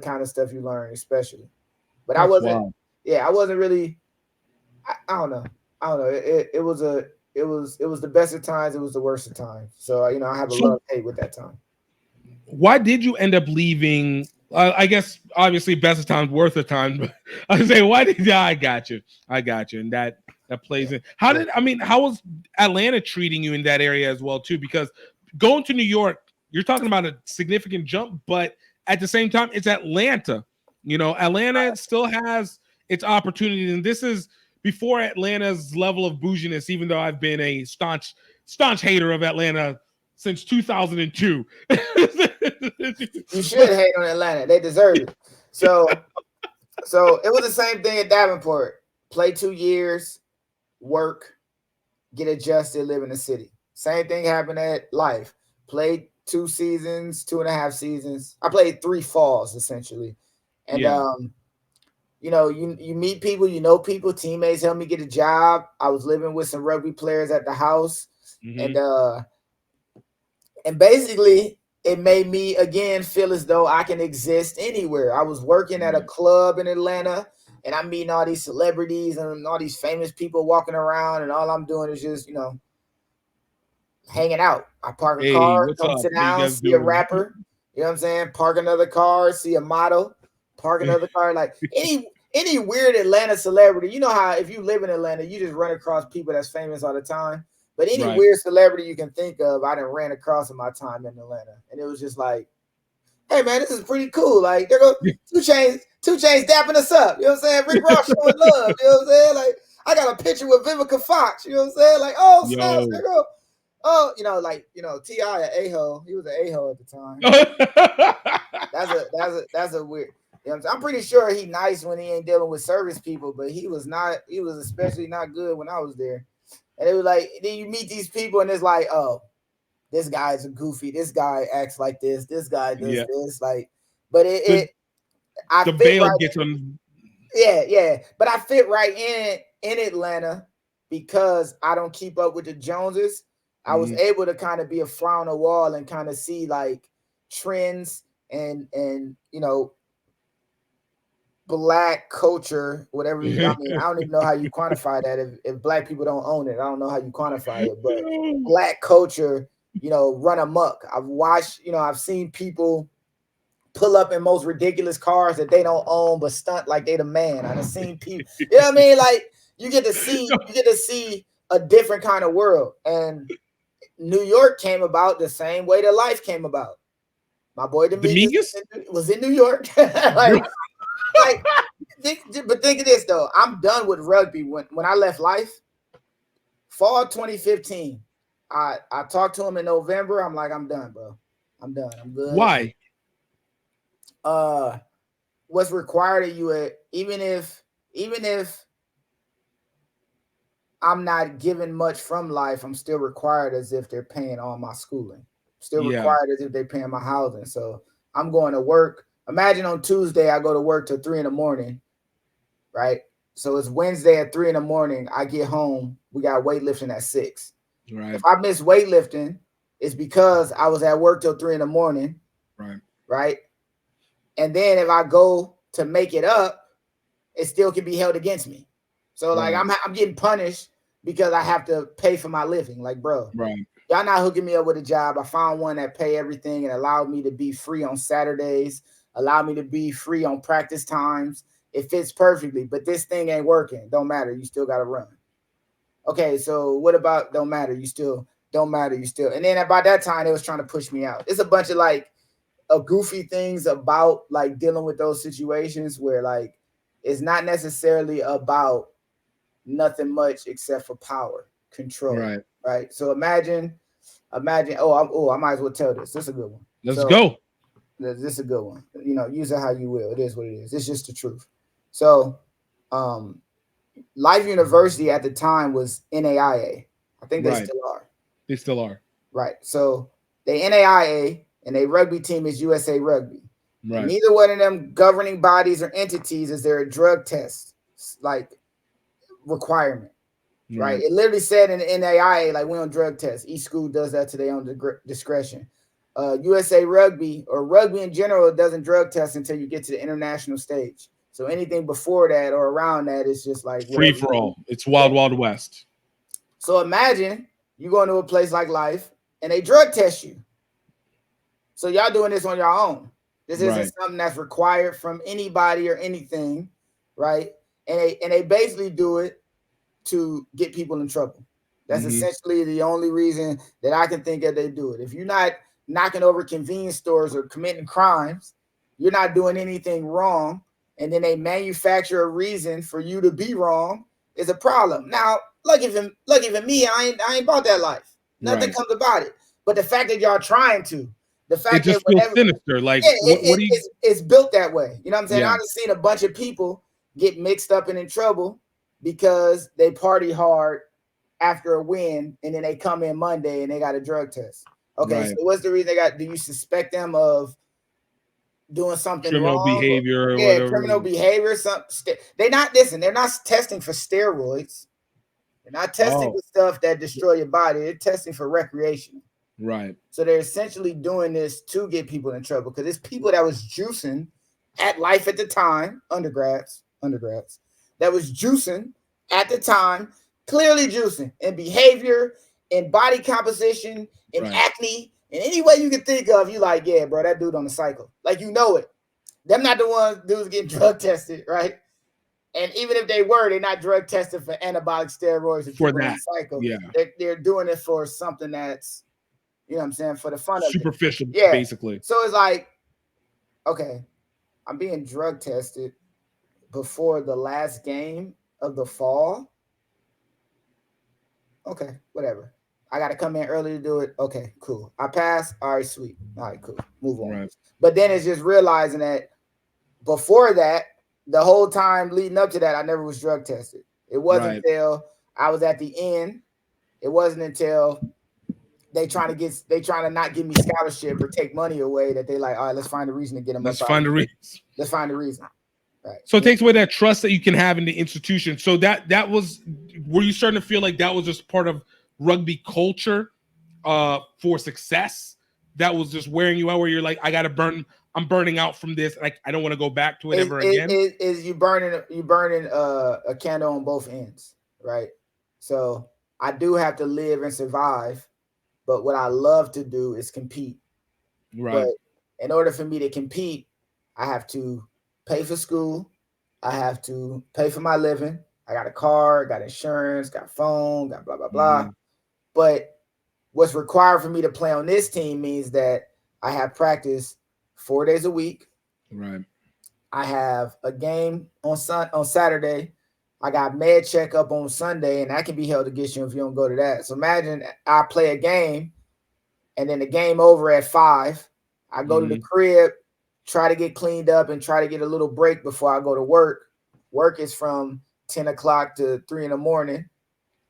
kind of stuff you learn, especially. But I wasn't really, I don't know. It was the best of times. It was the worst of times. So, I have a love hate with that time. Why did you end up leaving I guess obviously best of times, worth of time. But I say, why did I got you? And that plays in. How was Atlanta treating you in that area as well too? Because going to New York, you're talking about a significant jump, but at the same time, it's Atlanta. Atlanta still has its opportunities, and this is before Atlanta's level of bouginess. Even though I've been a staunch hater of Atlanta since 2002. You should hate on Atlanta. They deserve it. So it was the same thing at Davenport. Play 2 years, work, get adjusted, live in the city. Same thing happened at Life. Played 2 seasons, 2.5 seasons. I played 3 falls essentially. And you meet people, people, teammates helped me get a job. I was living with some rugby players at the house. Mm-hmm. And basically it made me again feel as though I can exist anywhere. I was working at a club in Atlanta and I'm meeting all these celebrities and all these famous people walking around, and all I'm doing is just, hanging out. I park a car, come sit down, see a rapper. You know what I'm saying? Park another car, see a model, park another car. Like any weird Atlanta celebrity, you know how if you live in Atlanta, you just run across people that's famous all the time. But any weird celebrity you can think of, I done ran across in my time in Atlanta. And it was just like, hey man, this is pretty cool. Like, there go 2 Chainz dapping us up. You know what I'm saying? Rick Ross showing love. You know what I'm saying? Like, I got a picture with Vivica Fox. You know what I'm saying? Like, oh, snaps, there go. Oh, T.I. an a-hole. He was an a-hole at the time. That's a weird. You know what I'm saying? I'm pretty sure he nice when he ain't dealing with service people, but he was especially not good when I was there. And it was like, then you meet these people and it's like, oh, this guy is a goofy. This guy acts like this. This guy does this. Like, but I the fit veil right gets on. Yeah. But I fit right in Atlanta because I don't keep up with the Joneses. I was able to kind of be a fly on the wall and kind of see like trends and Black culture, whatever. I mean, I don't even know how you quantify that. If Black people don't own it, I don't know how you quantify it. But Black culture, run amok. I've watched, I've seen people pull up in most ridiculous cars that they don't own, but stunt like they the man. I've seen people, you know what I mean? Like you get to see a different kind of world. And New York came about the same way that Life came about. My boy Dominguez was in New York. But think of this though. I'm done with rugby. When I left Life, fall 2015, I talked to him in November. I'm like, I'm done, bro. I'm done. I'm good. Why? What's required of you, even if I'm not given much from Life, I'm still required as if they're paying all my schooling. Still required as if they're paying my housing. So I'm going to work. Imagine on Tuesday, I go to work till 3 a.m, right? So it's Wednesday at 3 a.m. I get home. We got weightlifting at 6. Right. If I miss weightlifting, it's because I was at work till 3 a.m. Right. And then if I go to make it up, it still can be held against me. So like I'm getting punished because I have to pay for my living. Like, bro, y'all not hooking me up with a job. I found one that pay everything and allowed me to be free on Saturdays, allowed me to be free on practice times. It fits perfectly, but this thing ain't working. Don't matter. You still got to run. Okay, so what about don't matter? You still don't matter. You still. And then by that time, they was trying to push me out. It's a bunch of like goofy things about like dealing with those situations where like it's not necessarily about nothing much except for power, control. Right. So imagine. I might as well tell this. This is a good one. Let's go. This is a good one. Use it how you will. It is what it is. It's just the truth. So, Life University at the time was NAIA. I think they still are. They still are. Right. So they NAIA and their rugby team is USA Rugby. Right. Neither one of them governing bodies or entities is there a drug test like requirement. Right. It literally said in the NAIA, like we don't drug test. Each school does that to their own discretion. USA Rugby or rugby in general doesn't drug test until you get to the international stage. So anything before that or around that is just like free for all. It's wild, wild west. So imagine you go into a place like Life and they drug test you. So y'all doing this on your own. This isn't something that's required from anybody or anything, right? And they basically do it to get people in trouble. That's essentially the only reason that I can think of they do it. If you're not knocking over convenience stores or committing crimes, you're not doing anything wrong, and then they manufacture a reason for you to be wrong is a problem. Now, look even me, I ain't about that life. Nothing comes about it. But the fact that y'all trying to, the fact it just that feels sinister. Like what do you? It's built that way. You know what I'm saying? Yeah. I've seen a bunch of people get mixed up and in trouble because they party hard after a win, and then they come in Monday and they got a drug test. Okay, so what's the reason they got? Do you suspect them of doing something criminal wrong? behavior or yeah, whatever. criminal behavior. They're not they're not testing for steroids. They're not testing for stuff that destroy your body. They're testing for recreation. Right. So they're essentially doing this to get people in trouble because it's people that was juicing at life at the time, undergrads, that was juicing at the time, clearly juicing in behavior, in body composition, in acne, in any way you can think of. You like, yeah, bro, that dude on the cycle. Like, you know it. Them not the ones dudes getting drug tested, right? And even if they were, they're not drug tested for anabolic steroids for that cycle. Yeah, they're doing it for something that's, you know what I'm saying, for the fun of it. Superficial, Yeah. basically. So it's like, okay, I'm being drug tested before the last game of the fall. Okay, whatever. I got to come in early to do it. Okay, cool. I passed. All right, sweet. All right, cool. Move on. Right. But then it's just realizing that before that, the whole time leading up to that, I never was drug tested. It wasn't until I was at the end. It wasn't until they trying to not give me scholarship or take money away that they like, all right, let's find a reason to get them. Let's find a reason. Let's find a reason. Right. So it takes away that trust that you can have in the institution. So that was, were you starting to feel like that was just part of rugby culture for success? That was just wearing you out, where you're like, I'm burning out from this. Like, I don't want to go back to it ever again. Is you burning a candle on both ends, right? So I do have to live and survive, but what I love to do is compete. Right. But in order for me to compete, I have to pay for school. I have to pay for my living. I got a car, got insurance, got phone, got blah, blah, blah. But what's required for me to play on this team means that I have practice 4 days a week. Right. I have a game on Saturday. I got med checkup on Sunday, and that can be held against you if you don't go to that. So imagine I play a game, and then the game over at 5. I go to the crib, try to get cleaned up, and try to get a little break before I go to work. Work is from 10 o'clock to 3 in the morning.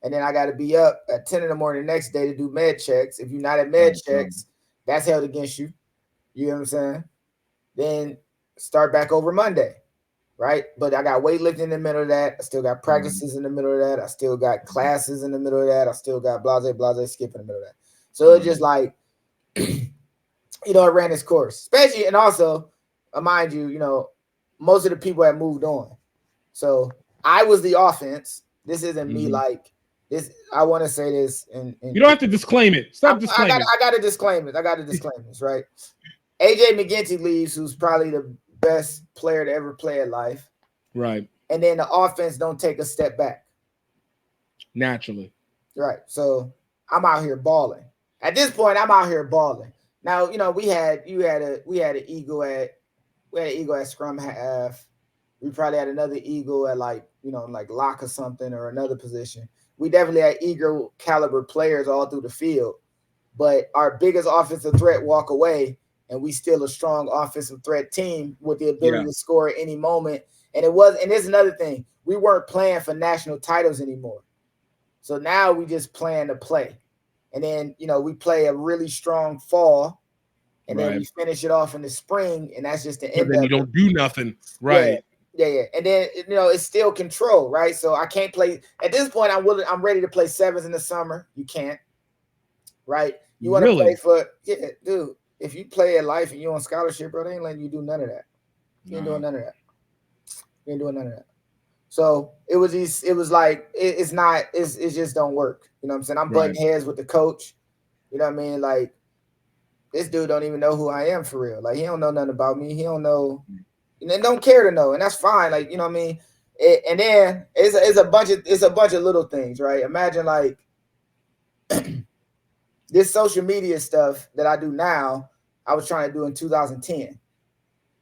And then I got to be up at 10 in the morning the next day to do med checks. If you're not at med checks, that's held against you. You know what I'm saying? Then start back over Monday, right? But I got weightlifting in the middle of that. I still got practices in the middle of that. I still got classes in the middle of that. I still got blase skip in the middle of that. So it's just like, you know, it ran its course. Especially, and also, mind you, you know, most of the people have moved on. So I was the offense. This isn't me like this. I want to say this. And you don't have to disclaim it. Stop disclaiming. I got to disclaim it. I got to disclaim this, right? AJ McGinty leaves, who's probably the best player to ever play at life. Right. And then the offense don't take a step back. Naturally. Right. So I'm out here balling. At this point, I'm out here balling. Now, you know, we had an eagle at scrum half. We probably had another eagle at like lock or something or another position. We definitely had eagle caliber players all through the field, but our biggest offensive threat walk away, and we still a strong offensive threat team with the ability to score at any moment. And there's another thing. We weren't playing for national titles anymore. So now we just plan to play. And then, you know, we play a really strong fall, and then we finish it off in the spring, and that's just the end. Then you don't do nothing. Right. Yeah. And then, you know, it's still control, right? So I can't play at this point. I'm ready to play sevens in the summer. You can't, right? You want to play for dude. If you play at life and you're on scholarship, bro, they ain't letting you do none of that. You ain't doing none of that. You ain't doing none of that. So it was just don't work. You know what I'm saying? I'm butting heads with the coach. You know what I mean? Like, this dude don't even know who I am for real. Like he don't know nothing about me. He don't know, and don't care to know, and that's fine. Like you know what I mean. And then it's a bunch of little things, right? Imagine like this social media stuff that I do now. I was trying to do in 2010.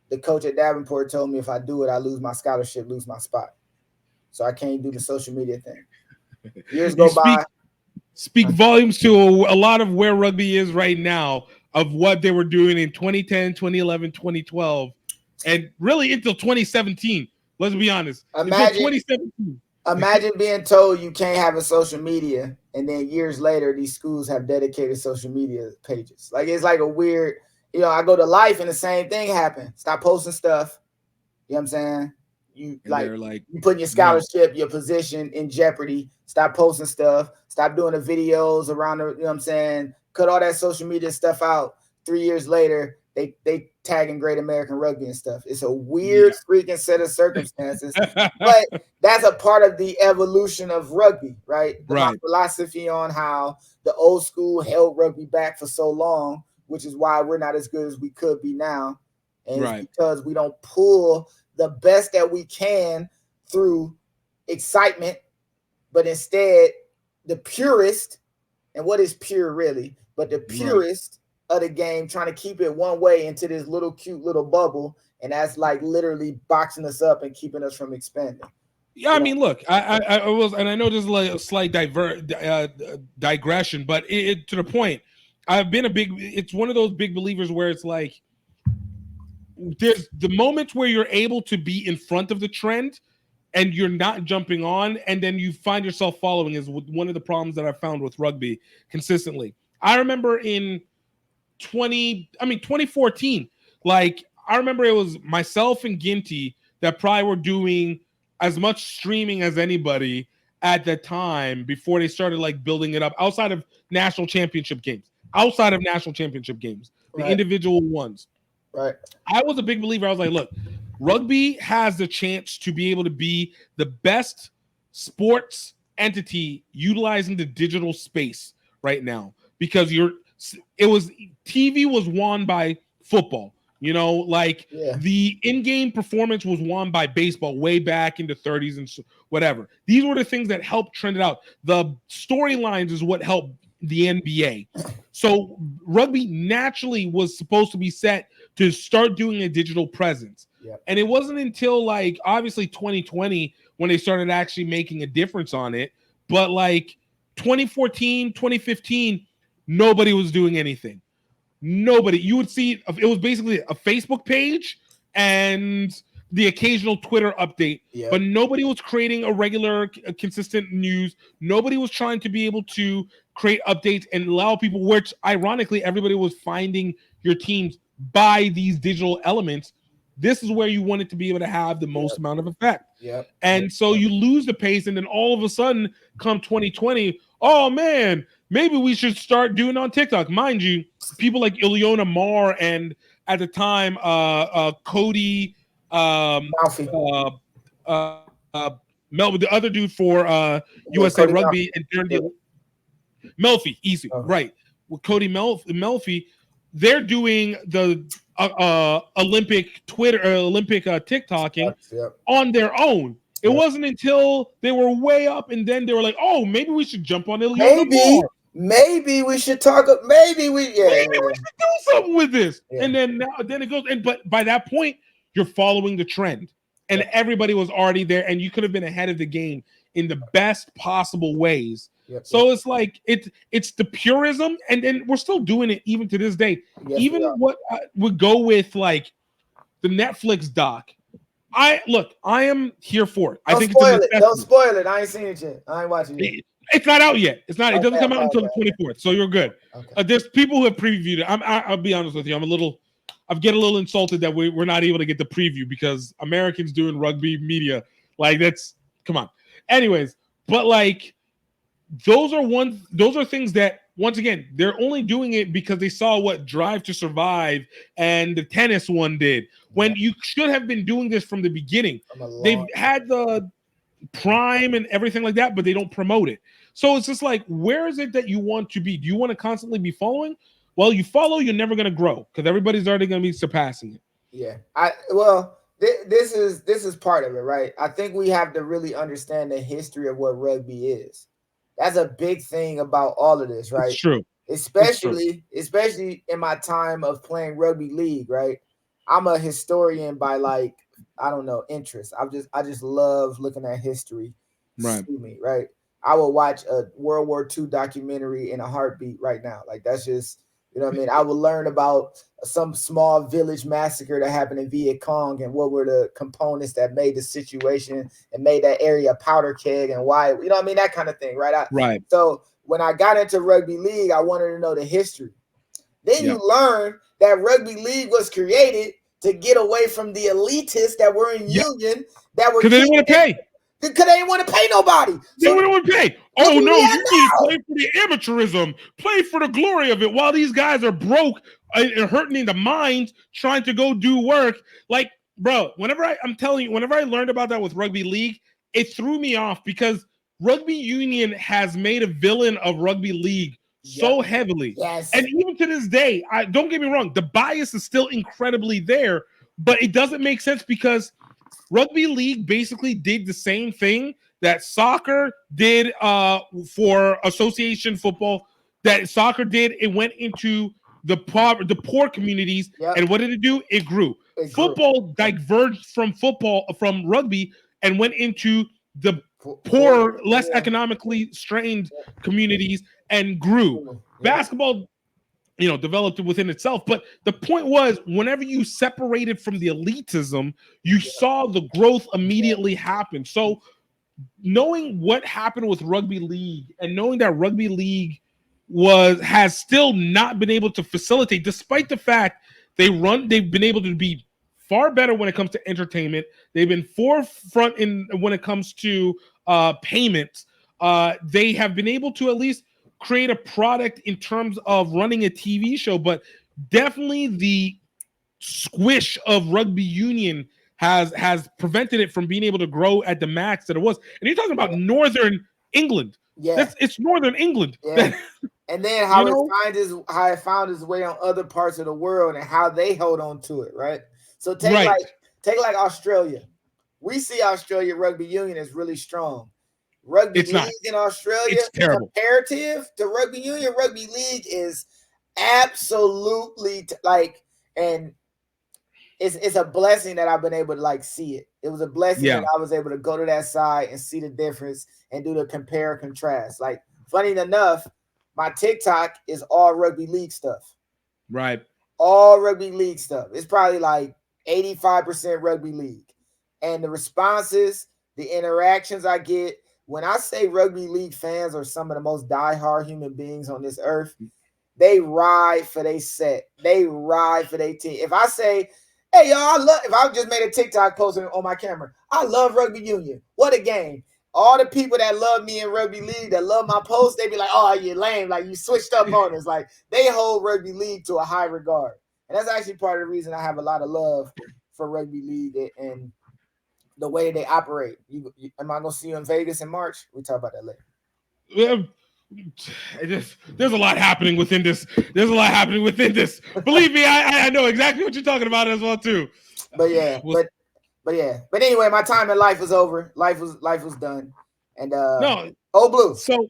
The coach at Davenport told me if I do it, I lose my scholarship, lose my spot. So I can't do the social media thing. Years go by. Speak volumes to a lot of where rugby is right now, of what they were doing in 2010, 2011, 2012, and really until 2017. Let's be honest. Until 2017. Imagine being told you can't have a social media, and then years later, these schools have dedicated social media pages. Like it's like a weird, you know, I go to Life and the same thing happened. Stop posting stuff. You know what I'm saying? You you putting your scholarship, your position in jeopardy. Stop posting stuff. Stop doing the videos around the, you know what I'm saying? Cut all that social media stuff out. 3 years later, they tagging Great American Rugby and stuff. It's a weird freaking set of circumstances, but that's a part of the evolution of rugby, right? My philosophy on how the old school held rugby back for so long, which is why we're not as good as we could be now. And it's because we don't pull the best that we can through excitement, but instead the purest, and what is pure really, but the purest of the game, trying to keep it one way into this little cute little bubble, and that's like literally boxing us up and keeping us from expanding. Yeah, I mean, look, I was, and I know this is like a slight digression, but it to the point. I've been it's one of those big believers where it's like there's the moments where you're able to be in front of the trend and you're not jumping on, and then you find yourself following is one of the problems that I found with rugby consistently. I remember in 2014, like I remember it was myself and Ginty that probably were doing as much streaming as anybody at the time before they started like building it up outside of national championship games, the individual ones. Right. I was a big believer. I was like, look, rugby has the chance to be able to be the best sports entity utilizing the digital space right now, because TV was won by football. You know, like the in-game performance was won by baseball way back in the 30s and whatever. These were the things that helped trend it out. The storylines is what helped the NBA. So rugby naturally was supposed to be set to start doing a digital presence. And it wasn't until like obviously 2020 when they started actually making a difference on it. But like 2014, 2015, nobody was doing anything. Nobody. You would see it was basically a Facebook page and the occasional Twitter update, but nobody was creating a regular, consistent news. Nobody was trying to be able to create updates and allow people, which ironically, everybody was finding your teams by these digital elements. This is where you want it to be able to have the most amount of effect. And so you lose the pace, and then all of a sudden, come 2020, oh man, maybe we should start doing on TikTok. Mind you, people like Ileana Marr and at the time, Cody, the other dude for USA Rugby, and during the Melfi, easy, right? With Cody Melfi, they're doing the Olympic Twitter, Olympic TikToking on their own. It wasn't until they were way up, and then they were like, "Oh, maybe we should jump on Ileana Marr. Maybe we should talk. Maybe we should do something with this." And then it goes. And but by that point, you're following the trend, and everybody was already there, and you could have been ahead of the game in the best possible ways. So it's like it's the purism, and we're still doing it even to this day. Even what would go with like the Netflix doc. I am here for it. I think Don't spoil it. I ain't seen it yet. I ain't watching it. It's not out yet. It's not. It doesn't come out until the 24th. So you're good. There's people who have previewed it. I'll be honest with you. I get a little insulted that we're not able to get the preview because Americans doing rugby media, like that's come on. Anyways, but like those are things that once again they're only doing it because they saw what Drive to Survive and the tennis one did. When you should have been doing this from the beginning. They've had the Prime and everything like that, but they don't promote it. So it's just like, where is it that you want to be? Do you want to constantly be following? well, you follow, you're never going to grow because everybody's already going to be surpassing it. Yeah. This is part of it, right? I think we have to really understand the history of what rugby is. That's a big thing about all of this, right? It's true. Especially in my time of playing rugby league, right? I'm a historian by like, I don't know, interest. I just love looking at history. Right. Sue me, right? I will watch a World War II documentary in a heartbeat right now. Like that's just, you know what I mean? I will learn about some small village massacre that happened in Viet Cong and what were the components that made the situation and made that area a powder keg and why, you know what I mean? That kind of thing, right? Right. So when I got into rugby league, I wanted to know the history. Then you learn that rugby league was created to get away from the elitists that were in union that were because they didn't want to pay. Because they didn't want to pay nobody. They didn't want to pay. Oh no, you need to play for the amateurism, play for the glory of it, while these guys are broke and hurting in the mind, trying to go do work. Like, bro, I'm telling you, whenever I learned about that with rugby league, it threw me off because rugby union has made a villain of rugby league so heavily. Yes. And even to this day, don't get me wrong, the bias is still incredibly there, but it doesn't make sense because rugby league basically did the same thing that soccer did for association football, that soccer did. It went into the poor communities. And what did it do? It grew. Football diverged from rugby and went into the poor, less economically strained communities and grew. Basketball, developed within itself. But the point was, whenever you separated from the elitism, you saw the growth immediately happen. So knowing what happened with rugby league and knowing that rugby league has still not been able to facilitate, despite the fact they've been able to be far better when it comes to entertainment. They've been forefront when it comes to payments. They have been able to at least create a product in terms of running a TV show, but definitely the squish of rugby union has prevented it from being able to grow at the max that it was. And you're talking about Northern England. Yeah, it's Northern England. Yeah. And then how it found its way on other parts of the world and how they hold on to it, right? So take like Australia. We see Australia rugby union is really strong. Rugby league in Australia, comparative to rugby union, rugby league is absolutely and it's a blessing that I've been able to see it. It was a blessing that I was able to go to that side and see the difference and do the compare and contrast. Like, funny enough, my TikTok is all rugby league stuff. Right. All rugby league stuff. It's probably like 85% rugby league. And the responses, the interactions I get, when I say rugby league fans are some of the most diehard human beings on this earth, they ride for their set. They ride for their team. If I say, hey, y'all, if I just made a TikTok post on my camera, I love rugby union. What a game. All the people that love me in rugby league, that love my post, they be like, oh, you're lame. Like, you switched up on us. Like, they hold rugby league to a high regard. And that's actually part of the reason I have a lot of love for rugby league and the way they operate. Am I going to see you in Vegas in March? We'll talk about that later. There's a lot happening within this. Believe me, I know exactly what you're talking about as well too. But anyway, my time in life was over. Life was done. And blue. So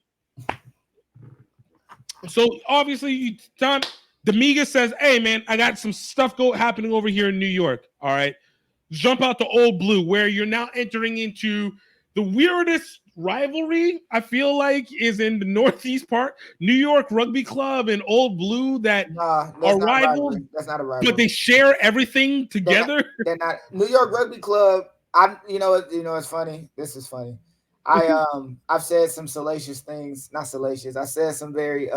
obviously, Dominguez says, "Hey man, I got some stuff happening over here in New York. All right, jump out to Old Blue, where you're now entering into the weirdest rivalry, I feel like, is in the Northeast part. New York Rugby Club and Old Blue that are rivals. That's not a rivalry. But they share everything together. They're not. New York Rugby Club. It's funny. This is funny. I've said some salacious things. Not salacious. I said some very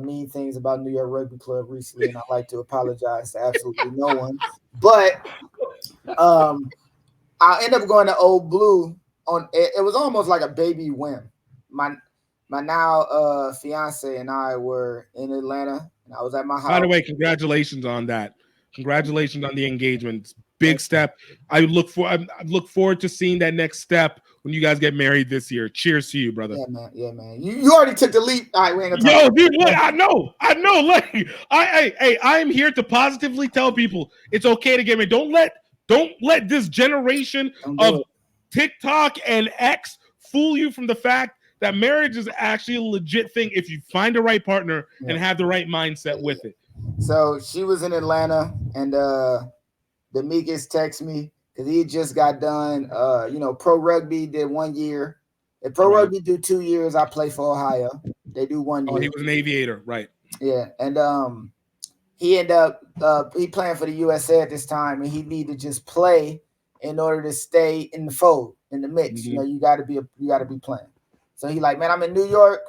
mean things about New York Rugby Club recently, and I'd like to apologize to absolutely no one. But I ended up going to Old Blue on it was almost like a baby whim. My now fiance and I were in Atlanta, and I was at my house. By the way, congratulations on that. Congratulations on the engagement. Big step. I look forward to seeing that next step when you guys get married this year. Cheers to you, brother. Yeah, man. Yeah, man. You already took the leap. All right, we ain't gonna Yo, talk. dude, look, I know. Like, I am here to positively tell people it's okay to get married. Don't let this generation of TikTok and X fool you from the fact that marriage is actually a legit thing if you find the right partner and have the right mindset with it. So she was in Atlanta, and Demetrius texted me because he just got done. Pro Rugby did 1 year. If Pro Rugby do 2 years, I play for Ohio. They do 1 year. Oh, he was an aviator, right? Yeah, and he ended up he playing for the USA at this time, and he needed to just play in order to stay in the fold, in the mix. Mm-hmm. You know, you got to be playing. So he like, man, I'm in New York.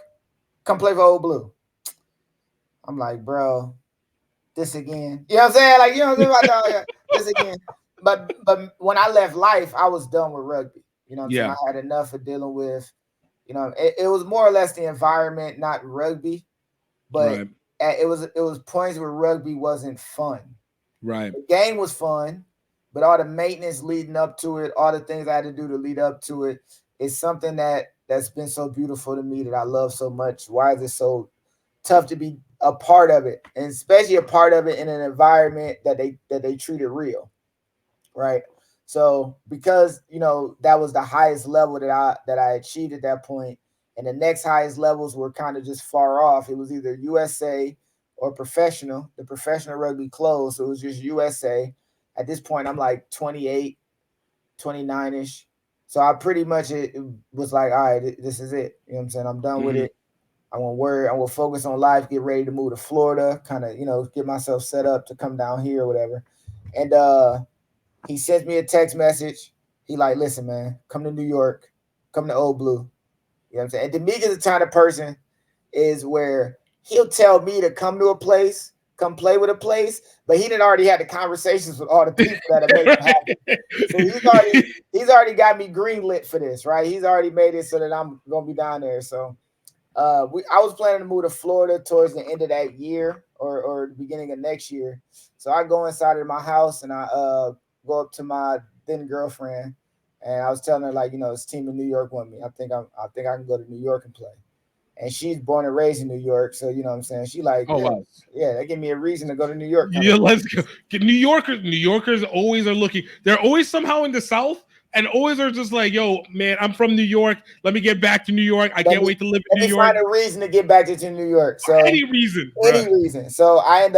Come play for Old Blue. I'm like, bro, this again. You know what I'm saying? Like, you know what I'm saying? This again. But when I left life, I was done with rugby. You know what I'm saying? I had enough of dealing with, it was more or less the environment, not rugby. But it was points where rugby wasn't fun. Right. The game was fun, but all the maintenance leading up to it, all the things I had to do to lead up to it, is something that's been so beautiful to me that I love so much. Why is it so tough to be a part of it, and especially a part of it in an environment that they treated real, right? So because that was the highest level that I achieved at that point, and the next highest levels were kind of just far off. It was either USA or professional. The professional rugby closed, so it was just USA. At this point, I'm like 28, 29-ish. So I pretty much it was like, all right, this is it. You know what I'm saying? I'm done with it. I won't focus on life, get ready to move to Florida, kind of, get myself set up to come down here or whatever. And he sends me a text message. He like, listen, man, come to New York, come to Old Blue. You know what I'm saying? And D'Amica's the kind of person is where he'll tell me to come to a place, come play with a place, but he didn't already had the conversations with all the people that have made it happen. So he's already got me greenlit for this, right? He's already made it so that I'm gonna be down there. So I was planning to move to Florida towards the end of that year or the beginning of next year. So I go inside of my house and I go up to my then girlfriend, and I was telling her, like, this team in New York want me. I think I can go to New York and play. And she's born and raised in New York, so you know what I'm saying. She like, wow. Yeah, that gave me a reason to go to New York. Yeah, let's go. New Yorkers always are looking. They're always somehow in the South, and always are just like, yo, man, I'm from New York. Let me get back to New York. I can't wait to live in New York. Find a reason to get back to New York. So any reason. So I end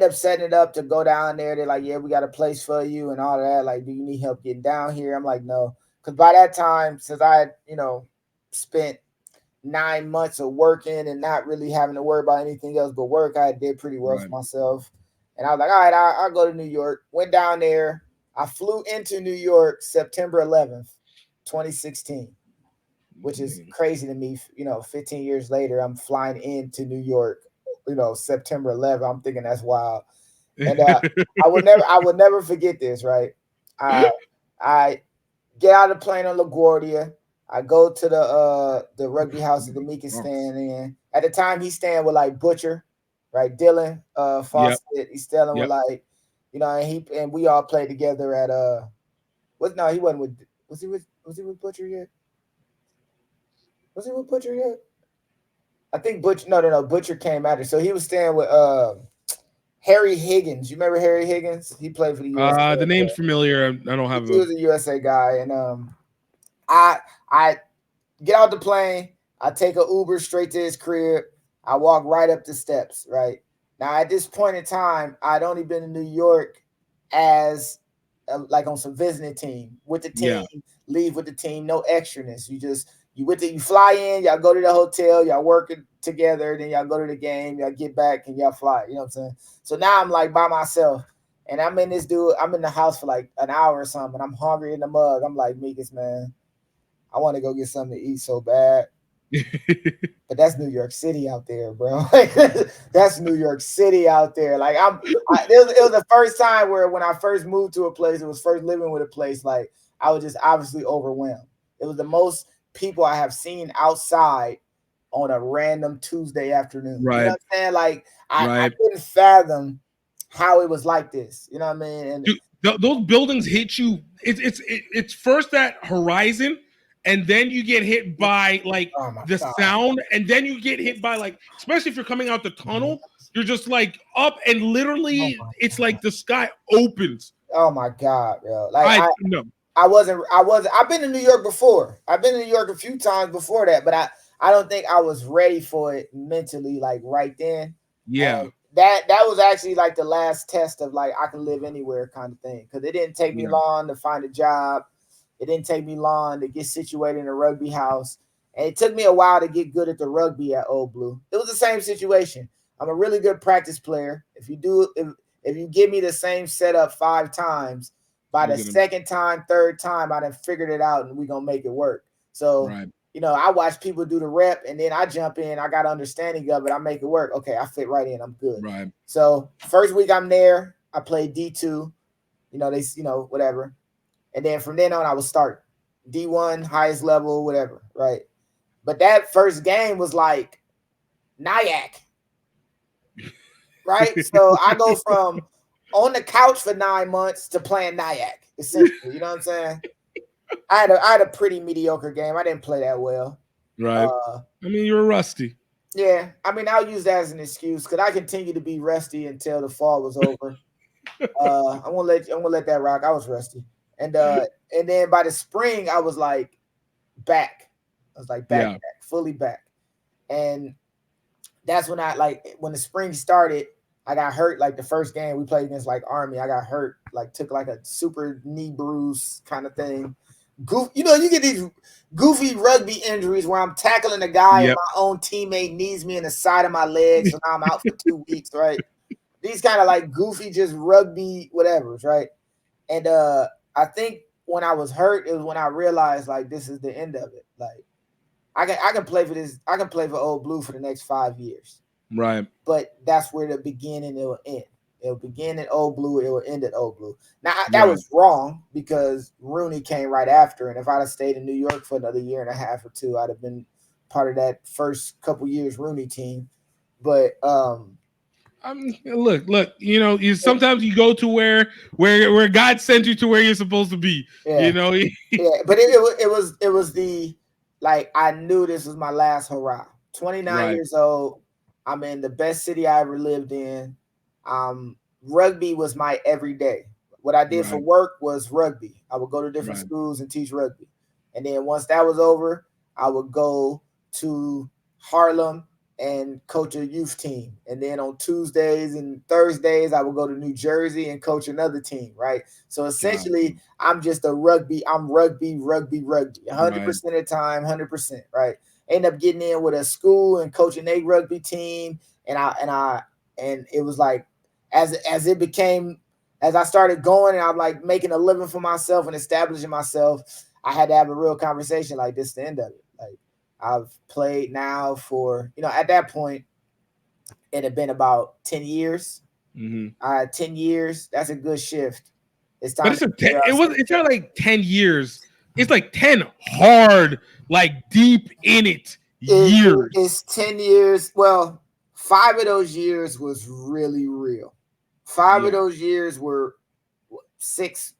up setting it up to go down there. They're like, yeah, we got a place for you and all of that. Like, do you need help getting down here? I'm like, no. Because by that time, since I had, spent 9 months of working and not really having to worry about anything else but work, I did pretty well for myself. And I was like, all right, I'll go to New York. Went down there. I flew into New York September 11th, 2016, which is crazy to me. 15 years later, I'm flying into New York, September 11th. I'm thinking that's wild. And I would never forget this, right? I get out of the plane on LaGuardia. I go to the rugby house that D'Amica staying in. At the time, he's staying with like Butcher, right? Dylan Fawcett. Yep. He's staying with like, and we all played together at he wasn't with was he with Butcher yet? Was he with Butcher yet? I think Butcher. No. Butcher came after. So he was staying with Harry Higgins. You remember Harry Higgins? He played for the USA. The name's familiar. I don't have. He was a USA guy, and I get out the plane. I take an Uber straight to his crib. I walk right up the steps. Right now, at this point in time, I'd only been in New York as like on some visiting team with the team. Leave with the team, no extraness. You fly in, y'all go to the hotel, y'all work together, then y'all go to the game, y'all get back and y'all fly. You know what I'm saying? So now I'm like by myself, and I'm in the house for like an hour or something, and I'm hungry in the mug. I'm like, Meekis, man, I want to go get something to eat so bad. But that's New York City out there, bro. That's New York City out there. Like it was the first time where when I first moved to a place, it was first living with a place, like I was just obviously overwhelmed. It was the most people I have seen outside on a random Tuesday afternoon. Right. You know what I'm saying? Like I couldn't fathom how it was like this. You know what I mean? And dude, those buildings hit you it's first that horizon, and then you get hit by like the sound, and then you get hit by like, especially if you're coming out the tunnel, you're just like up, and literally it's like the sky opens. Oh my God, bro! Like no. I've been to New York before. I've been to New York a few times before that, but I don't think I was ready for it mentally, like right then. Yeah. And that was actually like the last test of like I can live anywhere kind of thing. Because it didn't take me long to find a job. It didn't take me long to get situated in a rugby house. And it took me a while to get good at the rugby at Old Blue. It was the same situation. I'm a really good practice player. If you give me the same setup 5 times, by the second time, third time, I done figured it out and we're going to make it work. So, I watch people do the rep and then I jump in. I got understanding of it. I make it work. Okay, I fit right in. I'm good. Right. So first week I'm there, I played D2, whatever. And then from then on, I would start D1, highest level, whatever, right? But that first game was like Nyack, right? So I go from on the couch for 9 months to playing Nyack, essentially. You know what I'm saying? I had a pretty mediocre game. I didn't play that well. Right. I mean, you were rusty. Yeah. I mean, I'll use that as an excuse because I continue to be rusty until the fall was over. I'm gonna let that rock. I was rusty. And then by the spring, I was like back. I was like back, fully back. And that's when when the spring started, I got hurt. Like the first game we played against like Army, I got hurt, like took like a super knee bruise kind of thing. You get these goofy rugby injuries where I'm tackling a guy and my own teammate knees me in the side of my leg, so now I'm out for 2 weeks, right? These kind of like goofy, just rugby whatevers, right? And I think when I was hurt, it was when I realized like this is the end of it. Like I can play for this. I can play for Old Blue for the next 5 years. Right. But that's where the beginning it will end. It'll begin at Old Blue. It will end at Old Blue. Now that was wrong because Rooney came right after, and if I'd have stayed in New York for another year and a half or two, I'd have been part of that first couple years Rooney team. But look. Sometimes you go to where God sent you to where you're supposed to be. Yeah. But it was the like I knew this was my last hurrah. 29 years old. I'm in the best city I ever lived in. Rugby was my everyday. What I did for work was rugby. I would go to different schools and teach rugby. And then once that was over, I would go to Harlem and coach a youth team. And then on Tuesdays and Thursdays, I would go to New Jersey and coach another team, right? So essentially, I'm just rugby, 100% of the time, 100%, right? End up getting in with a school and coaching a rugby team. And it was like, as I started going and I'm like making a living for myself and establishing myself, I had to have a real conversation like this, the end of it. Like I've played now for, at that point, it had been about 10 years. 10 years. That's a good shift. It's time. But it's not like 10 years. It's like 10 hard, like deep in it years. It's 10 years. Well, 5 of those years was really real. 5 of those years were six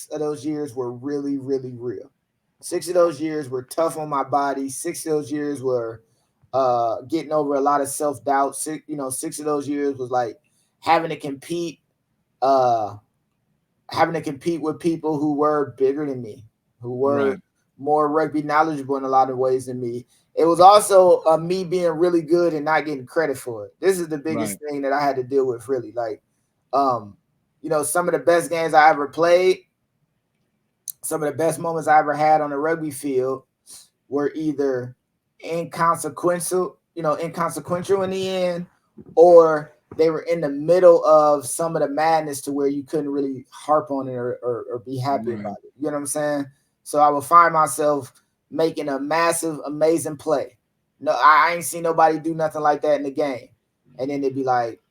of those years were really, really real. 6 of those years were tough on my body. 6 of those years were getting over a lot of self-doubt. 6 of those years was like having to compete with people who were bigger than me, who were more rugby knowledgeable in a lot of ways than me. It was also me being really good and not getting credit for it. This is the biggest thing that I had to deal with, really. Like, some of the best games I ever played, some of the best moments I ever had on the rugby field were either inconsequential in the end, or they were in the middle of some of the madness to where you couldn't really harp on it or be happy about it. You know what I'm saying? So I would find myself making a massive, amazing play. No, I ain't seen nobody do nothing like that in the game. And then they'd be like,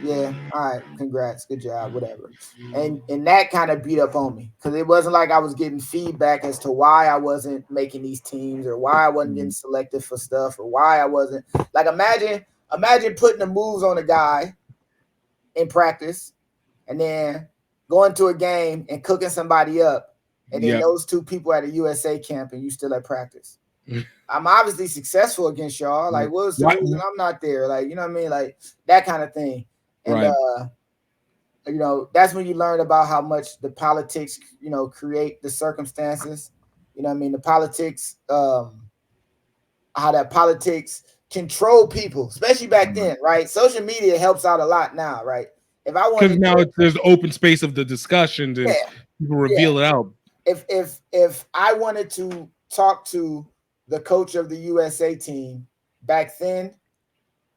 yeah, all right, congrats, good job, whatever. And that kind of beat up on me because it wasn't like I was getting feedback as to why I wasn't making these teams or why I wasn't getting selected for stuff or why I wasn't. Like, imagine putting the moves on a guy in practice and then going to a game and cooking somebody up, and then Yep. those two people at a USA camp and you still at practice. I'm obviously successful against y'all. Like, what's the reason I'm not there? Like, you know what I mean? Like that kind of thing. And you know, that's when you learn about how much the politics, you know, create the circumstances. You know what I mean? The politics, how that politics control people, especially back then, right? Social media helps out a lot now, right? If I wanted because now there's open space of the discussions and people reveal it out. If I wanted to talk to the coach of the USA team back then,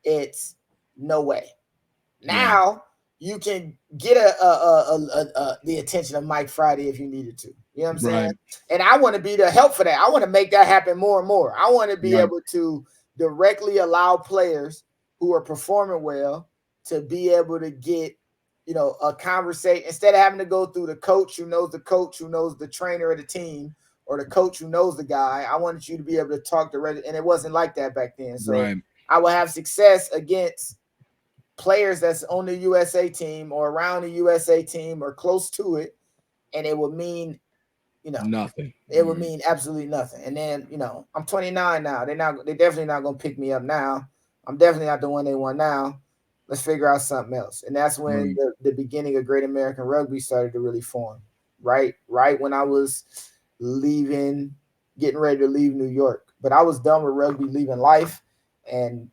it's no way. Now you can get the attention of Mike Friday if you needed to. You know what I'm saying? And I want to be the help for that. I want to make that happen more and more. I want to be able to directly allow players who are performing well to be able to get, you know, a conversation instead of having to go through the coach who knows the trainer of the team or the coach who knows the guy. I wanted you to be able to talk directly, and it wasn't like that back then. So I will have success against players that's on the USA team or around the USA team or close to it, and it will mean, you know, nothing. It would mean absolutely nothing. And then, you know, I'm 29 now. They're definitely not gonna pick me up now. I'm definitely not the one they want now. Let's figure out something else. And that's when the beginning of Great American Rugby started to really form. Right when I was getting ready to leave New York. But I was done with rugby, leaving life, and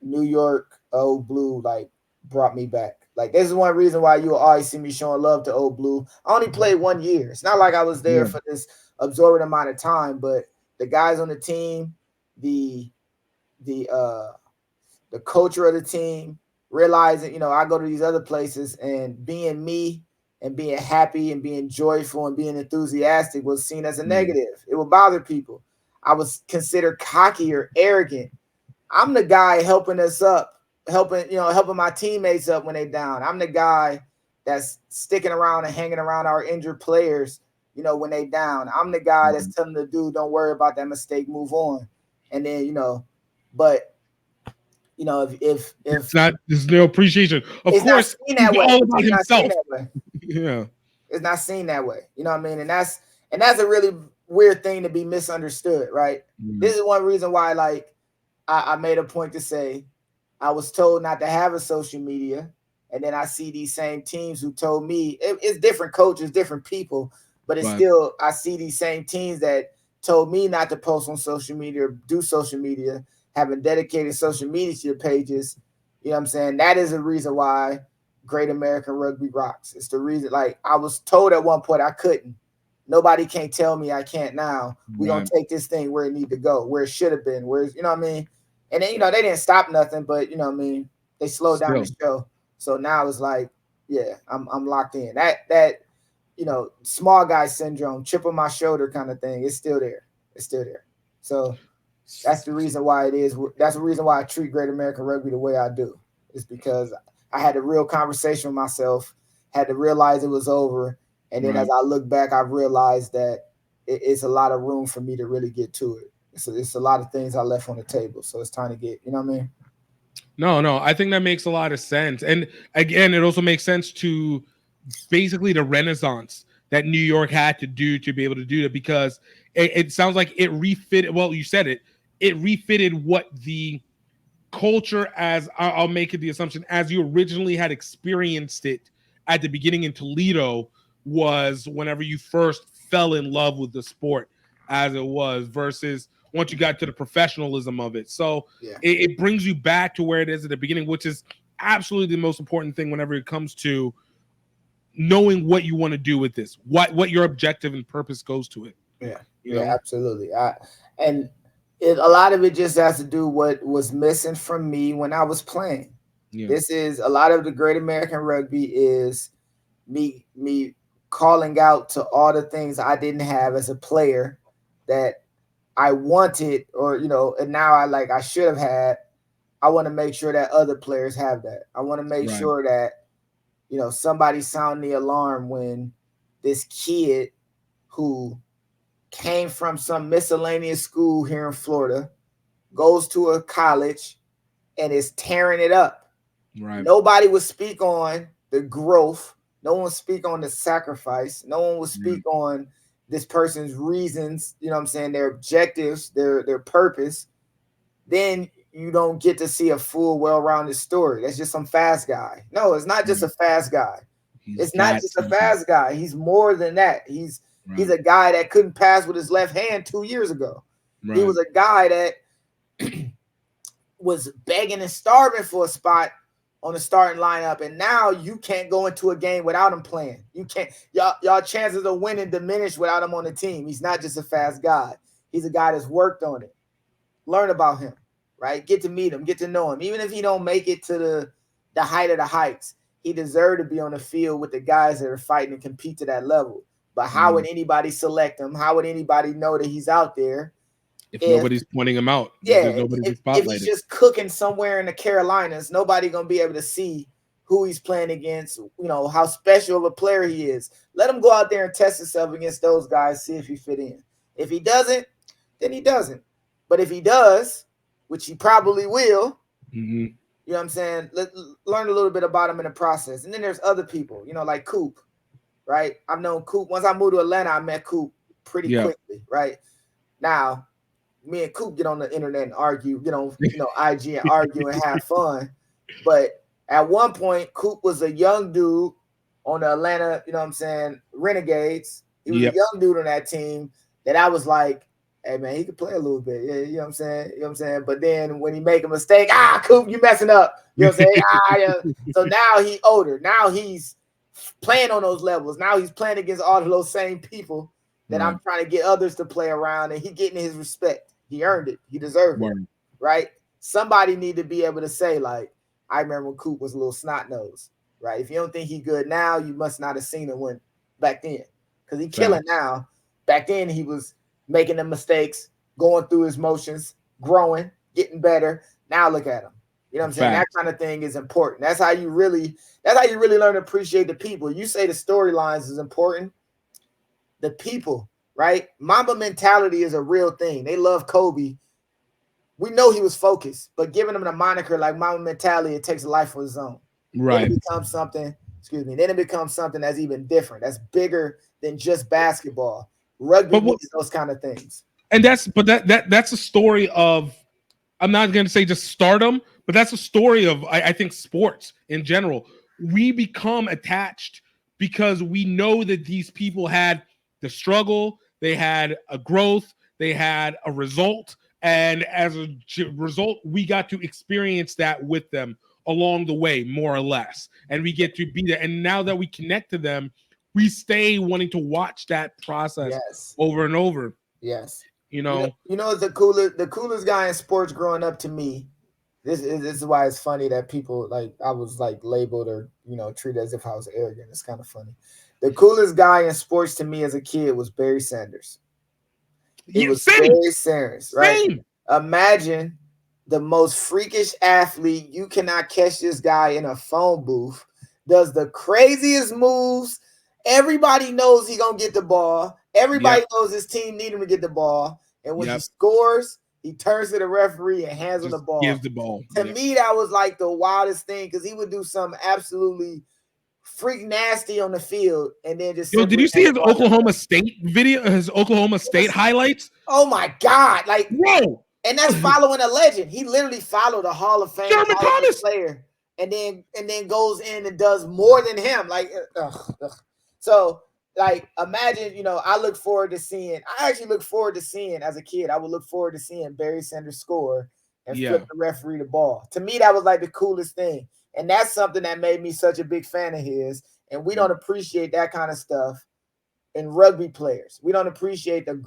New York, Old Blue, like brought me back. Like this is one reason why you'll always see me showing love to Old Blue. I only played 1 year. It's not like I was there for this absorbent amount of time, but the guys on the team, the culture of the team, realizing, you know, I go to these other places and being me and being happy and being joyful and being enthusiastic was seen as a negative. It would bother people. I was considered cocky or arrogant. I'm the guy helping us up, helping my teammates up when they down. I'm the guy that's sticking around and hanging around our injured players, you know, when they down. I'm the guy that's telling the dude, don't worry about that mistake, move on. And then, you know, but you know, if it's not, there's no appreciation. Of course, he's all about himself. It's not seen that way. You know what I mean? And that's a really weird thing to be misunderstood, right? This is one reason why, like, I made a point to say I was told not to have a social media, and then I see these same teams who told me it's different coaches, different people, but it's still, I see these same teams that told me not to post on social media or do social media, having dedicated social media pages. You know what I'm saying? That is a reason why Great American Rugby rocks. It's the reason, like, I was told at one point I couldn't. Nobody can't tell me I can't now. We're going to take this thing where it need to go, where it should have been, where, you know what I mean? And then, you know, they didn't stop nothing, but, you know what I mean? They slowed down the show. So now it's like, yeah, I'm locked in. That, you know, small guy syndrome, chip on my shoulder kind of thing, it's still there. It's still there. So that's the reason why it is. That's the reason why I treat Great American Rugby the way I do. It's because I had a real conversation with myself, had to realize it was over. And then as I look back, I realized that it's a lot of room for me to really get to it. So it's a lot of things I left on the table. So it's time to get, you know what I mean? No, I think that makes a lot of sense. And again, it also makes sense to basically the renaissance that New York had to do to be able to do that, because it sounds like it refitted. Well, you said it refitted what the culture, as I'll make it the assumption, as you originally had experienced it at the beginning in Toledo, was whenever you first fell in love with the sport as it was, versus once you got to the professionalism of it. So it brings you back to where it is at the beginning, which is absolutely the most important thing whenever it comes to knowing what you want to do with this, what your objective and purpose goes to it. Yeah, absolutely. And a lot of it just has to do what was missing from me when I was playing. This is a lot of the Great American Rugby is me calling out to all the things I didn't have as a player that I wanted, or, you know, and now I should have had. I want to make sure that other players have that. I want to make sure that, you know, somebody sound the alarm when this kid who came from some miscellaneous school here in Florida goes to a college and is tearing it up. Nobody would speak on the growth. No one will speak on the sacrifice. No one will speak on this person's reasons, you know what I'm saying, their objectives, their purpose. Then you don't get to see a full, well-rounded story. That's just some fast guy. No, it's not just a fast guy. It's not just a fast guy. He's more than that. He's a guy that couldn't pass with his left hand 2 years ago. He was a guy that was begging and starving for a spot on the starting lineup, and now you can't go into a game without him playing. You can't. Y'all chances of winning diminish without him on the team. He's not just a fast guy. He's a guy that's worked on it. Learn about him, right? Get to meet him, get to know him. Even if he don't make it to the height of the heights, he deserved to be on the field with the guys that are fighting and compete to that level. But how would anybody select him? How would anybody know that he's out there? If nobody's pointing him out. Yeah, if he's just cooking somewhere in the Carolinas, nobody going to be able to see who he's playing against, you know, how special of a player he is. Let him go out there and test himself against those guys, see if he fit in. If he doesn't, then he doesn't. But if he does, which he probably will, you know what I'm saying, learn a little bit about him in the process. And then there's other people, you know, like Coop, right? I've known Coop. Once I moved to Atlanta, I met Coop pretty quickly, right? Now, me and Coop get on the internet and argue, you know, IG and argue and have fun. But at one point, Coop was a young dude on the Atlanta, you know what I'm saying, Renegades. He was a young dude on that team that I was like, hey, man, he could play a little bit. Yeah, you know what I'm saying? You know what I'm saying? But then when he make a mistake, Coop, you messing up. You know what I'm saying? So now he older. Now he's playing on those levels. Now he's playing against all of those same people that I'm trying to get others to play around, and he getting his respect. He earned it. He deserved it, right? Somebody need to be able to say, like, I remember when Coop was a little snot-nosed, right? If you don't think he good now, you must not have seen him when back then, because he killing now. Back then, he was making the mistakes, going through his motions, growing, getting better. Now look at him. You know what I'm saying? That kind of thing is important. That's how you really learn to appreciate the people. You say the storylines is important. The people, right? Mamba mentality is a real thing. They love Kobe. We know he was focused, but giving him the moniker like Mamba mentality, it takes a life of its own. Right. Then it becomes something, then it becomes something that's even different. That's bigger than just basketball. Rugby needs those kind of things. And that's a story of, I'm not going to say just stardom, but that's a story of, I think, sports in general. We become attached because we know that these people had the struggle, they had a growth, they had a result, and as a result, we got to experience that with them along the way, more or less, and we get to be there. And now that we connect to them, we stay wanting to watch that process over and over. Yes. You know, the coolest guy in sports growing up to me. This is why it's funny that people I was labeled or treated as if I was arrogant. It's kind of funny. The coolest guy in sports to me as a kid was Barry Sanders. Barry Sanders, right? Same. Imagine the most freakish athlete. You cannot catch this guy in a phone booth. Does the craziest moves. Everybody knows he gonna get the ball. Everybody knows his team need him to get the ball. And when he scores, he turns to the referee and hands him the ball. Gives the ball. To me, that was like the wildest thing because he would do something absolutely freak nasty on the field and then just. Did you see his Oklahoma State video? His Oklahoma State highlights? Oh my God! Whoa! And that's following a legend. He literally followed a Hall of Fame player, and then goes in and does more than him. So, imagine, I look forward to seeing. I actually look forward to seeing as a kid. I would look forward to seeing Barry Sanders score and flip the referee the ball. To me, that was like the coolest thing, and that's something that made me such a big fan of his. And we don't appreciate that kind of stuff in rugby players. We don't appreciate and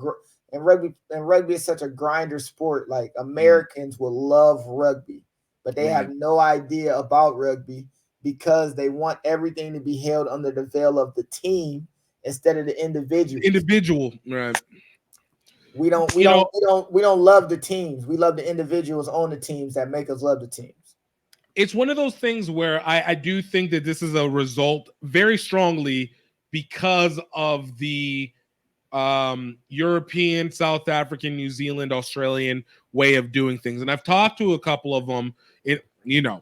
rugby is such a grinder sport. Like Americans will love rugby, but they have no idea about rugby because they want everything to be held under the veil of the team instead of the individual. Right. We don't love the teams. We love the individuals on the teams that make us love the teams. It's one of those things where I do think that this is a result very strongly because of the European, South African, New Zealand, Australian way of doing things. And I've talked to a couple of them. You know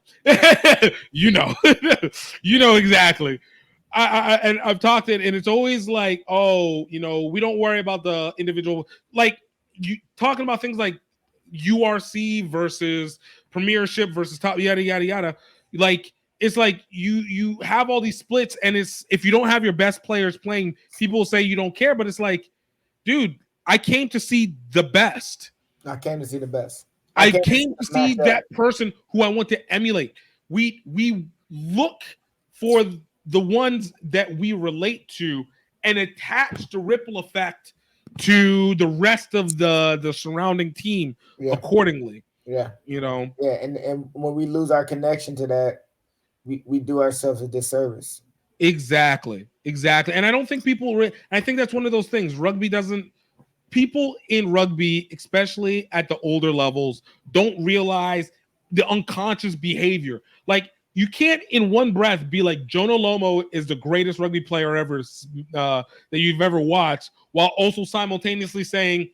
exactly. And I've talked it, and it's always like, oh, we don't worry about the individual. Like you talking about things like URC versus Premiership versus top, yada yada yada. Like it's like you have all these splits, and it's if you don't have your best players playing, people will say you don't care, but it's like, dude, I came to see the best. I came to see the best. I came to see that person who I want to emulate. We look for the ones that we relate to and attach the ripple effect to the rest of the surrounding team accordingly. Yeah. Yeah, and when we lose our connection to that, we do ourselves a disservice. Exactly. And I don't think I think that's one of those things. People in rugby, especially at the older levels, don't realize the unconscious behavior. Like you can't in one breath be like Jonah Lomo is the greatest rugby player ever that you've ever watched, while also simultaneously saying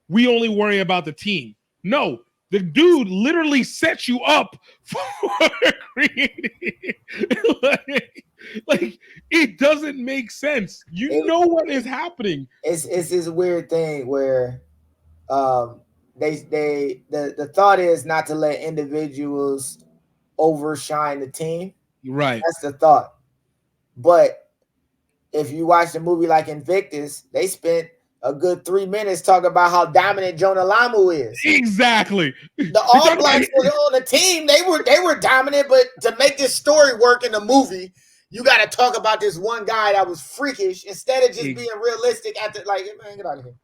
we only worry about the team. No, the dude literally sets you up for creating. Like it doesn't make sense. You know what is happening. It's this weird thing where the thought is not to let individuals overshine the team. Right. That's the thought. But if you watch the movie like Invictus, they spent a good 3 minutes talking about how dominant Jonah Lamu is. Exactly. The All Blacks were on the team. They were dominant, but to make this story work in the movie, you got to talk about this one guy that was freakish instead of just being realistic. At the man, get out of here,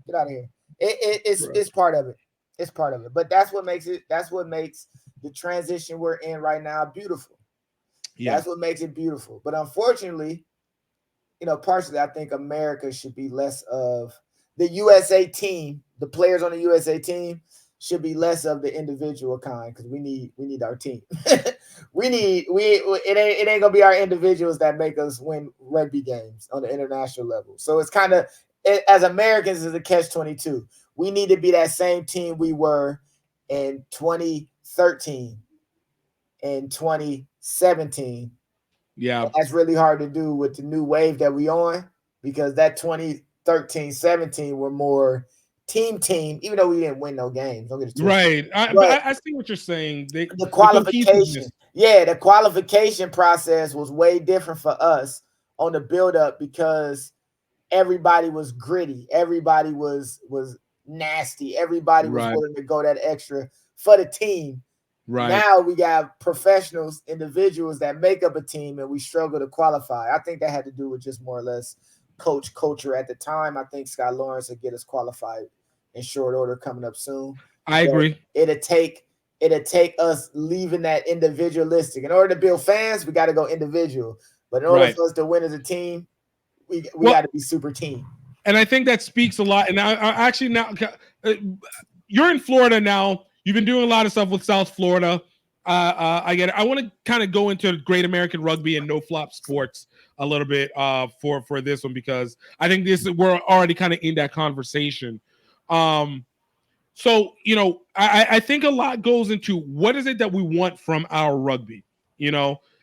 get out of here. It's part of it. It's part of it. But that's what makes it. That's what makes the transition we're in right now beautiful. Yeah, that's what makes it beautiful. But unfortunately, partially, I think America should be less of the USA team. The players on the USA team should be less of the individual kind because we need our team. It ain't gonna be our individuals that make us win rugby games on the international level. So it's kind of as Americans is a catch-22. We need to be that same team we were in 2013 and 2017. Yeah, that's really hard to do with the new wave that we on because that 2013-17 were more team, even though we didn't win no games. Don't get it twisted. Right. I see what you're saying. The qualification. The qualification process was way different for us on the build-up because everybody was gritty. Everybody was nasty. Everybody was willing to go that extra for the team. Right. Now we got professionals, individuals that make up a team, and we struggle to qualify. I think that had to do with just more or less coach culture at the time. I think Scott Lawrence will get us qualified in short order coming up soon. I agree. It'll take us leaving that individualistic. In order to build fans, we got to go individual. But in order for us to win as a team, we got to be super team. And I think that speaks a lot. And I actually now you're in Florida now. You've been doing a lot of stuff with South Florida. I get it. I want to kind of go into Great American Rugby and no flop sports a little bit for this one because I think we're already kind of in that conversation. So I think a lot goes into what is it that we want from our rugby,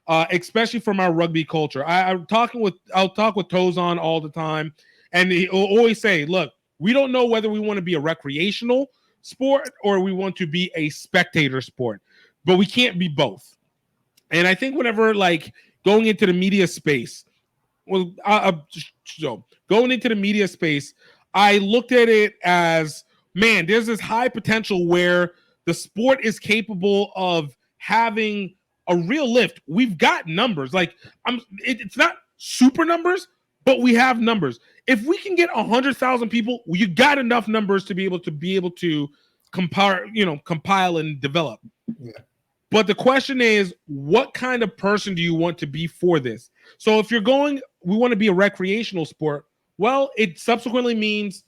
especially from our rugby culture. I'll talk with Tozan all the time, and he'll always say, "Look, we don't know whether we want to be a recreational sport or we want to be a spectator sport, but we can't be both." And I think whenever going into the media space, going into the media space, I looked at it as, man, there's this high potential where the sport is capable of having a real lift. We've got numbers. It's not super numbers, but we have numbers. If we can get 100,000 people, you got enough numbers to be able to compile and develop. Yeah. But the question is, what kind of person do you want to be for this? So if we want to be a recreational sport, well, it subsequently means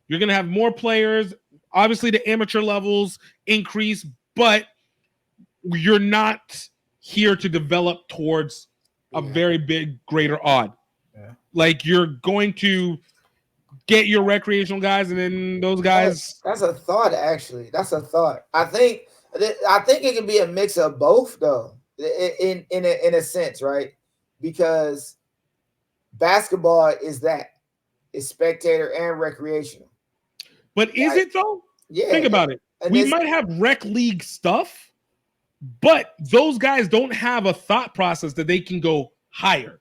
you're going to have more players. Obviously, the amateur levels increase, but you're not here to develop towards a very big, greater odd. Yeah. You're going to get your recreational guys, and then those guys. That's a thought, actually. That's a thought. I think it can be a mix of both, though, in a sense, right? Because Basketball is that. It's spectator and recreational. But is it though? Yeah. Think about it. We might have rec league stuff, but those guys don't have a thought process that they can go higher.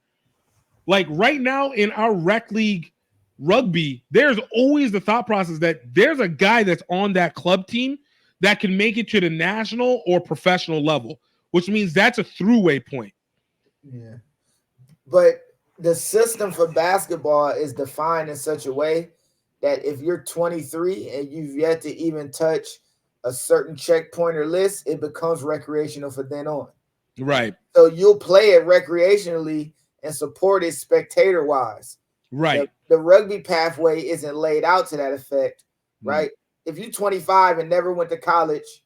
Like right now in our rec league rugby, there's always the thought process that there's a guy that's on that club team that can make it to the national or professional level, which means that's a throughway point. Yeah. But the system for basketball is defined in such a way that if you're 23 and you've yet to even touch a certain checkpointer list, it becomes recreational for then on. Right. So you'll play it recreationally and support it spectator wise. Right. The rugby pathway isn't laid out to that effect, right? If you're 25 and never went to college,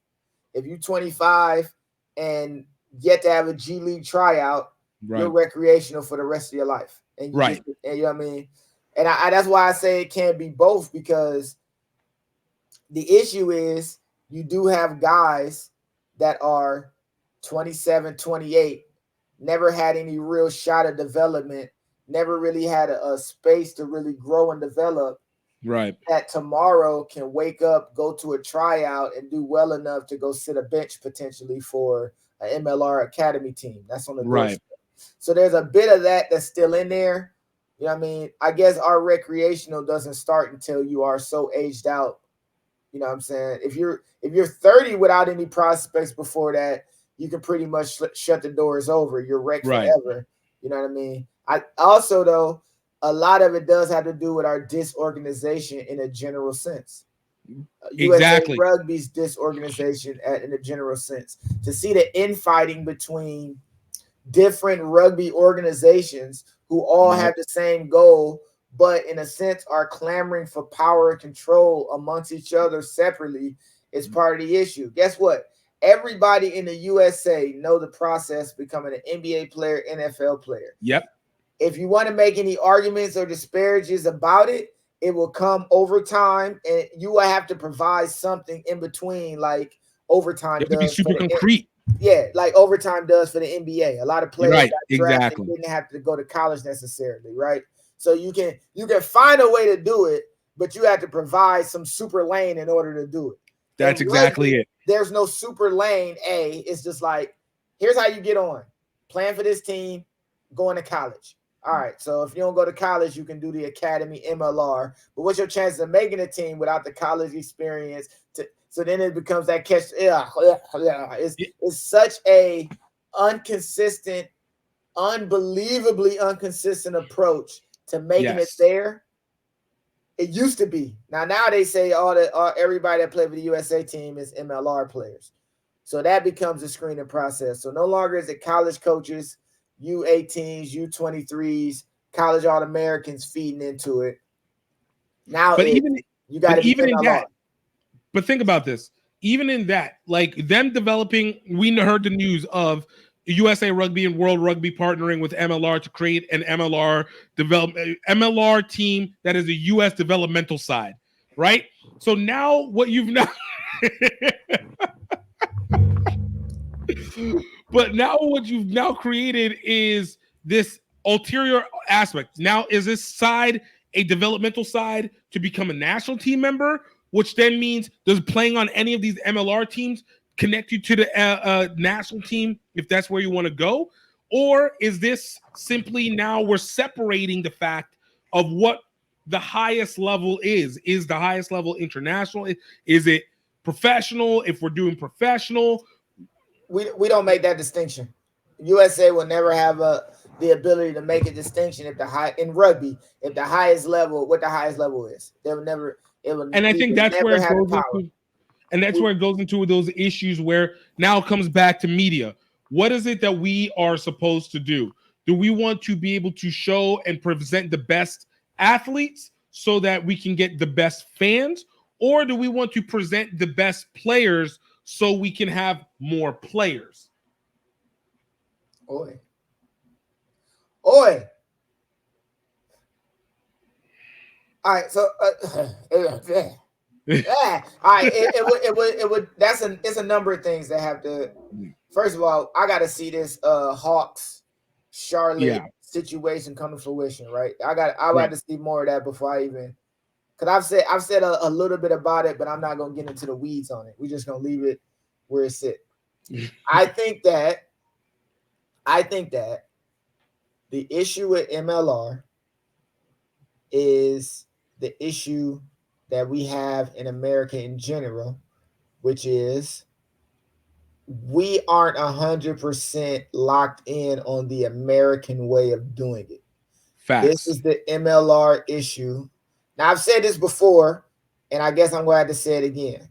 if you're 25 and yet to have a G League tryout, you're recreational for the rest of your life. And you just, and you know what I mean? And I that's why I say it can't be both, because the issue is you do have guys that are 27, 28, never had any real shot of development, never really had a space to really grow and develop. Right. That tomorrow can wake up, go to a tryout, and do well enough to go sit a bench potentially for an MLR academy team. That's on the doorstep. So there's a bit of that that's still in there. You know what I mean? I guess our recreational doesn't start until you are so aged out. You know what I'm saying? If you're 30 without any prospects before that, you can pretty much shut the doors over. You're rec forever. You know what I mean? I also, though, a lot of it does have to do with our disorganization in a general sense. USA Rugby's disorganization in a general sense. To see the infighting between different rugby organizations who all have the same goal, but in a sense are clamoring for power and control amongst each other separately, is part of the issue. Guess what? Everybody in the USA know the process becoming an NBA player, NFL player. Yep. If you want to make any arguments or disparages about it, it will come over time, and you will have to provide something in between, like overtime does. To be super concrete. Yeah, like overtime does for the NBA. A lot of players got drafted, exactly. didn't have to go to college necessarily, right? So you can find a way to do it, but you have to provide some super lane in order to do it. That's exactly it. There's no super lane. It's just like, here's how you get on. Playing for this team, going to college. All right, so if you don't go to college, you can do the academy MLR. But what's your chances of making a team without the college experience? So then it becomes that catch. It's such a inconsistent, unbelievably inconsistent approach to making it there. It used to be. Now they say everybody that played for the USA team is MLR players. So that becomes a screening process. So no longer is it college coaches, U18s, U23s, college All-Americans feeding into it. Now you got to be even in MLR. that. But think about this. Even in that, like them developing, we heard the news of USA Rugby and World Rugby partnering with MLR to create an MLR team that is a US developmental side, right? So now what you've now but now what you've now created is this ulterior aspect. Now is this side a developmental side to become a national team member, which then means does playing on any of these MLR teams connect you to the national team if that's where you want to go? Or is this simply now we're separating the fact of what the highest level is? Is the highest level international? Is it professional? If we're doing professional, we don't make that distinction. USA will never have the ability to make a distinction if the highest level is. They will never. And I think that's where it goes into. And that's where it goes into those issues where now it comes back to media. What is it that we are supposed to do? Do we want to be able to show and present the best athletes so that we can get the best fans? Or do we want to present the best players so we can have more players? Oi. All right, so yeah. All right. It would. It's a number of things that have to. First of all, I got to see this Hawks Charlotte situation come to fruition, right? I would have to see more of that before I even, because I've said a little bit about it, but I'm not gonna get into the weeds on it. We're just gonna leave it where it's at. I think that the issue with MLR is the issue that we have in America in general, which is we aren't 100% locked in on the American way of doing it. Facts. This is the MLR issue. Now, I've said this before, and I guess I'm going to have to say it again.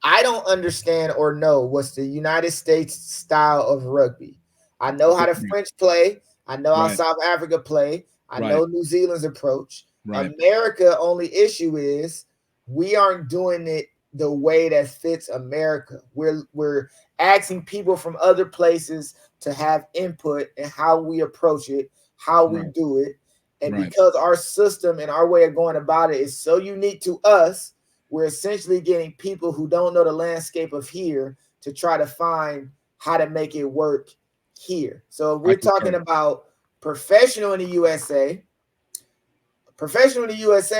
I don't understand or know what's the United States style of rugby. I know how the French play. I know how South Africa play. I know New Zealand's approach. America only issue is we aren't doing it the way that fits America. We're asking people from other places to have input in how we approach it, how we do it. And because our system and our way of going about it is so unique to us, we're essentially getting people who don't know the landscape of here to try to find how to make it work here. So if we're talking about professional in the USA,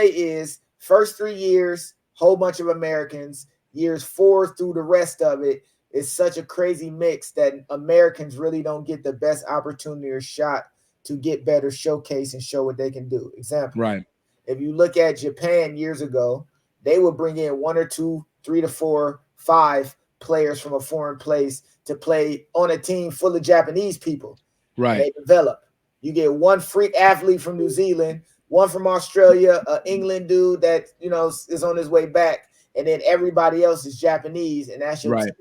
is first 3 years, whole bunch of Americans, years 4 through the rest of it is such a crazy mix that Americans really don't get the best opportunity or shot to get better, showcase, and show what they can do. Example. If you look at Japan years ago, they would bring in 1 or 2, 3 to 4, 5 players from a foreign place to play on a team full of Japanese people. They develop. You get one freak athlete from New Zealand, one from Australia, an England dude that is on his way back, and then everybody else is Japanese, and that's your team.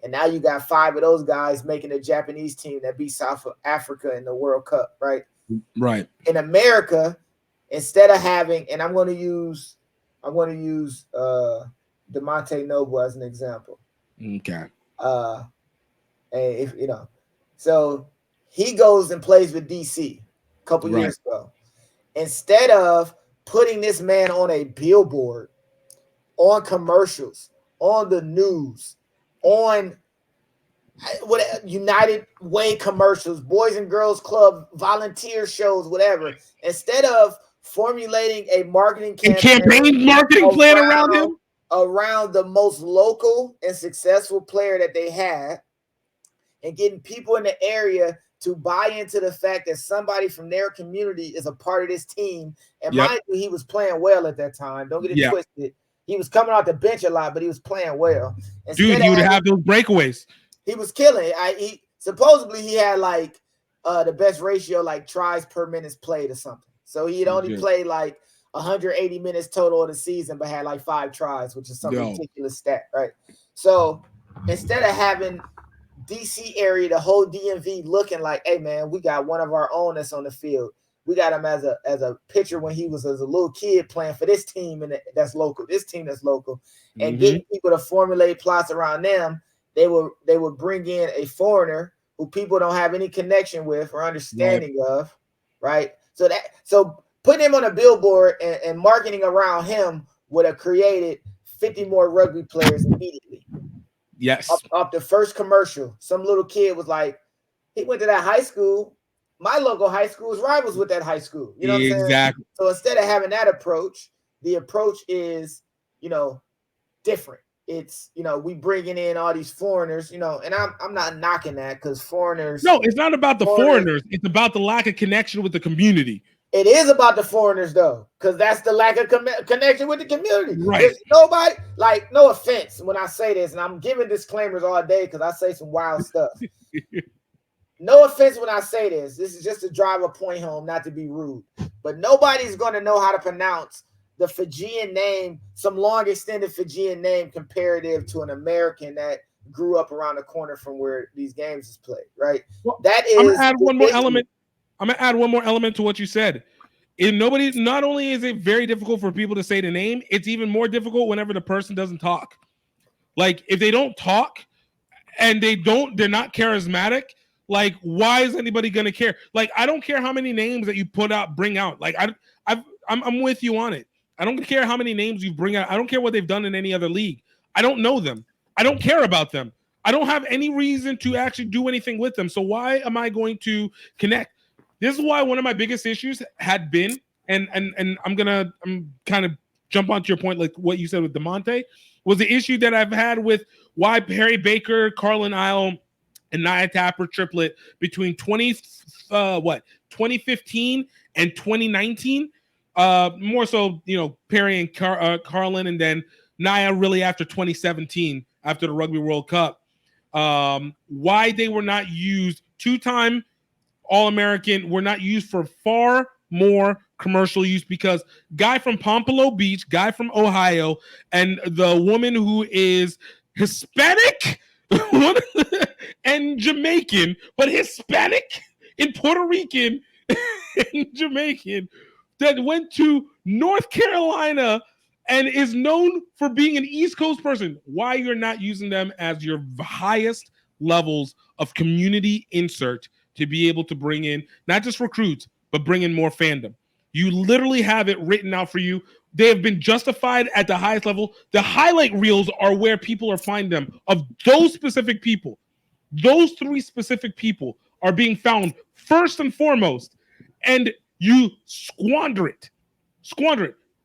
And now you got 5 of those guys making a Japanese team that beat South Africa in the World Cup, right? In America, instead of having, and I'm going to use DeMonte Noble as an example. And if so he goes and plays with DC a couple years ago. Instead of putting this man on a billboard, on commercials, on the news, on United Way commercials, Boys and Girls Club, volunteer shows, whatever, instead of formulating a marketing campaign plan around him, around the most local and successful player that they had, and getting people in the area to buy into the fact that somebody from their community is a part of this team. And mind you, he was playing well at that time. Don't get it twisted. He was coming off the bench a lot, but he was playing well. Dude, he would have those breakaways. He was killing. He supposedly he had like the best ratio, like tries per minutes played or something. So he had only played like 180 minutes total of the season, but had like 5 tries, which is some ridiculous stat, right? So instead of having DC area, the whole DMV looking like, hey man, we got one of our own that's on the field. We got him as a pitcher when he was as a little kid playing for this team and that's local, this team that's local, and getting people to formulate plots around them. They would bring in a foreigner who people don't have any connection with or understanding of, right? So putting him on a billboard and marketing around him would have created 50 more rugby players immediately. Off the first commercial, some little kid was like, he went to that high school. My local high school is rivals with that high school. You know what I'm saying? So instead of having that approach, the approach is, different. It's, we bringing in all these foreigners, and I'm not knocking that because foreigners. No, it's not about the foreigners. It's about the lack of connection with the community. It is about the foreigners, though, because that's the lack of connection with the community. Right. There's nobody, like, no offense when I say this, and I'm giving disclaimers all day because I say some wild stuff. No offense when I say this. This is just to drive a point home, not to be rude. But nobody's going to know how to pronounce the Fijian name, some long extended Fijian name comparative to an American that grew up around the corner from where these games is played, right? Well, that is. I'm gonna add one more element. I'm gonna add one more element to what you said. Not only is it very difficult for people to say the name, it's even more difficult whenever the person doesn't talk. Like if they don't talk and they're not charismatic, like why is anybody gonna care? Like I don't care how many names that you bring out. Like I'm with you on it. I don't care how many names you bring out. I don't care what they've done in any other league. I don't know them. I don't care about them. I don't have any reason to actually do anything with them. So why am I going to connect? This is why one of my biggest issues had been, and I'm kind of jump onto your point, like what you said with DeMonte, was the issue that I've had with why Perry Baker, Carlin Isle, and Nia Tapper triplet between 2015 and 2019. More so, Perry and Carlin, and then Nia really after 2017, after the Rugby World Cup. Why they were not used, two-time All-American, were not used for far more commercial use, because guy from Pompano Beach, guy from Ohio, and the woman who is Hispanic and Jamaican, but Hispanic and Puerto Rican and Jamaican, that went to North Carolina and is known for being an East Coast person. Why you're not using them as your highest levels of community insert to be able to bring in not just recruits, but bring in more fandom? You literally have it written out for you. They have been justified at the highest level. The highlight reels are where people are finding them of those specific people. Those 3 specific people are being found first and foremost, and you squander it.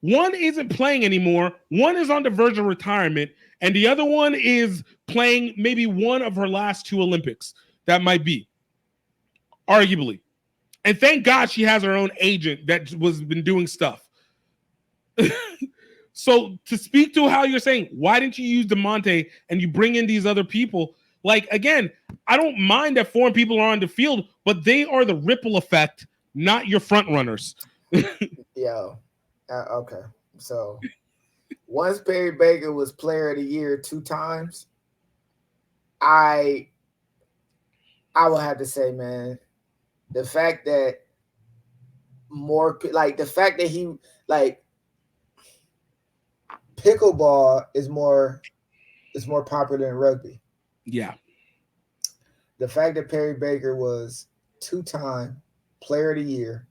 One isn't playing anymore. One is on the verge of retirement, and the other one is playing maybe one of her last 2 Olympics. That might be, arguably. And thank God she has her own agent that was been doing stuff. So to speak to how you're saying, why didn't you use DeMonte and you bring in these other people? Like, again, I don't mind that foreign people are on the field, but they are the ripple effect, not your front runners. Okay. So once Perry Baker was player of the year 2 times, I will have to say, man, the fact that he pickleball is more popular than rugby. Yeah. The fact that Perry Baker was 2-time player of the year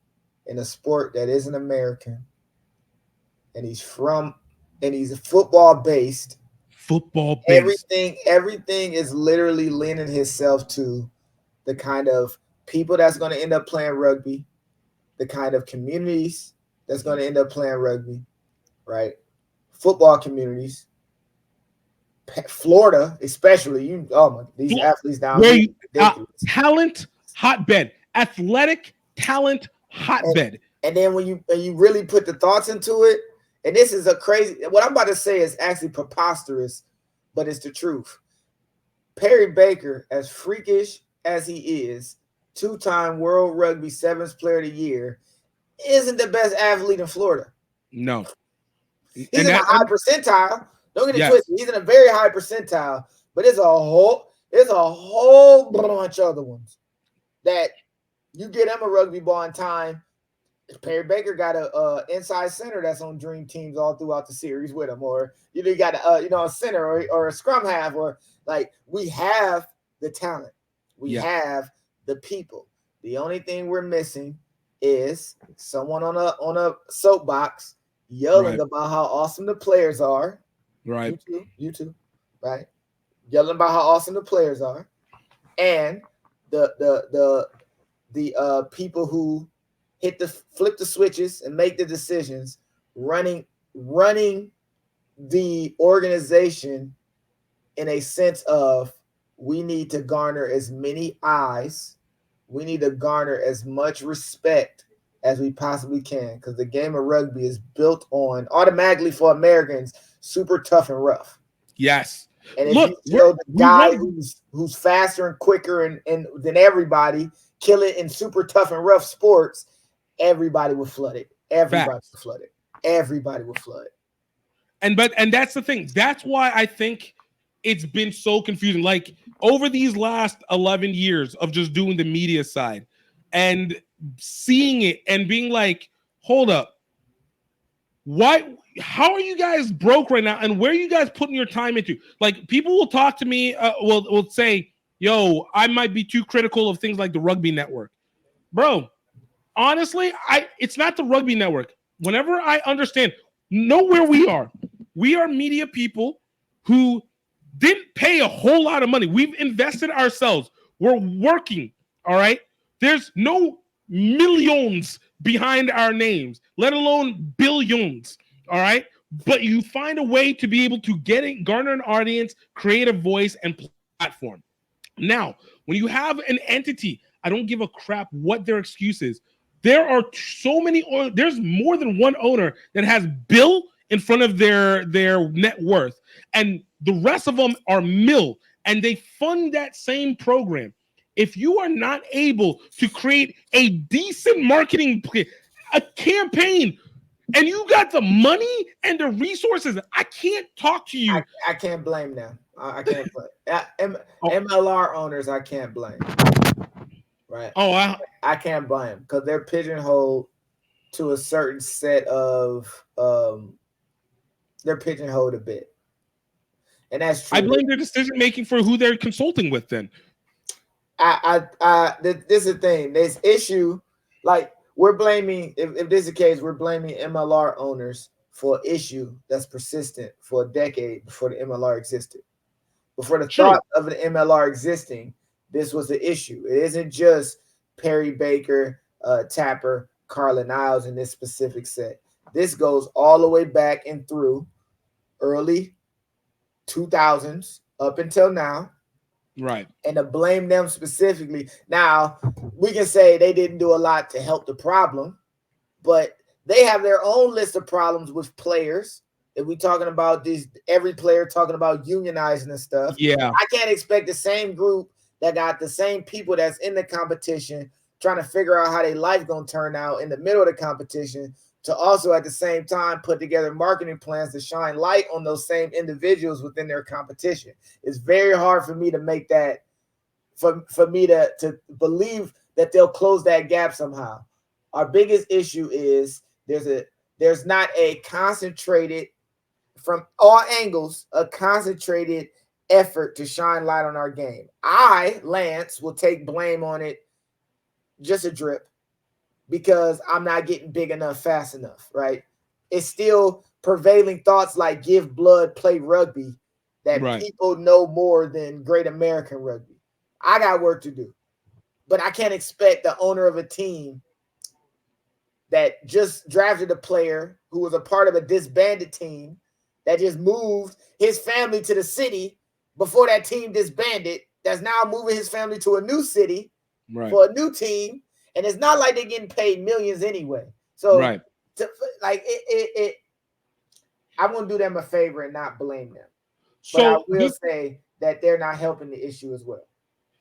in a sport that isn't American, and he's football based. Everything is literally lending itself to the kind of people that's going to end up playing rugby, the kind of communities that's going to end up playing rugby, right? Football communities, Florida especially. These athletes down there, talent hotbed, athletic talent hotbed. And then when you really put the thoughts into it, and this is what I'm about to say is actually preposterous, but it's the truth. Perry Baker, as freakish as he is, 2-time World Rugby 7th Player of the Year, isn't the best athlete in Florida. No. He's in a high percentile. Don't get it twisted. He's in a very high percentile, but there's a whole bunch of other ones that you get him a rugby ball in time. Perry Baker got a inside center that's on dream teams all throughout the series with him, or you got a center or a scrum half, or like, we have the talent, we have the people. The only thing we're missing is someone on a soapbox yelling about how awesome the players are. Right. You too. Right. Yelling about how awesome the players are, and the people who flip the switches and make the decisions, running the organization in a sense of, we need to garner as many eyes, we need to garner as much respect as we possibly can, because the game of rugby is built on, automatically for Americans, super tough and rough. Yes. And if you show the guy who's faster and quicker and than everybody, kill it in super tough and rough sports, everybody would flood it. Everybody would flood it. And that's the thing. That's why I think it's been so confusing. Like, over these last 11 years of just doing the media side and seeing it and being like, hold up, how are you guys broke right now? And where are you guys putting your time into? Like, people will talk to me, will say, yo, I might be too critical of things like the Rugby Network. Bro, honestly, it's not the Rugby Network. Whenever I know where we are media people who didn't pay a whole lot of money. We've invested ourselves. We're working, all right? There's no millions behind our names, let alone billions. All right. But you find a way to be able to garner an audience, create a voice, and platform. Now, when you have an entity, I don't give a crap what their excuse is. There are so many, there's more than one owner that has Bill in front of their net worth, and the rest of them are mill, and they fund that same program. If you are not able to create a decent marketing a campaign, and you got the money and the resources, I can't talk to you. I can't blame them. I can't blame MLR owners. I can't blame. Right. Oh, I can't blame because they're pigeonholed to a certain set of. They're pigeonholed a bit, and that's true. I blame their decision making for who they're consulting with. Then, this is the thing. This issue, like we're blaming. If this is the case, we're blaming MLR owners for an issue that's persistent for a decade before the MLR existed. Before the thought of an MLR existing, this was the issue. It isn't just Perry Baker, Tapper, Carla Niles in this specific set. This goes all the way back and through early 2000s up until now. Right. And to blame them specifically. Now, we can say they didn't do a lot to help the problem, but they have their own list of problems with players. If we're talking about every player talking about unionizing and stuff. Yeah. I can't expect the same group that got the same people that's in the competition trying to figure out how their life going to turn out in the middle of the competition to also at the same time put together marketing plans to shine light on those same individuals within their competition. It's very hard for me to make that, for me to believe that they'll close that gap somehow. Our biggest issue is there's not a concentrated, from all angles, a concentrated effort to shine light on our game. I, Lance, will take blame on it just a drip because I'm not getting big enough fast enough, right? It's still prevailing thoughts like give blood, play rugby that people know more than Great American Rugby. I got work to do, but I can't expect the owner of a team that just drafted a player who was a part of a disbanded team that just moved his family to the city before that team disbanded, that's now moving his family to a new city for a new team. And it's not like they're getting paid millions anyway. So I won't do them a favor and not blame them. But I will say that they're not helping the issue as well.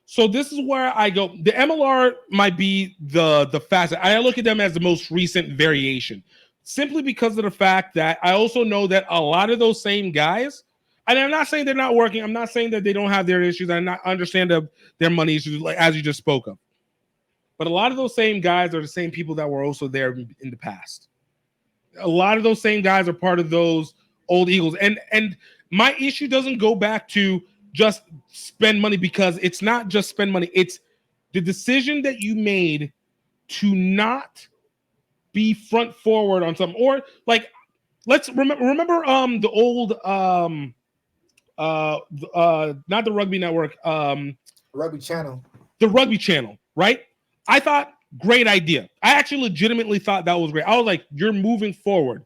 So this is where I go. The MLR might be the fastest. I look at them as the most recent variation, simply because of the fact that I also know that a lot of those same guys, and I'm not saying they're not working. I'm not saying that they don't have their issues. I understand their money issues, like as you just spoke of. But a lot of those same guys are the same people that were also there in the past. A lot of those same guys are part of those old Eagles. And my issue doesn't go back to just spend money, because it's not just spend money. It's the decision that you made to not be front forward on something. Or like, let's remember the old not the Rugby Network, Rugby Channel. The Rugby Channel, right? I thought, great idea. I actually legitimately thought that was great. I was like, you're moving forward.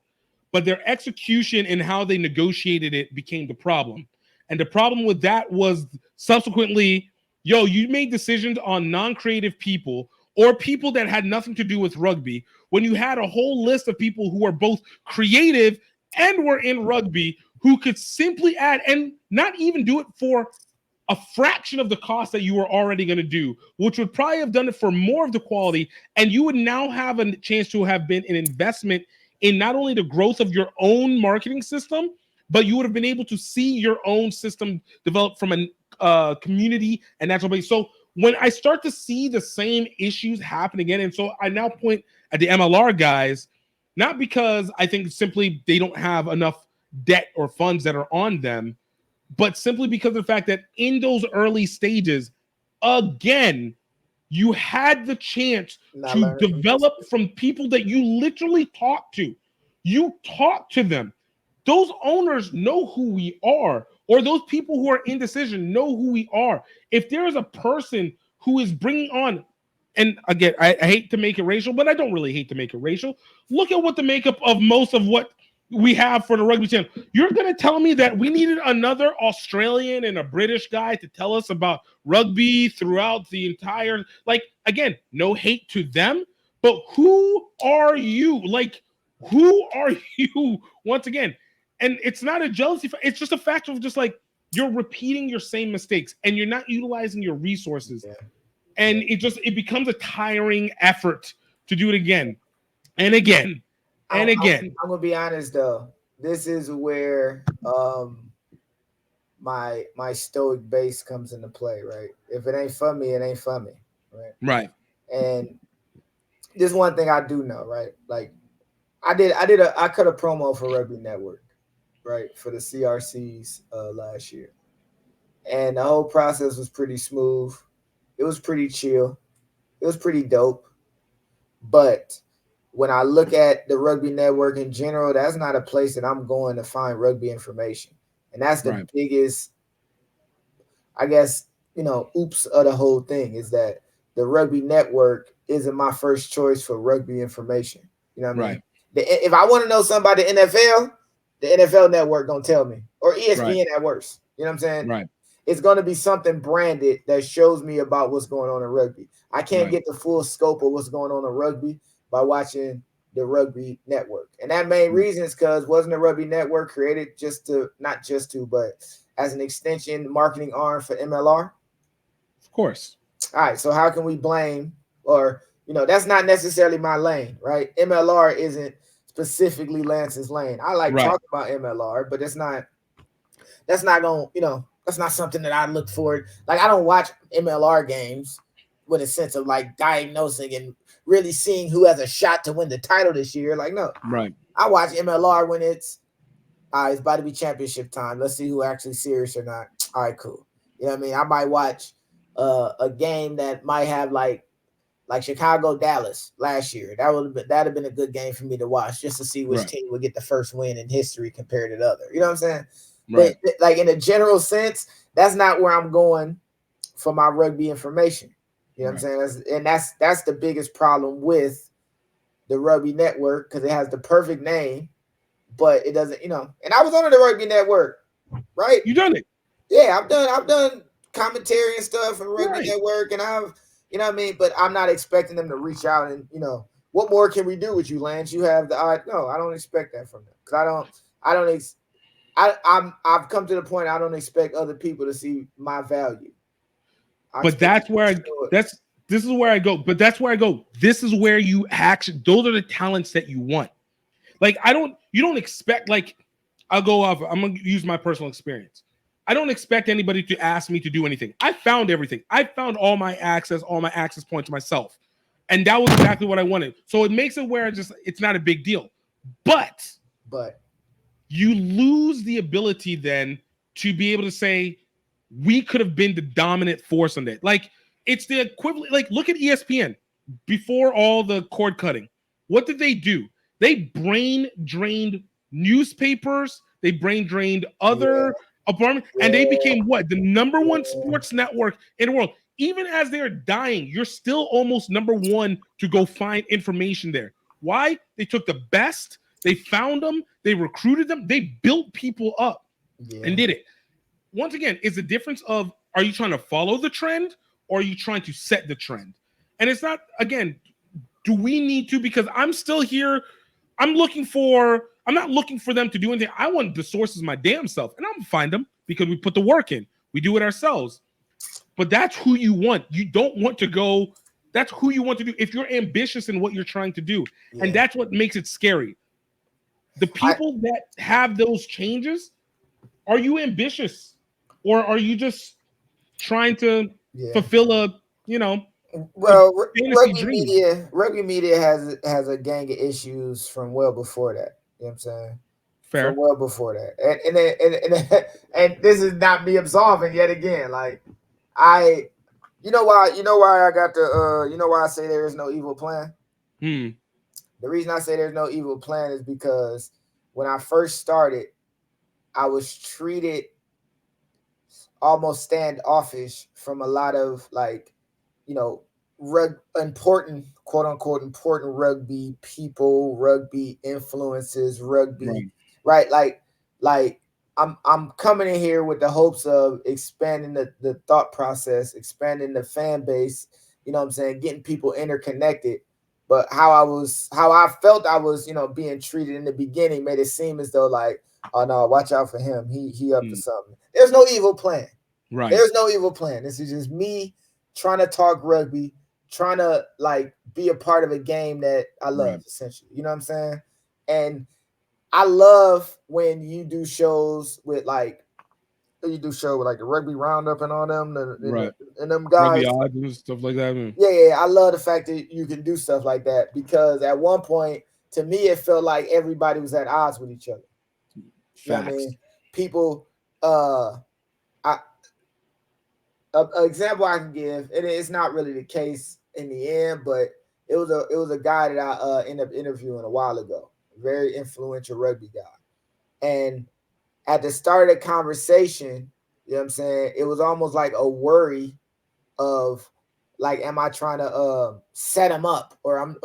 But their execution and how they negotiated it became the problem. And the problem with that was subsequently, you made decisions on non-creative people or people that had nothing to do with rugby when you had a whole list of people who were both creative and were in rugby who could simply add and not even do it for a fraction of the cost that you were already going to do, which would probably have done it for more of the quality. And you would now have a chance to have been an investment in not only the growth of your own marketing system, but you would have been able to see your own system develop from a community and natural base. So when I start to see the same issues happen again, and so I now point at the MLR guys, not because I think simply they don't have enough debt or funds that are on them, but simply because of the fact that in those early stages, again, you had the chance to develop from people that you literally talked to. You talked to them. Those owners know who we are, or those people who are in decision know who we are. If there is a person who is bringing on and again, I hate to make it racial, but I don't really hate to make it racial. Look at what the makeup of most of what we have for the rugby channel. You're going to tell me that we needed another Australian and a British guy to tell us about rugby throughout the entire, like, again, no hate to them, but who are you? Like, who are you once again? And it's not a jealousy. It's just a fact of just like, you're repeating your same mistakes and you're not utilizing your resources. Yeah. And it becomes a tiring effort to do it again and again and again. I'm gonna be honest though. This is where my stoic base comes into play, right? If it ain't for me, it ain't for me, right? Right. And there's one thing I do know, right? Like I cut a promo for Rugby Network, right, for the CRCs last year, and the whole process was pretty smooth. It was pretty chill. It was pretty dope. But when I look at the Rugby Network in general, that's not a place that I'm going to find rugby information. And that's the biggest, I guess, oops of the whole thing is that the Rugby Network isn't my first choice for rugby information. You know what I mean? If I want to know something about the NFL Network gonna tell me, or ESPN at worst. You know what I'm saying? Right. It's going to be something branded that shows me about what's going on in rugby. I can't get the full scope of what's going on in rugby by watching the Rugby Network. And that main reason is because wasn't the Rugby Network created but as an extension marketing arm for MLR? Of course. All right. So how can we blame, or, that's not necessarily my lane, right? MLR isn't specifically Lance's lane. I like talking about MLR, but that's not going to, that's not something that I look for. Like, I don't watch MLR games with a sense of like diagnosing and really seeing who has a shot to win the title this year. Like, no. Right. I watch MLR when it's about to be championship time. Let's see who actually serious or not. All right, cool. You know what I mean? I might watch a game that might have like Chicago Dallas last year. That'd have been a good game for me to watch just to see which team would get the first win in history compared to the other. You know what I'm saying? Right. But like in a general sense, that's not where I'm going for my rugby information. You know what I'm saying? That's the biggest problem with the Rugby Network, because it has the perfect name, but it doesn't, And I was on the Rugby Network, right? You done it? Yeah, I've done commentary and stuff for Rugby Network, and I've, you know what I mean. But I'm not expecting them to reach out and, what more can we do with you, Lance? You have no, I don't expect that from them, because I've come to the point I don't expect other people to see my value. But that's where this is where I go. But that's where I go. This is where you actually, those are the talents that you want. Like, you don't expect, like, I'll go off, I'm going to use my personal experience. I don't expect anybody to ask me to do anything. I found everything. I found all my access points myself. And that was exactly what I wanted. So it makes it where it's not a big deal. But you lose the ability then to be able to say, we could have been the dominant force on that. Like, it's the equivalent. Like, look at ESPN before all the cord cutting. What did they do? They brain drained newspapers. They brain drained other apartments, and they became what? The number one sports network in the world. Even as they're dying, you're still almost number one to go find information there. Why? They took the best. They found them. They recruited them. They built people up and did it. Once again, it's a difference of, are you trying to follow the trend or are you trying to set the trend? And it's not, again, do we need to? Because I'm still here. I'm not looking for them to do anything. I want the sources my damn self, and I'm going to find them because we put the work in. We do it ourselves. But that's who you want. You don't want to go. That's who you want to do if you're ambitious in what you're trying to do. Yeah. And that's what makes it scary. The people that have those changes, are you ambitious? Or are you just trying to fulfill a, rugby media has a gang of issues from well before that. You know what I'm saying? Fair. From well before that. And this is not me absolving yet again. Like, you know why I got the you know why I say there is no evil plan? The reason I say there's no evil plan is because when I first started, I was treated almost standoffish from a lot of important, quote unquote, important rugby people, rugby influences, rugby, right? Like I'm coming in here with the hopes of expanding the thought process, expanding the fan base, you know what I'm saying, getting people interconnected. But how I felt I was, being treated in the beginning made it seem as though like, oh no, watch out for him. He up to something. There's no evil plan. Right. There's no evil plan. This is just me trying to talk rugby, trying to like be a part of a game that I love, essentially. You know what I'm saying? And I love when you do shows with like the rugby roundup and all them, and them guys, rugby odds and stuff like that. Yeah, I love the fact that you can do stuff like that, because at one point, to me, it felt like everybody was at odds with each other. You know what I mean? People, an example I can give, and it's not really the case in the end, but it was a guy that I ended up interviewing a while ago, a very influential rugby guy. And at the start of the conversation, you know what I'm saying, it was almost like a worry of like, am I trying to set him up, or am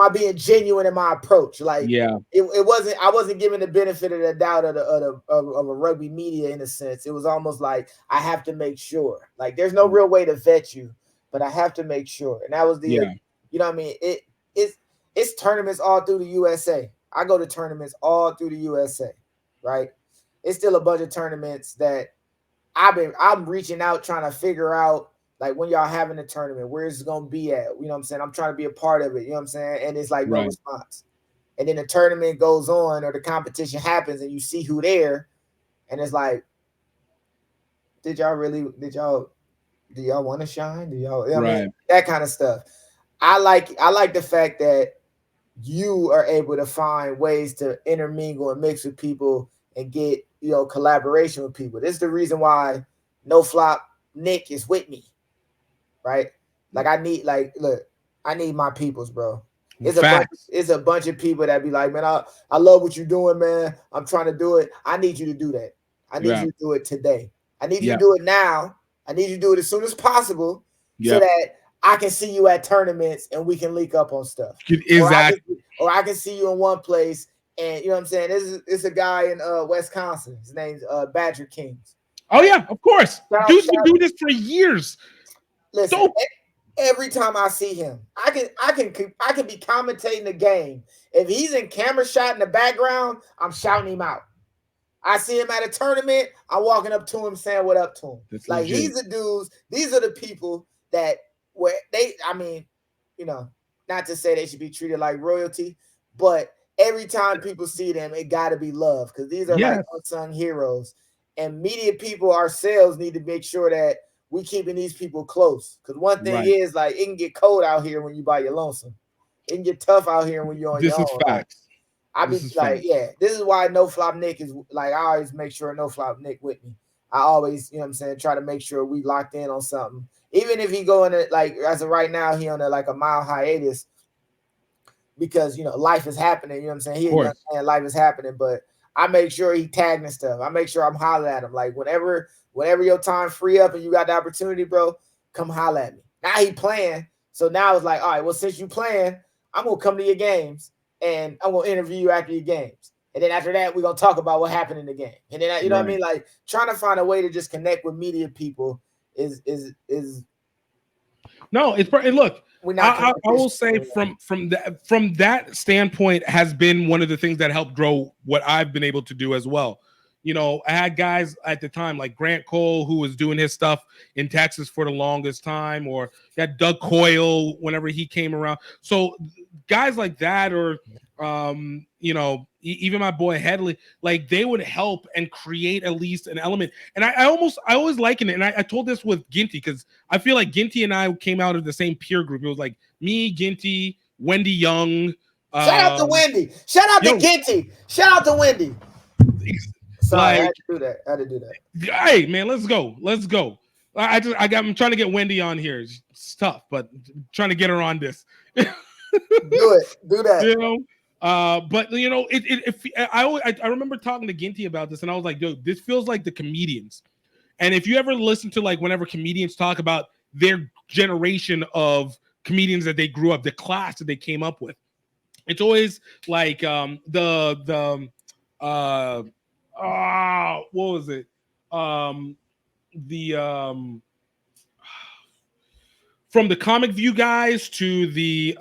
I being genuine in my approach? Like, I wasn't giving the benefit of the doubt of a rugby media in a sense. It was almost like I have to make sure. Like, there's no real way to vet you, but I have to make sure. And that was you know what I mean? It's tournaments all through the USA. I go to tournaments all through the USA, right? It's still a bunch of tournaments that I'm reaching out trying to figure out, like, when y'all having a tournament, where is it gonna be at? You know what I'm saying? I'm trying to be a part of it, you know what I'm saying? And it's like no response. And then the tournament goes on, or the competition happens, and you see who there, and it's like, do y'all want to shine? Do y'all, I mean, that kind of stuff. I like the fact that you are able to find ways to intermingle and mix with people and get, collaboration with people. This is the reason why No Flop Nick is with me, right? Like, I need my peoples, bro. It's a bunch of people that be like, man, I love what you're doing, man. I'm trying to do it. I need you to do that. I need you to do it today. I need you to do it now. I need you to do it as soon as possible, so that I can see you at tournaments and we can link up on stuff. Exactly. Or I can see you in one place, and you know what I'm saying? It's a guy in Wisconsin. His name's Badger Kings. Oh yeah, of course. Dude's been doing this for years. Listen, every time I see him, I can be commentating the game. If he's in camera shot in the background, I'm shouting him out. I see him at a tournament, I'm walking up to him saying what up to him. That's like legit. He's the dudes, these are the people that not to say they should be treated like royalty, but every time people see them, it gotta be love, because these are like unsung heroes. And media people ourselves need to make sure that we keeping these people close. Because one thing is, like, it can get cold out here when you by your lonesome. It can get tough out here when you're on your own. This is facts. I be like, this is why No Flop Nick is like, I always make sure No Flop Nick with me. I always, you know what I'm saying, try to make sure we locked in on something. Even if he go in it, like, as of right now, he on a mile hiatus, because, life is happening. You know what I'm saying? He understand life is happening, but I make sure he tagging and stuff. I make sure I'm hollering at him. Like, whenever your time free up and you got the opportunity, bro, come holler at me. Now he playing. So now it's like, all right, well, since you playing, I'm going to come to your games and I'm going to interview you after your games. And then after that, we're going to talk about what happened in the game. And then, you know what I mean? Like, trying to find a way to just connect with media people is no, it's look, I will say from that standpoint has been one of the things that helped grow what I've been able to do as well. I had guys at the time like Grant Cole, who was doing his stuff in Texas for the longest time, or you had Doug Coyle whenever he came around. So guys like that, or even my boy Headley, like, they would help and create at least an element. And I always liken it. And I told this with Ginty, because I feel like Ginty and I came out of the same peer group. It was like me, Ginty, Wendy Young. Shout out to Wendy. Shout out to Ginty. Shout out to Wendy. Sorry, I had to do that. Hey man, let's go. I'm trying to get Wendy on here. It's tough, but I'm trying to get her on this. Do that. But I remember talking to Ginty about this, and I was like, dude, this feels like the comedians. And if you ever listen to, like, whenever comedians talk about their generation of comedians that they grew up, the class that they came up with. It's always like what was it? The from the Comic View guys to the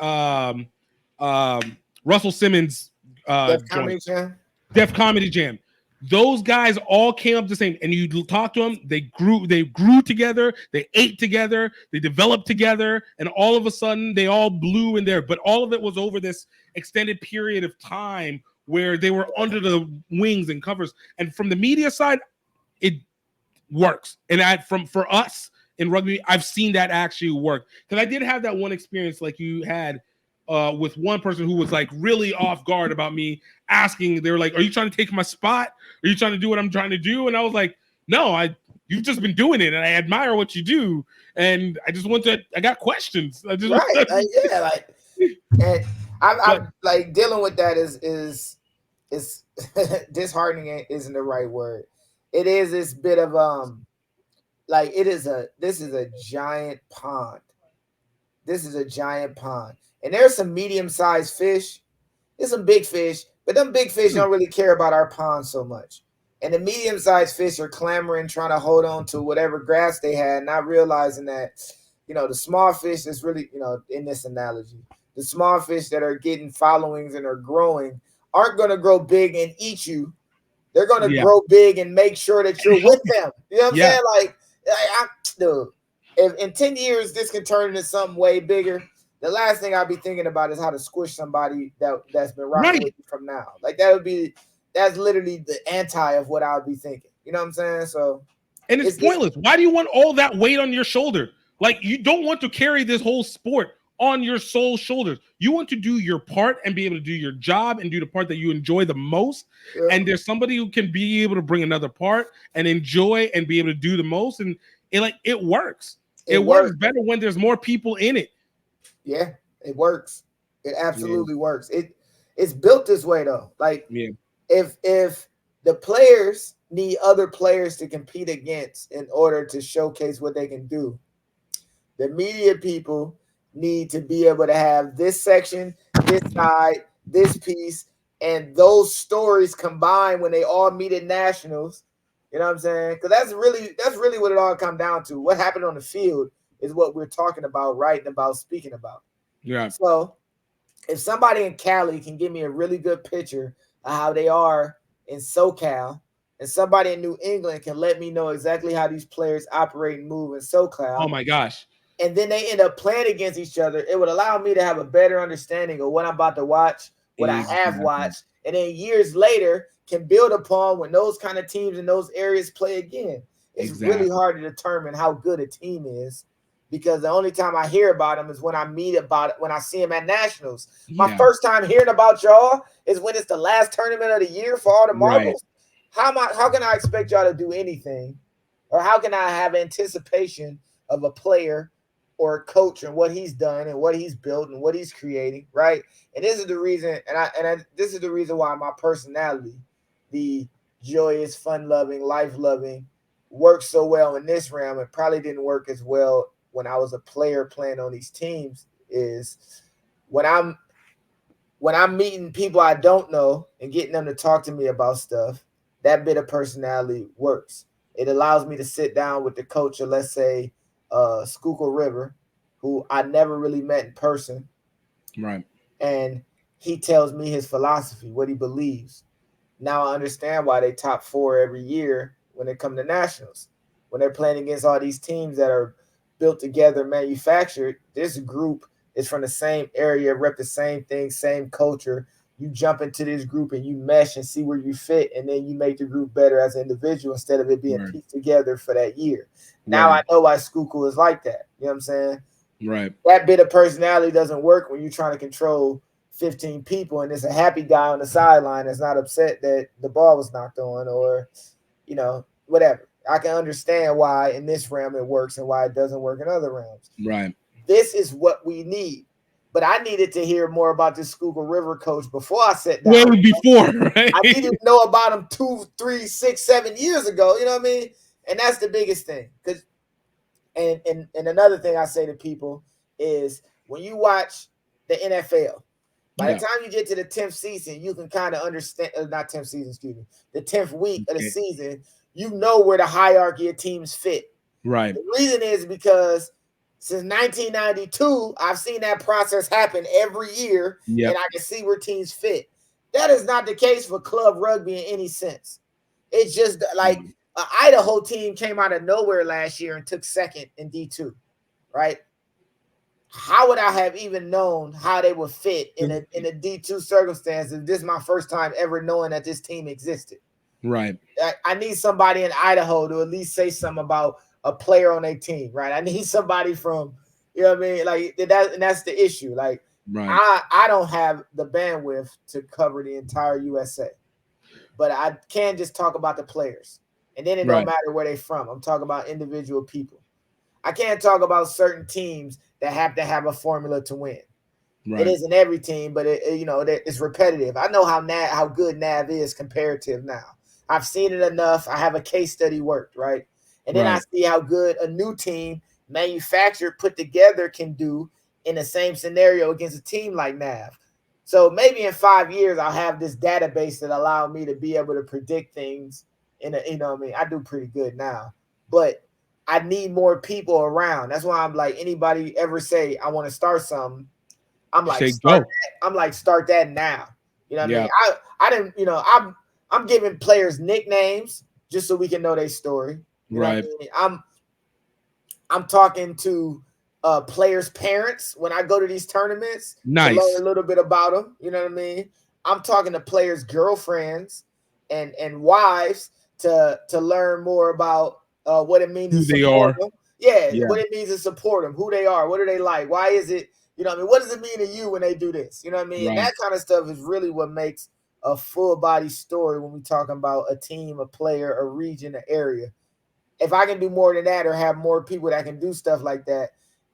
Russell Simmons Def Comedy Jam. Those guys all came up the same, and you talk to them. They grew together. They ate together. They developed together, and all of a sudden, they all blew in there. But all of it was over this extended period of time where they were under the wings and covers. And from the media side, it works. And for us in rugby, I've seen that actually work. Because I did have that one experience like you had with one person who was like really off guard about me asking. They were like, "Are you trying to take my spot? Are you trying to do what I'm trying to do?" And I was like, "No, you've just been doing it, and I admire what you do. And I just I got questions. I just and I'm like dealing with that is disheartening isn't the right word. It is this bit of this is a giant pond. This is a giant pond. And there's some medium-sized fish. There's some big fish, but them big fish don't really care about our pond so much. And the medium-sized fish are clamoring, trying to hold on to whatever grass they had, not realizing that, the small fish is really, in this analogy, the small fish that are getting followings and are growing aren't going to grow big and eat you. They're going to grow big and make sure that you're with them. You know what I'm saying? Dude, if in 10 years this can turn into something way bigger, the last thing I'll be thinking about is how to squish somebody that's been rocking with you from now. Like that's literally the anti of what I would be thinking. You know what I'm saying? So, and it's pointless. Why do you want all that weight on your shoulder? Like, you don't want to carry this whole sport on your sole shoulders. You want to do your part and be able to do your job and do the part that you enjoy the most. Yeah. And there's somebody who can be able to bring another part and enjoy and be able to do the most. And it works. It works better when there's more people in it. Yeah, it works. It absolutely works. It's built this way though. Like if the players need other players to compete against in order to showcase what they can do, the media people need to be able to have this section, this side, this piece, and those stories combined when they all meet at nationals. You know what I'm saying? Because that's really what it all comes down to. What happened on the field is what we're talking about, writing about, speaking about. Yeah. So if somebody in Cali can give me a really good picture of how they are in SoCal, and somebody in New England can let me know exactly how these players operate and move in SoCal. Oh my gosh. And then they end up playing against each other, it would allow me to have a better understanding of what I'm about to watch, what I have watched, and then years later can build upon when those kind of teams in those areas play again. It's really hard to determine how good a team is, because the only time I hear about them is when I when I see them at nationals. My first time hearing about y'all is when it's the last tournament of the year for all the marbles. How can I expect y'all to do anything, or how can I have anticipation of a player or a coach and what he's done and what he's built and what he's creating, right? And this is the reason, this is the reason why my personality, the joyous, fun-loving, life-loving, works so well in this realm. It probably didn't work as well when I was a player playing on these teams. Is when I'm meeting people I don't know and getting them to talk to me about stuff, that bit of personality works. It allows me to sit down with the coach of, let's say, Schuylkill River, who I never really met in person. Right. And he tells me his philosophy, what he believes. Now I understand why they top 4 every year when they come to nationals. When they're playing against all these teams that are built together, manufactured, this group is from the same area, rep the same thing, same culture. You jump into this group and you mesh and see where you fit, and then you make the group better as an individual instead of it being pieced together for that year. Now I know why Schuylkill is like that. You know what I'm saying? Right. That bit of personality doesn't work when you're trying to control 15 people and there's a happy guy on the sideline that's not upset that the ball was knocked on, or, whatever. I can understand why in this realm it works and why it doesn't work in other realms. Right. This is what we need. But I needed to hear more about this Schuylkill River coach before I sat down. Well, before, right? I needed to know about him 2, 3, 6, 7 years ago. You know what I mean? And that's the biggest thing. Because And another thing I say to people is when you watch the NFL, by the time you get to the 10th season, you can kind of understand, not 10th season, excuse me, the 10th week of the season, you know where the hierarchy of teams fit. Right. The reason is because since 1992, I've seen that process happen every year, and I can see where teams fit. That is not the case for club rugby in any sense. It's just like an Idaho team came out of nowhere last year and took second in D2, right? How would I have even known how they would fit in a D2 circumstance if this is my first time ever knowing that this team existed? Right. I need somebody in Idaho to at least say something about a player on their team, right? I need somebody from, you know what I mean? Like that, and that's the issue. Like I don't have the bandwidth to cover the entire USA, but I can just talk about the players, and then it don't matter where they're from. I'm talking about individual people. I can't talk about certain teams that have to have a formula to win. It isn't every team, but it's repetitive. I know how good Nav is comparative now. I've seen it enough. I have a case study worked, right? And then I see how good a new team manufactured, put together can do in the same scenario against a team like Nav. So maybe in 5 years, I'll have this database that allow me to be able to predict things I do pretty good now, but I need more people around. That's why I'm like, anybody ever say, I want to start something, I'm like, start that now. You know what I mean? I didn't, I'm giving players nicknames just so we can know their story. You know what I mean? I'm talking to players' parents when I go to these tournaments to learn a little bit about them. You know what I mean? I'm talking to players' girlfriends and wives to learn more about what it means to support them. What it means to support them, who they are, what are they like, why is it, you know what I mean? What does it mean to you when they do this? You know what I mean? And that kind of stuff is really what makes a full body story when we're talking about a team, a player, a region, an area. If I can do more than that or have more people that can do stuff like that,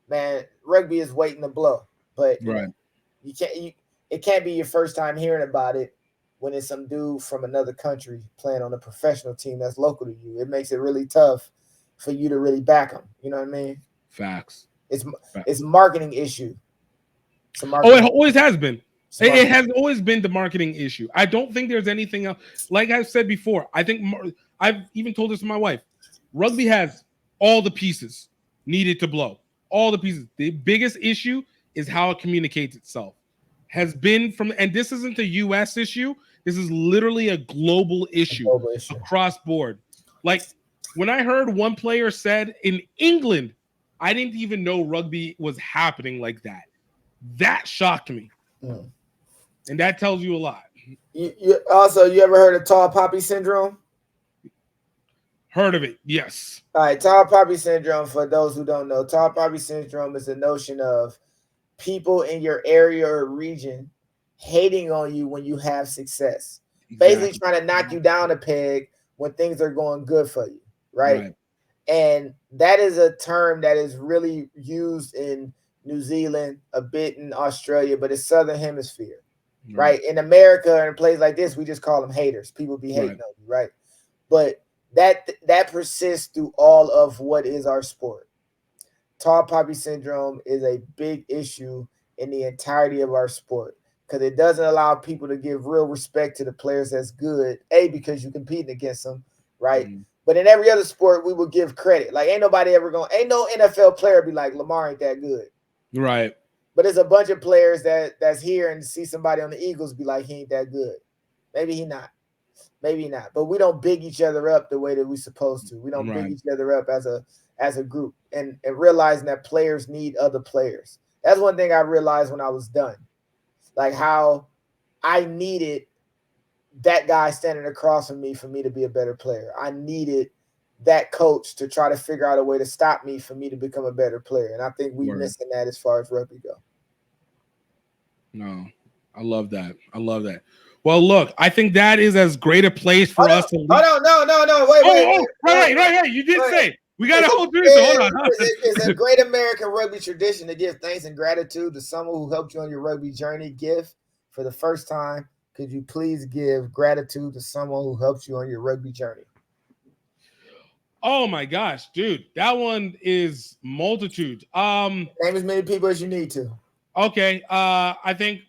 man, rugby is waiting to blow. But it can't be your first time hearing about it when it's some dude from another country playing on a professional team that's local to you. It makes it really tough for you to really back them. You know what I mean? Facts. It's a marketing issue. It always has been. It has always been the marketing issue. I don't think there's anything else. Like I've said before, I think I've even told this to my wife. Rugby has all the pieces needed to blow. All the pieces. The biggest issue is how it communicates itself. Has been and this isn't a US issue. This is literally a global issue across board. Like when I heard one player said in England, I didn't even know rugby was happening like that. That shocked me. And that tells you a lot. You ever heard of tall poppy syndrome? Heard of it, yes. All right, tall poppy syndrome, for those who don't know, tall poppy syndrome is the notion of people in your area or region hating on you when you have success. Basically trying to knock you down a peg when things are going good for you, right? And that is a term that is really used in New Zealand, a bit in Australia, but it's Southern Hemisphere, right? In America and places like this, we just call them haters. People be hating on you, right? But that persists through all of what is our sport. Tall poppy syndrome is a big issue in the entirety of our sport because it doesn't allow people to give real respect to the players that's good, because you're competing against them, right? But in every other sport, we will give credit. Like ain't no NFL player be like, Lamar ain't that good. Right. But there's a bunch of players that's here and see somebody on the Eagles be like, he ain't that good. Maybe he not. Maybe not. But we don't big each other up the way that we're supposed to. We don't big each other up as a group and realizing that players need other players. That's one thing I realized when I was done. Like how I needed that guy standing across from me for me to be a better player. I needed that coach to try to figure out a way to stop me for me to become a better player. And I think we're missing that as far as rugby go. No, I love that. I love that. Well, look, I think that is as great a place for us to leave. No. Wait. Right. You did say we got a whole tradition. Hold on. It's a great American rugby tradition to give thanks and gratitude to someone who helped you on your rugby journey. Give for the first time. Could you please give gratitude to someone who helped you on your rugby journey? Oh my gosh, dude, that one is multitude. Name as many people as you need to. Okay, I think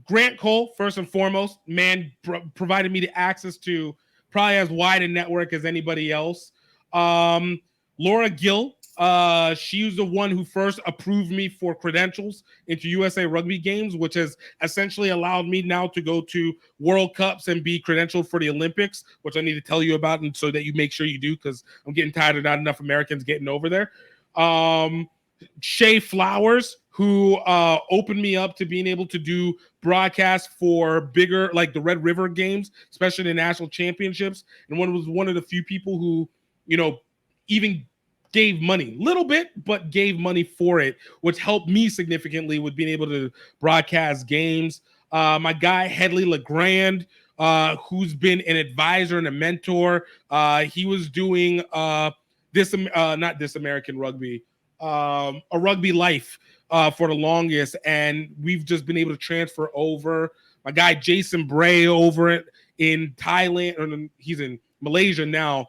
Grant Cole, first and foremost, man, provided me the access to probably as wide a network as anybody else. Laura Gill, she was the one who first approved me for credentials into USA Rugby games, which has essentially allowed me now to go to World Cups and be credentialed for the Olympics, which I need to tell you about, and so that you make sure you do, because I'm getting tired of not enough Americans getting over there. Shay Flowers, who opened me up to being able to do broadcasts for bigger, like the Red River games, especially the national championships, and was one of the few people who, even gave money, little bit, but gave money for it, which helped me significantly with being able to broadcast games. My guy Headley LeGrand, who's been an advisor and a mentor. He was doing not This American Rugby, a Rugby Life for the longest, and we've just been able to transfer over. My guy Jason Bray over in Thailand, or he's in Malaysia now.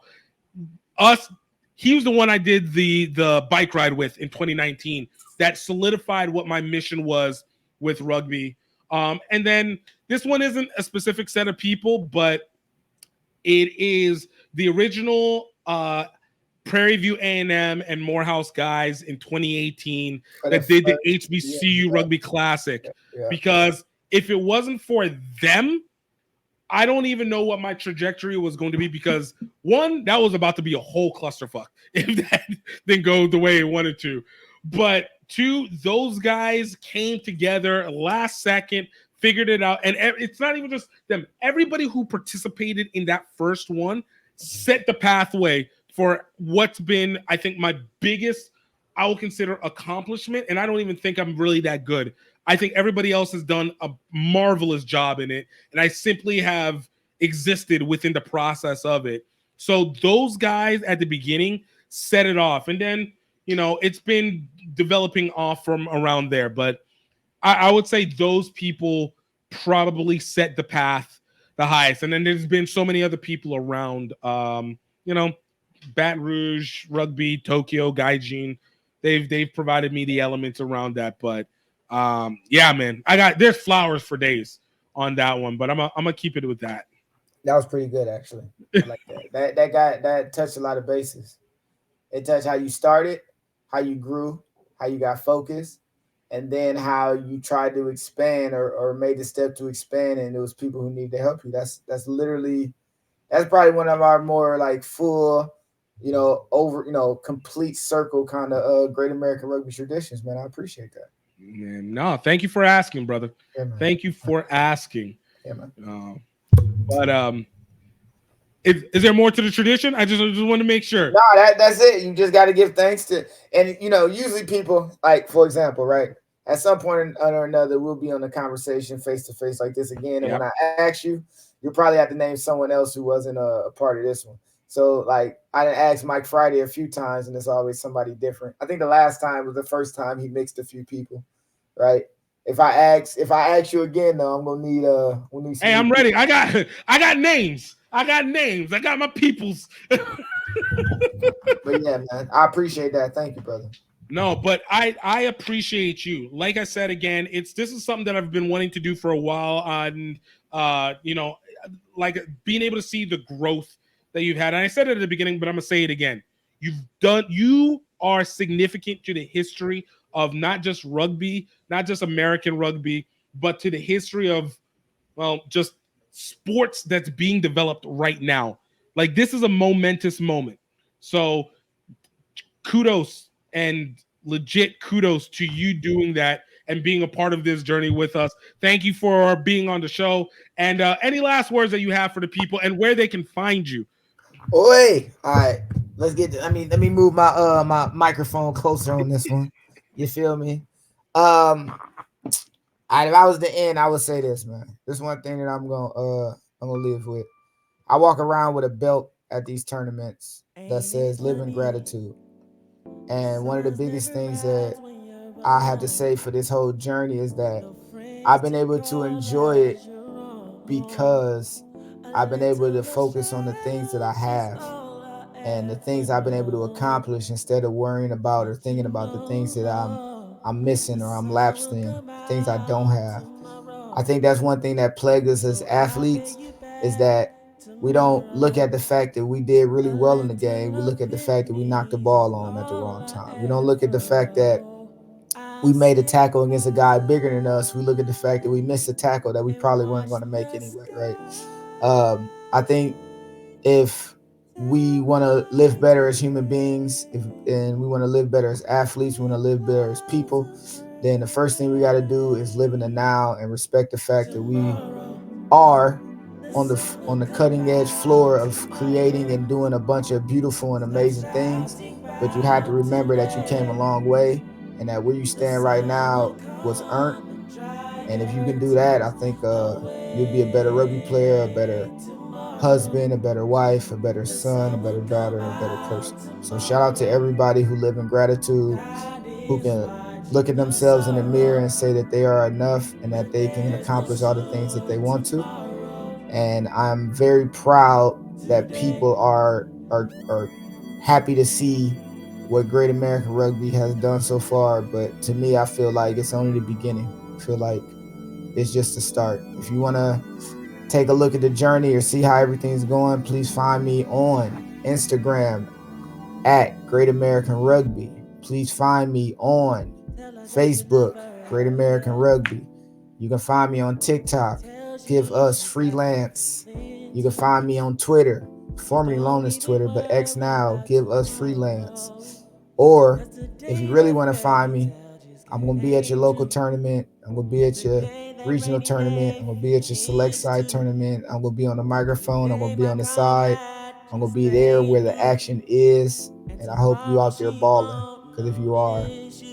He was the one I did the bike ride with in 2019. That solidified what my mission was with rugby. And then this one isn't a specific set of people, but it is the original Prairie View A&M and Morehouse guys in 2018 that did the HBCU Rugby Classic. Because if it wasn't for them, I don't even know what my trajectory was going to be, because one, that was about to be a whole clusterfuck if that didn't go the way it wanted to. But two, those guys came together last second, figured it out. And it's not even just them. Everybody who participated in that first one set the pathway for what's been, I think, my biggest, I will consider, accomplishment. And I don't even think I'm really that good. I think everybody else has done a marvelous job in it, and I simply have existed within the process of it. So those guys at the beginning set it off, and then, it's been developing off from around there. But I would say those people probably set the path the highest. And then there's been so many other people around, Baton Rouge, Rugby, Tokyo, Gaijin. They've provided me the elements around that, but yeah, man, there's flowers for days on that one, but I'm gonna keep it with that. That was pretty good, actually. I like that. That touched a lot of bases. It touched how you started, how you grew, how you got focused, and then how you tried to expand or made the step to expand, and there was people who need to help you. That's probably one of our more like full, complete circle kind of Great American Rugby traditions, man. I appreciate that. Man, no, thank you for asking, brother. Yeah, thank you for asking. Yeah, man. But is there more to the tradition? I just want to make sure. No, that's it. You just got to give thanks to, and usually people, like, for example, right, at some point or another, we'll be on a conversation face to face like this again. And when I ask you, you'll probably have to name someone else who wasn't a part of this one. So, like, I asked Mike Friday a few times, and it's always somebody different. I think the last time was the first time he mixed a few people, right? If I ask you again, though, I'm gonna need some. Hey, I'm ready. I got names. I got my peoples. But yeah, man, I appreciate that. Thank you, brother. No, but I appreciate you. Like I said again, this is something that I've been wanting to do for a while, and like being able to see the growth that you've had. And I said it at the beginning, but I'm gonna say it again. You are significant to the history of not just rugby, not just American rugby, but to the history of, just sports that's being developed right now. Like, this is a momentous moment. So kudos, and legit kudos to you doing that and being a part of this journey with us. Thank you for being on the show. And any last words that you have for the people and where they can find you? Oi, all right. Let's get. Let me move my my microphone closer on this one. You feel me? If I was the end, I would say this, man. This one thing that I'm gonna live with. I walk around with a belt at these tournaments that says "Live in Gratitude," and one of the biggest things that I have to say for this whole journey is that I've been able to enjoy it because I've been able to focus on the things that I have and the things I've been able to accomplish instead of worrying about or thinking about the things that I'm missing or I'm lapsed in, things I don't have. I think that's one thing that plagues us as athletes is that we don't look at the fact that we did really well in the game. We look at the fact that we knocked the ball on at the wrong time. We don't look at the fact that we made a tackle against a guy bigger than us. We look at the fact that we missed a tackle that we probably weren't going to make anyway, right? I think if we want to live better as human beings, and we want to live better as athletes, we want to live better as people, then the first thing we got to do is live in the now and respect the fact that we are on the cutting edge floor of creating and doing a bunch of beautiful and amazing things. But you have to remember that you came a long way and that where you stand right now was earned. And if you can do that, I think you'll be a better rugby player, a better husband, a better wife, a better son, a better daughter, and a better person. So shout out to everybody who live in gratitude, who can look at themselves in the mirror and say that they are enough and that they can accomplish all the things that they want to. And I'm very proud that people are happy to see what Great American Rugby has done so far. But to me, I feel like it's only the beginning. I feel like it's just the start. If you want to take a look at the journey or see how everything's going, please find me on Instagram at Great American Rugby. Please find me on Facebook, Great American Rugby. You can find me on TikTok, Give Us Freelance. You can find me on Twitter, formerly known as Twitter, but X now, Give Us Freelance. Or if you really want to find me, I'm going to be at your local tournament. I'm going to be at your regional tournament. I'm going to be at your select side tournament. I'm going to be on the microphone. I'm going to be on the side. I'm going to be there where the action is. And I hope you out there balling. Because if you are,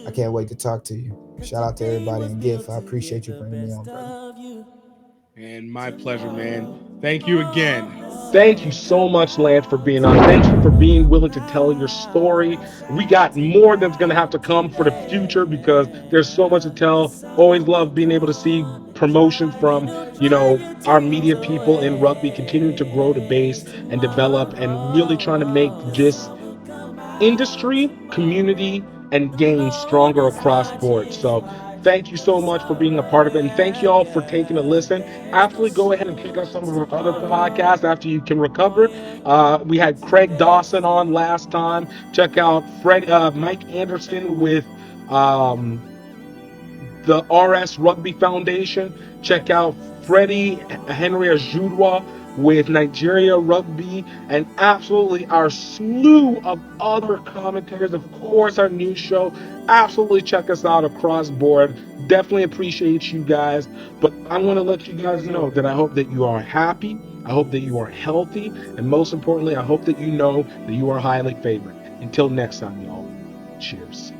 I can't wait to talk to you. Shout out to everybody in GIF. I appreciate you bringing me on, brother. And my pleasure, man. Thank you again. Thank you so much, Lance, for being on. Thank you for being willing to tell your story. We got more that's going to have to come for the future because there's so much to tell. Always love being able to see promotion from, our media people in rugby continuing to grow the base and develop and really trying to make this industry, community, and game stronger across board. So thank you so much for being a part of it. And thank you all for taking a listen. Absolutely go ahead and pick up some of our other podcasts after you can recover. We had Craig Dawson on last time. Check out Mike Anderson with the RS Rugby Foundation. Check out Freddie Henry Ajudwa with Nigeria Rugby, and absolutely our slew of other commentators. Of course, our news show. Absolutely check us out across board. Definitely appreciate you guys. But I want to let you guys know that I hope that you are happy. I hope that you are healthy. And most importantly, I hope that you know that you are highly favored. Until next time, y'all. Cheers.